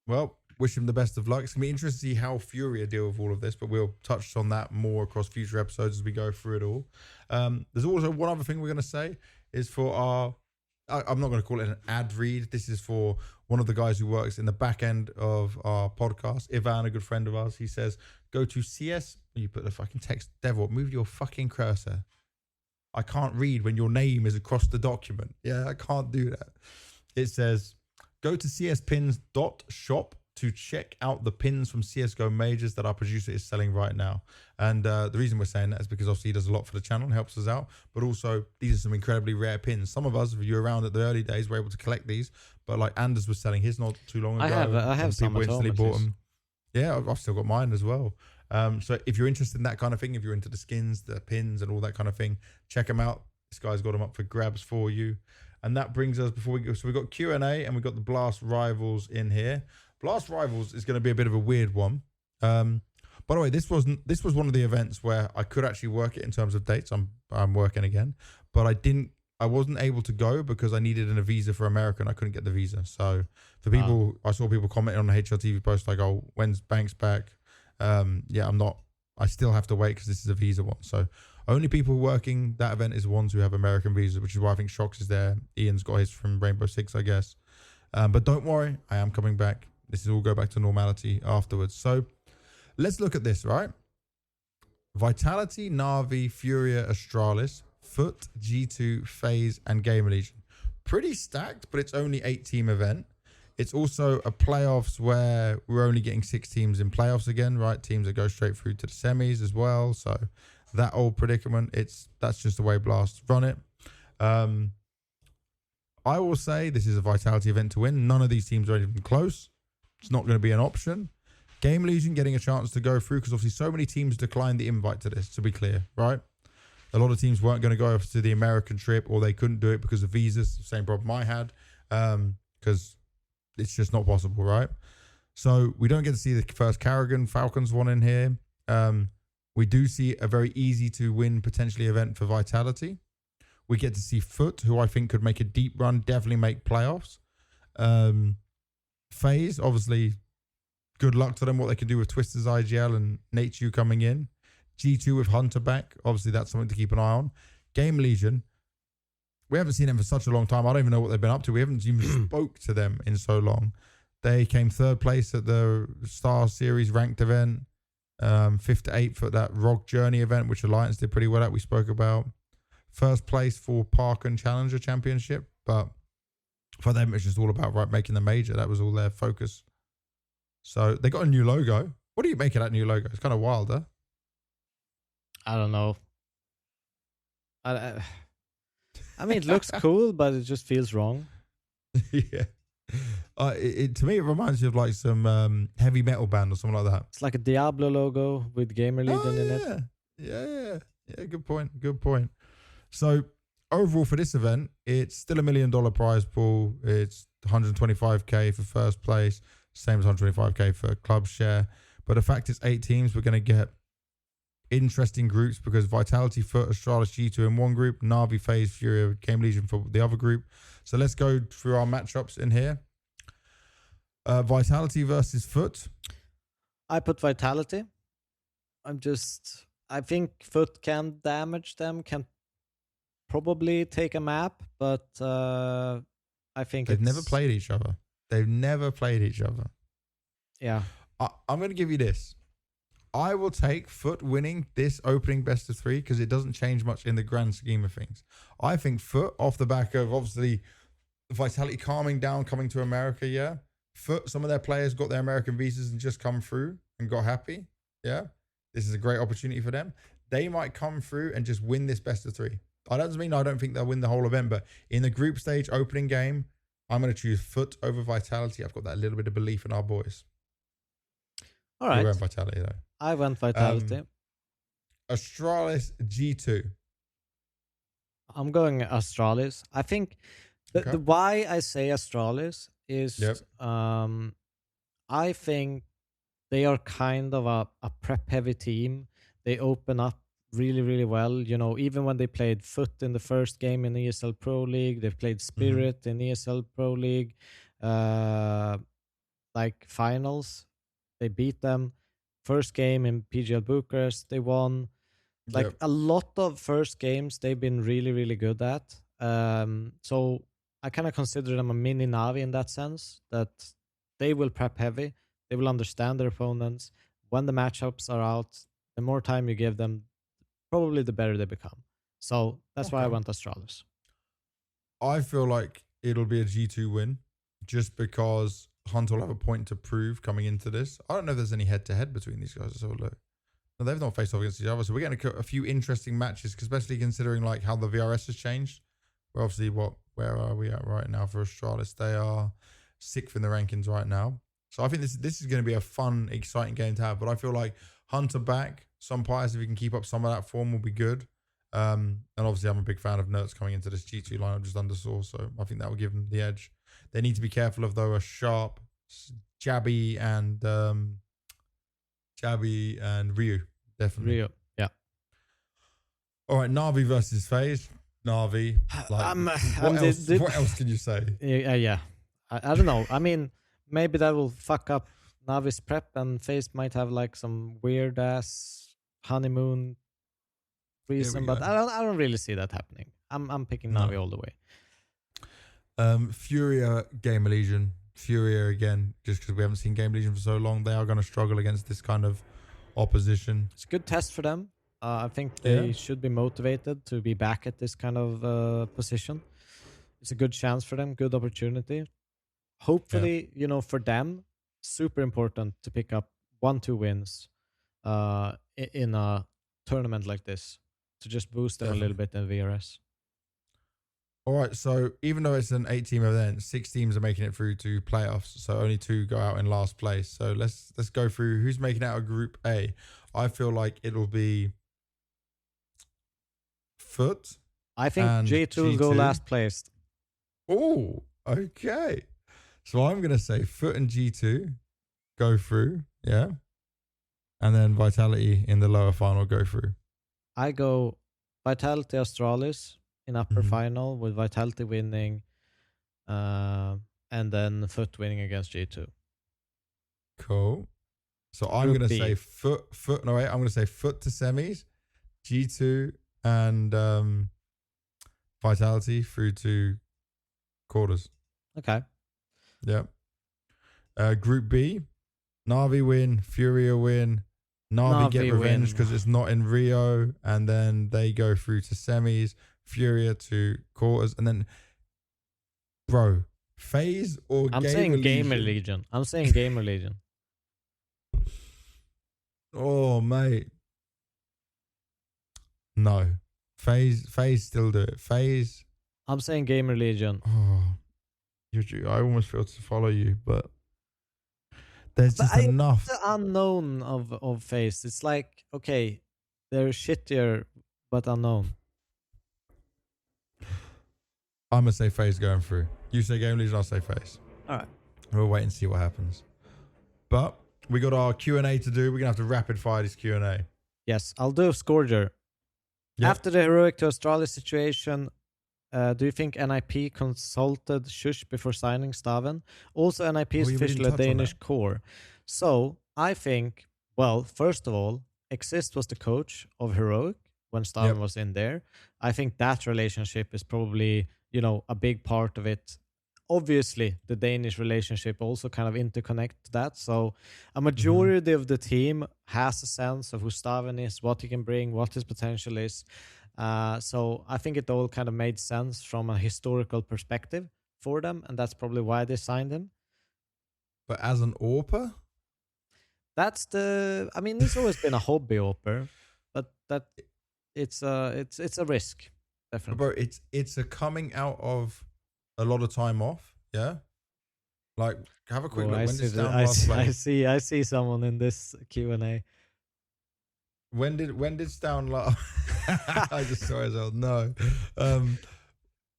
Well, wish him the best of luck. It's going to be interesting to see how Fury deal with all of this, but we'll touch on that more across future episodes as we go through it all. There's also one other thing we're going to say is for our... I'm not going to call it an ad read. This is for one of the guys who works in the back end of our podcast, Ivan, a good friend of ours. He says, go to CS. You put the fucking text, Devil, move your fucking cursor. I can't read when your name is across the document. Yeah, I can't do that. It says, go to cspins.shop to check out the pins from CSGO majors that our producer is selling right now. And the reason we're saying that is because obviously he does a lot for the channel and helps us out, but also these are some incredibly rare pins. Some of us, if you were around at the early days, were able to collect these, but like Anders was selling his not too long ago. I have some people instantly bought them. Yeah, I've still got mine as well. So if you're interested in that kind of thing, if you're into the skins, the pins and all that kind of thing, check them out. This guy's got them up for grabs for you. And that brings us, before we go, so we've got Q&A and we've got the Blast Rivals in here. Blast Rivals is going to be a bit of a weird one. By the way, this was one of the events where I could actually work it in terms of dates. I'm working again, but I wasn't able to go because I needed a visa for America and I couldn't get the visa. So for people, I saw people commenting on the HLTV post like, "Oh, when's Banks back?" Yeah, I still have to wait because this is a visa one. So only people working that event is the ones who have American visas, which is why I think Shox is there. Ian's got his from Rainbow Six, I guess. But don't worry, I am coming back. This will all go back to normality afterwards. So let's look at this, right? Vitality, Na'Vi, Furia, Astralis, Foot, G2, FaZe, and Gamer Legion. Pretty stacked, but it's only 8-team event. It's also a playoffs where we're only getting 6 teams in playoffs again, right? Teams that go straight through to the semis as well. So that old predicament, that's just the way Blast run it. I will say this is a Vitality event to win. None of these teams are even close. It's not going to be an option. Game Legion getting a chance to go through because obviously so many teams declined the invite to this, to be clear, right? A lot of teams weren't going to go over to the American trip or they couldn't do it because of visas. Same problem I had because it's just not possible, right? So we don't get to see the first Karrigan Falcons one in here. We do see a very easy to win potentially event for Vitality. We get to see Foot, who I think could make a deep run, definitely make playoffs. FaZe, obviously, good luck to them, what they can do with Twister's IGL and Nateju coming in. G2 with Hunter back, obviously that's something to keep an eye on. Game Legion, we haven't seen them for such a long time. I don't even know what they've been up to. We haven't even spoke to them in so long. They came 3rd place at the Star Series ranked event, 5th to 8th at that Rock Journey event, which Alliance did pretty well at, we spoke about. 1st place for Park and Challenger Championship, but for them it's just all about making the major. That was all their focus. So they got a new logo. What do you make of that new logo? It's kind of wild, huh? I don't know. I mean, it looks cool, but it just feels wrong. Yeah. To me, it reminds me of like some heavy metal band or something like that. It's like a Diablo logo with Gamer Legion in it. Yeah. Good point. So overall for this event, it's still $1 million prize pool. It's 125k for first place, same as 125k for club share. But the fact it's 8 teams, we're going to get interesting groups because Vitality, Foot, Astralis, G2 in one group, Na'Vi, FaZe, Fury, Game Legion for the other group. So let's go through our matchups in here. Vitality versus Foot. I put Vitality. I think Foot can damage them, can probably take a map, but I think they've never played each other. Yeah. I'm going to give you this. I will take Foot winning this opening best of 3 because it doesn't change much in the grand scheme of things. I think Foot, off the back of obviously Vitality calming down, coming to America, yeah. Foot, some of their players got their American visas and just come through and got happy, yeah. This is a great opportunity for them. They might come through and just win this best of 3. That doesn't mean I don't think they'll win the whole event, but in the group stage opening game, I'm going to choose Foot over Vitality. I've got that little bit of belief in our boys. All right. You went Vitality though. I went Vitality. Astralis G2. I'm going Astralis. I think the why I say Astralis is I think they are kind of a prep heavy team. They open up really, really well. You know, even when they played Foot in the first game in ESL Pro League, they played Spirit in ESL Pro League, like finals. They beat them. First game in PGL Bucharest, they won. Like a lot of first games, they've been really, really good at. So I kind of consider them a mini Navi in that sense, that they will prep heavy. They will understand their opponents. When the matchups are out, the more time you give them, probably the better they become. So that's why I went Astralis. I feel like it'll be a G2 win just because Hunter will have a point to prove coming into this. I don't know if there's any head-to-head between these guys. So look, no, they've not faced off against each other. So we're getting a few interesting matches, especially considering like how the VRS has changed. We're obviously, where are we at right now for Astralis? They are 6th in the rankings right now. So I think this is going to be a fun, exciting game to have. But I feel like Hunter back, some players, if he can keep up some of that form, will be good. And obviously, I'm a big fan of Nerds coming into this G2 lineup just under Source, so I think that will give them the edge. They need to be careful of, though, a Sharp, Jabby, and Ryu. Definitely. Ryu, yeah. All right, Na'Vi versus FaZe. Na'Vi. Like, what else can you say? Yeah. I don't know. I mean, maybe that will fuck up Navi's prep, and FaZe might have like some weird ass honeymoon reason, but I don't really see that happening. I'm picking Na'Vi all the way. Furia, Game Legion. Furia again, just because we haven't seen Game Legion for so long, they are going to struggle against this kind of opposition. It's a good test for them. I think they should be motivated to be back at this kind of position. It's a good chance for them, good opportunity. hopefully, for them, super important to pick up 1-2 wins in a tournament like this to just boost them a little bit in VRS. All right, so even though it's an 8-team event, 6 teams are making it through to playoffs, so only 2 go out in last place. So let's go through who's making out of Group A. I feel like it'll be Foot. I think G2 will go last place. Oh, okay. So I'm gonna say Foot and G2 go through, yeah, and then Vitality in the lower final go through. I go Vitality Astralis in upper final with Vitality winning, and then Foot winning against G2. Cool. So I'm gonna say Foot. No wait, I'm gonna say Foot to semis, G2 and Vitality through to quarters. Okay. Yeah. Group B, Na'Vi win, Furia win. Na'Vi get revenge because it's not in Rio, and then they go through to semis, Furia to quarters, and then, bro, FaZe or I'm saying Gamer Legion. I'm saying Gamer Legion. Oh, mate. No. FaZe still do it. FaZe. I'm saying Gamer Legion. Oh, I almost feel to follow you, but there's just enough. The unknown of FaZe. It's like, okay, they're shittier, but unknown. I'm going to say FaZe going through. You say Game Legion, I'll say FaZe. All right. We'll wait and see what happens. But we got our Q&A to do. We're going to have to rapid fire this Q&A. Yes, I'll do a Scourger. Yep. After the heroic to Astralis situation, do you think NIP consulted Shush before signing Staven? Also, NIP is officially a Danish core. So, I think, well, first of all, Exist was the coach of Heroic when Staven was in there. I think that relationship is probably, a big part of it. Obviously, the Danish relationship also kind of interconnect to that. So, a majority of the team has a sense of who Staven is, what he can bring, what his potential is. So I think it all kind of made sense from a historical perspective for them, and that's probably why they signed him. But as an AWPer? It's always been a hobby AWPer, but that it's a risk, definitely. Bro, it's a coming out of a lot of time off, yeah? Like, have a quick look. When did Down last play? I see someone in this Q&A. When did Stown last? I just saw as well. No.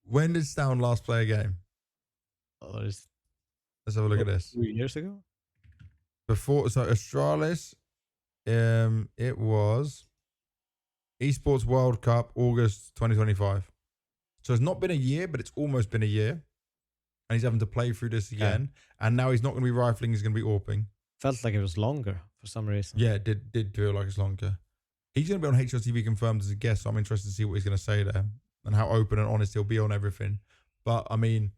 When did Stown last play a game? Let's have a look at this. 2 years ago. So Astralis, it was Esports World Cup August 2025. So it's not been a year, but it's almost been a year, and he's having to play through this again. And now he's not going to be rifling; he's going to be AWPing. Felt like it was longer for some reason. Yeah, it did feel like it's longer. He's going to be on HLTV confirmed as a guest, so I'm interested to see what he's going to say there and how open and honest he'll be on everything. But, I mean,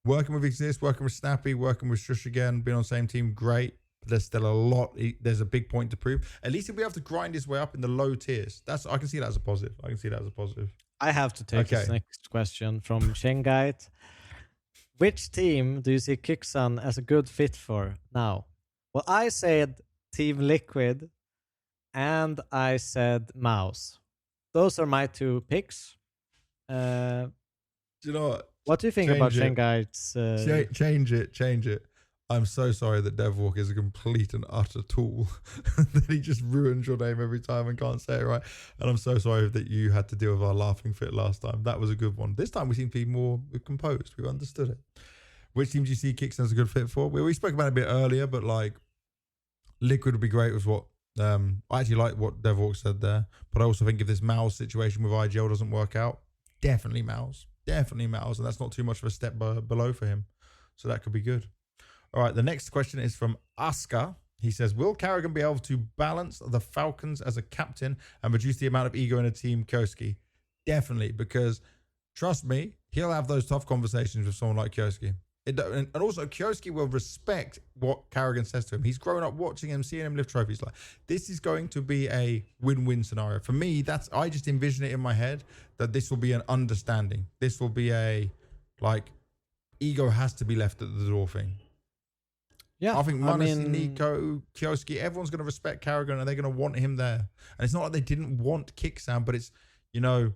working with Exist, working with Snappy, working with Shush again, being on the same team, great. But there's still a lot. There's a big point to prove. At least he'll be able to grind his way up in the low tiers. I can see that as a positive. I have to take this next question from Shengite. Which team do you see Kixan as a good fit for now? Well, I said Team Liquid. And I said MOUZ. Those are my 2 picks. Do you know what? What do you think about Shengite's? Change it. I'm so sorry that Devwalk is a complete and utter tool. That he just ruins your name every time and can't say it right. And I'm so sorry that you had to deal with our laughing fit last time. That was a good one. This time we seem to be more composed. We understood it. Which team do you see Kickstone as a good fit for? We spoke about it a bit earlier, but like Liquid would be great with what I actually like what Devwalk said there, but I also think if this MOUZ situation with IGL doesn't work out, definitely MOUZ, and that's not too much of a step below for him, so that could be good. All right, the next question is from Aska. He says, will Karrigan be able to balance the Falcons as a captain and reduce the amount of ego in a team, Kioski? Definitely, because trust me, he'll have those tough conversations with someone like Kioski. And also, Kioski will respect what Karrigan says to him. He's grown up watching him, seeing him lift trophies. Like, this is going to be a win-win scenario. For me, I just envision it in my head that this will be an understanding. This will be a, like, ego has to be left at the door thing. Yeah, I think Munas, Nico, Kioski, everyone's going to respect Karrigan and they're going to want him there. And it's not like they didn't want Kicksound, but it's, you know,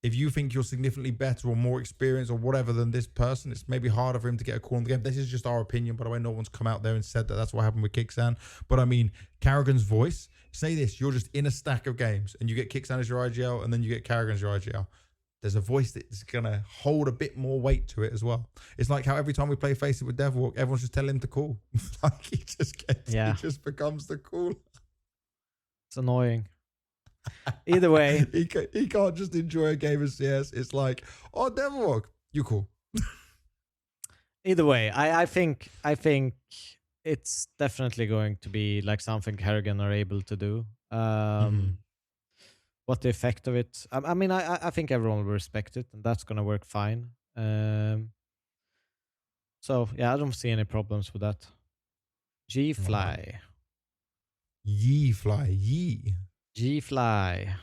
if you think you're significantly better or more experienced or whatever than this person, it's maybe harder for him to get a call in the game. This is just our opinion, by the way. No one's come out there and said that that's what happened with Kicksound. But I mean, Karrigan's voice, say this, you're just in a stack of games and you get Kicksound as your IGL and then you get Karrigan as your IGL. There's a voice that's going to hold a bit more weight to it as well. It's like how every time we play Face It with Devilwalk, everyone's just telling him to call. Like he just becomes the call. It's annoying. Either way, he can't just enjoy a game of CS. It's like, oh, Devilwalk, you cool. Either way, I think it's definitely going to be like something Karrigan are able to do. What the effect of it? I mean, I think everyone will respect it, and that's gonna work fine. So yeah, I don't see any problems with that. G-Fly. Ye-Fly. Yee. G-Fly.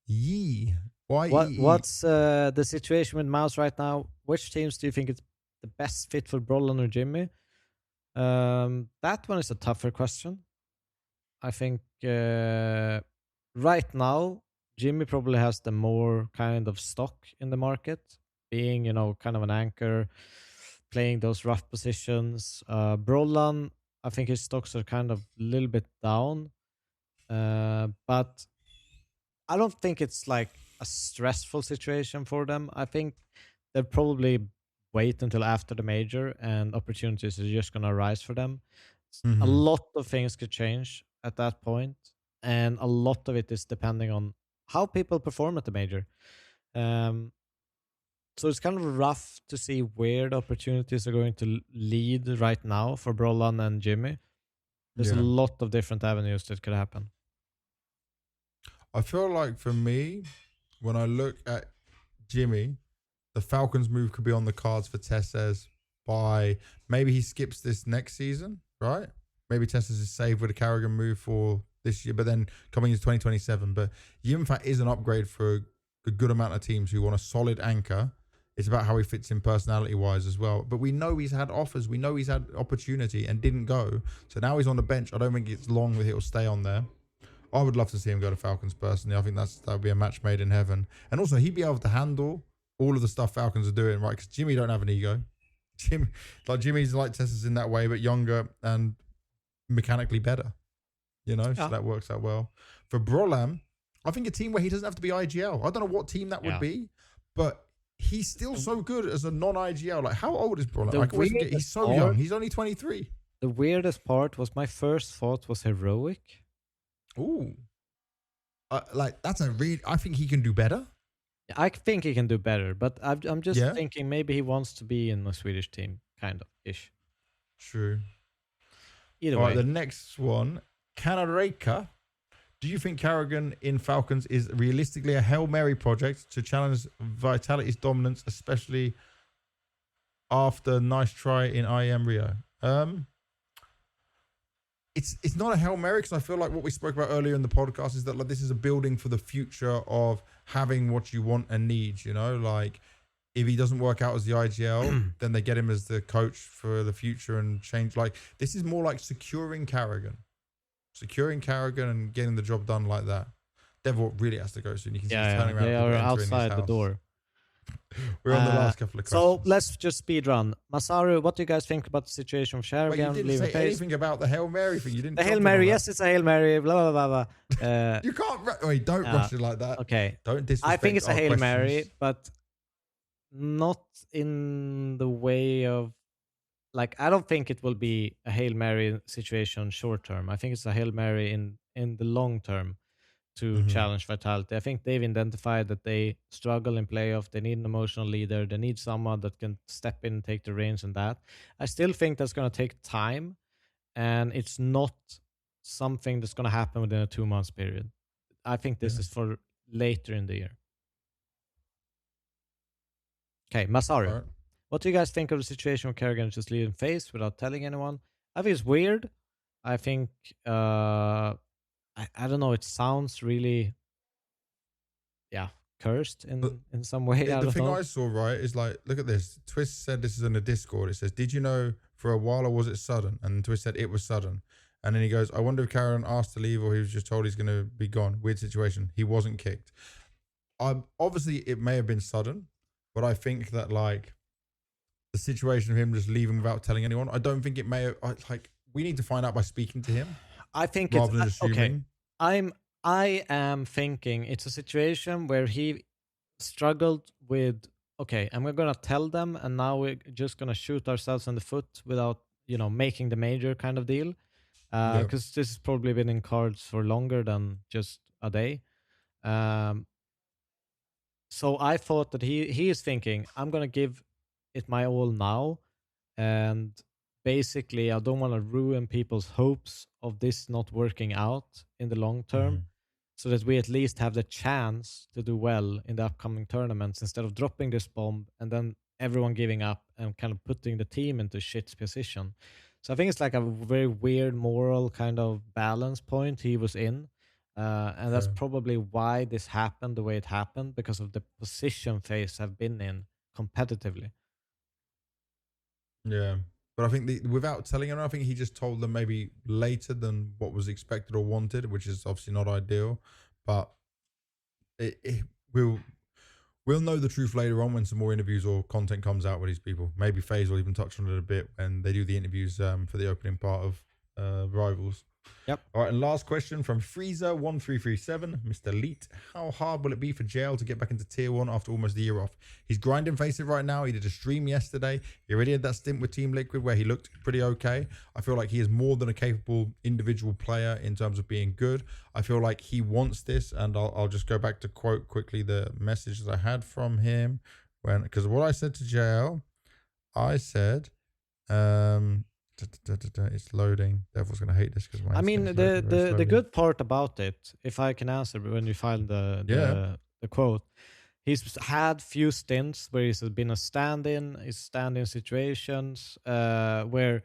Yee. What's the situation with MOUZ right now? Which teams do you think is the best fit for Brollan or Jimmy? That one is a tougher question. I think right now, Jimmy probably has the more kind of stock in the market, being, you know, kind of an anchor, playing those rough positions. Brollan, I think his stocks are kind of a little bit down. But I don't think it's like a stressful situation for them. I think they'll probably wait until after the major and opportunities are just going to arise for them. A lot of things could change at that point, and a lot of it is depending on how people perform at the major. So it's kind of rough to see where the opportunities are going to lead right now for Brollan and Jimmy. There's a lot of different avenues that could happen. I feel like for me, when I look at Jimmy, the Falcons move could be on the cards for Tessez by maybe he skips this next season, right? Maybe Tessez is saved with a Karrigan move for this year, but then coming into 2027. But Yimfat is an upgrade for a good amount of teams who want a solid anchor. It's about how he fits in personality-wise as well. But we know he's had offers. We know he's had opportunity and didn't go. So now he's on the bench. I don't think it's long that he'll stay on there. I would love to see him go to Falcons personally. I think that would be a match made in heaven. And also, he'd be able to handle all of the stuff Falcons are doing, right? Because Jimmy don't have an ego. Jimmy's like Tess's in that way, but younger and mechanically better. You know, so that works out well. For Brollan, I think a team where he doesn't have to be IGL. I don't know what team that would be, but he's still so good as a non-IGL. Like, how old is Brollan? He's so young. He's only 23. The weirdest part was my first thought was heroic. Ooh. That's a real... I think he can do better. I think he can do better, but I'm just thinking maybe he wants to be in a Swedish team, kind of ish. True. Either way. Right, the next one, Kanareka. Do you think Karrigan in Falcons is realistically a Hail Mary project to challenge Vitality's dominance, especially after nice try in IEM Rio? It's not a Hail Mary, because I feel like what we spoke about earlier in the podcast is that like this is a building for the future of having what you want and need, you know? Like, if he doesn't work out as the IGL, then they get him as the coach for the future and change. Like, this is more like securing Karrigan. Securing Karrigan and getting the job done like that. Devil really has to go soon. You can see he's turning around. They are outside the door. We're on the last couple of questions. So let's just speed run. Masaru, what do you guys think about the situation of Karrigan? You didn't say anything about the Hail Mary thing. You didn't. The Hail Mary, yes, it's a Hail Mary. Blah blah blah blah. You can't. Don't rush it like that. Okay. Don't disrespect. I think it's a Hail questions. Mary, but not in the way of like. I don't think it will be a Hail Mary situation short term. I think it's a Hail Mary in the long term to challenge Vitality. I think they've identified that they struggle in playoff. They need an emotional leader. They need someone that can step in and take the reins in that. I still think that's going to take time, and it's not something that's going to happen within a 2 months period. I think this is for later in the year. Okay, Masaru. Right. What do you guys think of the situation where Karrigan just leaving FaZe without telling anyone? I think it's weird. I think I don't know. It sounds really, cursed in some way. I The don't thing know. I saw, right, is like, look at this. Twist said this is in a Discord. It says, did you know for a while or was it sudden? And Twist said it was sudden. And then he goes, I wonder if Karrigan asked to leave or he was just told he's going to be gone. Weird situation. He wasn't kicked. Obviously, it may have been sudden, but I think that like the situation of him just leaving without telling anyone, I don't think it may have, like, we need to find out by speaking to him. I think rather it's than assuming. Okay. I am thinking it's a situation where he struggled with, okay, I'm gonna tell them, and now we're just gonna shoot ourselves in the foot without making the major kind of deal, because this has probably been in cards for longer than just a day. So I thought that he is thinking, I'm gonna give it my all now, and basically I don't want to ruin people's hopes of this not working out in the long term, so that we at least have the chance to do well in the upcoming tournaments instead of dropping this bomb and then everyone giving up and kind of putting the team into shit position. So I think it's like a very weird moral kind of balance point he was in. And that's probably why this happened the way it happened, because of the position FaZe have been in competitively. Yeah. But I think without telling him, I think he just told them maybe later than what was expected or wanted, which is obviously not ideal. But we'll know the truth later on when some more interviews or content comes out with these people. Maybe FaZe will even touch on it a bit when they do the interviews for the opening part of Rivals. Yep. All right, and last question from Freezer1337, Mr. Leet. How hard will it be for JL to get back into Tier 1 after almost a year off? He's grinding FaZe right now. He did a stream yesterday. He already had that stint with Team Liquid where he looked pretty okay. I feel like he is more than a capable individual player in terms of being good. I feel like he wants this, and I'll just go back to quote quickly the messages I had from him. Because what I said to JL, I said... it's loading. Devil's gonna hate this because I mean, the good part about it, if I can answer when you find the quote, he's had few stints where he's been a stand-in situations where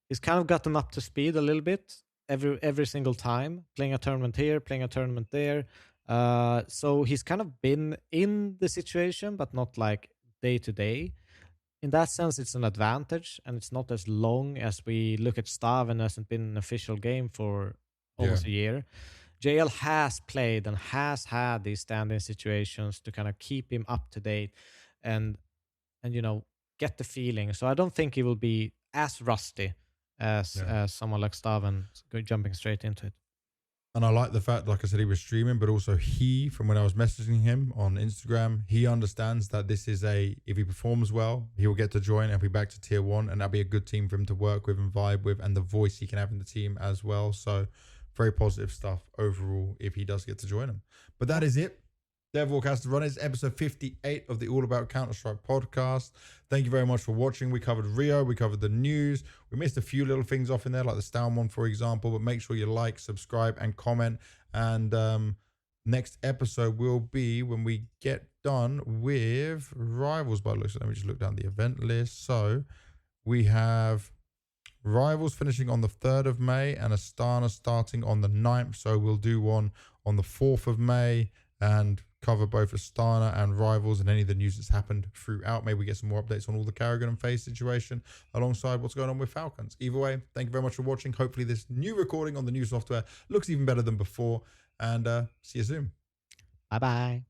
he's kind of gotten up to speed a little bit every single time, playing a tournament here, playing a tournament there. So he's kind of been in the situation, but not like day to day. In that sense, it's an advantage, and it's not as long as we look at Staven hasn't been an official game for almost a year. JL has played and has had these stand-in situations to kind of keep him up to date and get the feeling. So I don't think he will be as rusty as someone like Staven jumping straight into it. And I like the fact, like I said, he was streaming, but also from when I was messaging him on Instagram, he understands that this is if he performs well, he will get to join and be back to Tier 1, and that'll be a good team for him to work with and vibe with, and the voice he can have in the team as well. So very positive stuff overall if he does get to join him. But that is it. Devilcast Run is episode 58 of the All About Counter-Strike podcast. Thank you very much for watching. We covered Rio, we covered the news. We missed a few little things off in there, like the Stown one, for example, but make sure you like, subscribe, and comment. And next episode will be when we get done with Rivals by looks. Let me just look down the event list. So we have Rivals finishing on the 3rd of May and Astana starting on the 9th. So we'll do one on the 4th of May and cover both Astana and Rivals and any of the news that's happened throughout. Maybe we get some more updates on all the Karrigan and FaZe situation alongside what's going on with Falcons. Either way, thank you very much for watching. Hopefully this new recording on the new software looks even better than before, and see you soon. Bye-bye.